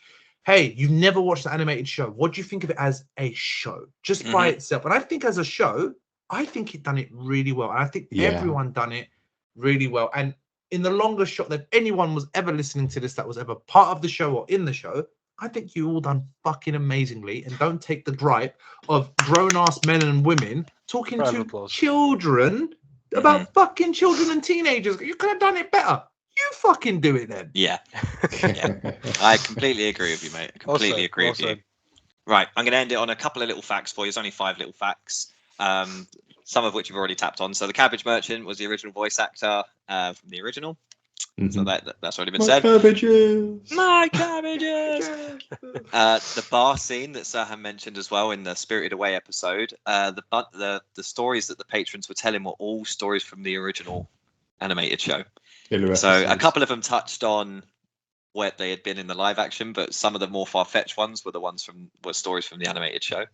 Speaker 4: Hey, you've never watched the animated show. What do you think of it as a show, just by itself? And I think as a show, I think it done it really well. And I think everyone done it really well. And in the longest shot that anyone was ever listening to this, that was ever part of the show or in the show, I think you all done fucking amazingly. And don't take the gripe of grown-ass men and women talking to children about fucking children and teenagers. You could have done it better. You fucking do it then.
Speaker 1: Yeah. I completely agree with you, mate. I completely agree with you. Right, I'm going to end it on a couple of little facts for you. It's only 5 little facts, some of which you've already tapped on. So the Cabbage Merchant was the original voice actor from the original. So that's already been said. My cabbages! The bar scene that Serhan mentioned as well in the Spirited Away episode, the stories that the patrons were telling were all stories from the original animated show. So a couple of them touched on where they had been in the live action, but some of the more far-fetched ones were stories from the animated show.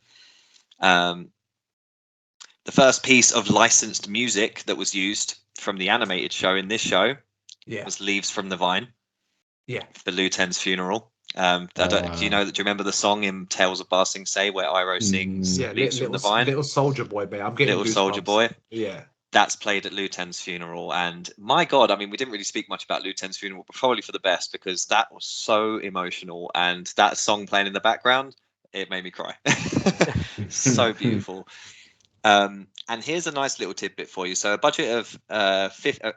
Speaker 1: The first piece of licensed music that was used from the animated show in this show was Leaves from the Vine. Yeah. For Liu Ten's funeral. Do you remember the song in Tales of Ba Sing Se where Iroh sings Leaves from the Vine?
Speaker 4: Little Soldier Boy, man. I'm getting
Speaker 1: Little Soldier Boy.
Speaker 4: Yeah.
Speaker 1: That's played at Liu Ten's funeral, and my God, I mean, we didn't really speak much about Liu Ten's funeral, but probably for the best, because that was so emotional, and that song playing in the background, it made me cry. So beautiful. And here's a nice little tidbit for you. So a budget of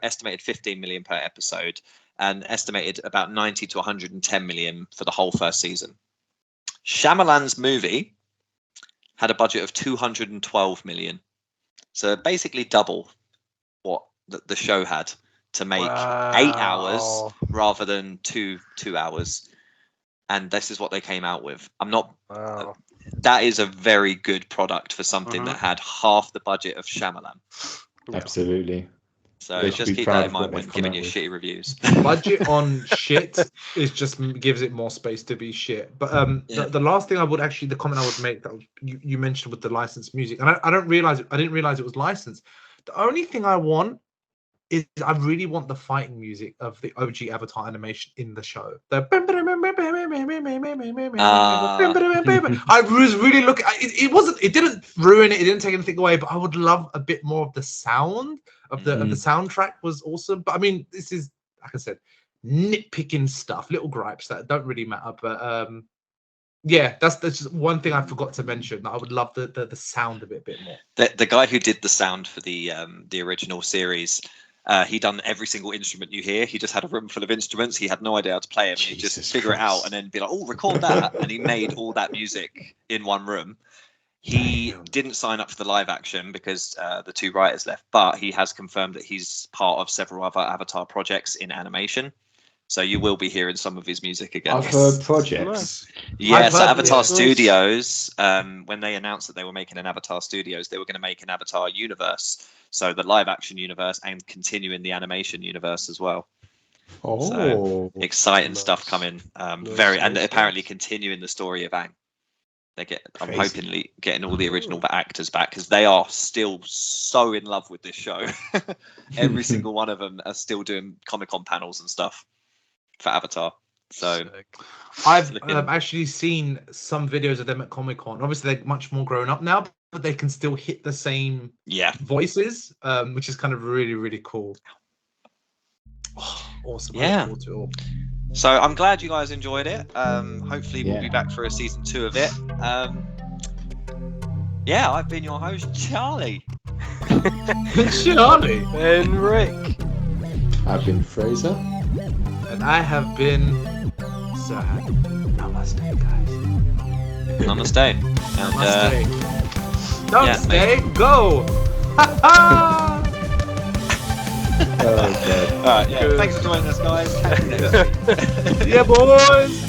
Speaker 1: estimated 15 million per episode, and estimated about 90 to 110 million for the whole first season. Shyamalan's movie had a budget of 212 million. So basically double what the show had to make 8 hours rather than two hours. And this is what they came out with. That is a very good product for something that had half the budget of Shyamalan.
Speaker 3: Absolutely.
Speaker 1: So just keep that in mind when giving you shitty reviews.
Speaker 4: Budget on shit gives it more space to be shit. But the last thing the comment I would make that you mentioned with the licensed music, and I didn't realize it was licensed. The only thing I want is I really want the fighting music of the OG Avatar animation in the show. I was really looking. It didn't ruin it. It didn't take anything away. But I would love a bit more of the sound of the soundtrack. Was awesome. But I mean, this is, like I said, nitpicking stuff, little gripes that don't really matter. But that's just one thing I forgot to mention. I would love the sound of it a bit more.
Speaker 1: The guy who did the sound for the original series. He done every single instrument you hear. He just had a room full of instruments. He had no idea how to play them. He'd just figure it out and then be like, oh, record that. And he made all that music in one room. He didn't sign up for the live action because the 2 writers left, but he has confirmed that he's part of several other Avatar projects in animation. So you will be hearing some of his music again.
Speaker 3: Other projects?
Speaker 1: Yeah, so Avatar Studios, when they announced that they were making an Avatar Studios, they were going to make an Avatar universe. So the live action universe and continuing the animation universe as well.
Speaker 3: Oh,
Speaker 1: So, exciting
Speaker 2: Nice.
Speaker 1: stuff coming.
Speaker 2: Nice,
Speaker 1: And
Speaker 2: nice,
Speaker 1: apparently
Speaker 2: nice.
Speaker 1: continuing the story of Aang. I'm
Speaker 3: Crazy.
Speaker 1: hoping getting all the original actors back because they are still so in love with this show. Every single one of them are still doing Comic-Con panels and stuff for Avatar. So
Speaker 2: Sick.
Speaker 4: I've
Speaker 1: looking-
Speaker 4: actually seen some videos of them at Comic-Con. Obviously, they're much more grown up now, but they can still hit the same
Speaker 1: yeah,
Speaker 4: voices, which is kind of really, really cool.
Speaker 2: Awesome.
Speaker 1: Yeah.
Speaker 2: Look forward to it all.
Speaker 1: so I'm glad you guys enjoyed it. Hopefully we'll be
Speaker 3: Yeah.
Speaker 1: back for a season 2 of it. Yeah, I've been your host, Charlie.
Speaker 4: Charlie.
Speaker 2: And Rick.
Speaker 3: I've been Fraser.
Speaker 4: And I have been Serhan. Namaste, guys.
Speaker 1: Namaste. And,
Speaker 4: Namaste. Namaste. Go. Ha ha.
Speaker 3: Oh, God.
Speaker 1: all right, yeah. Thanks for joining us, guys. Catch you next week.
Speaker 4: Yeah, boys.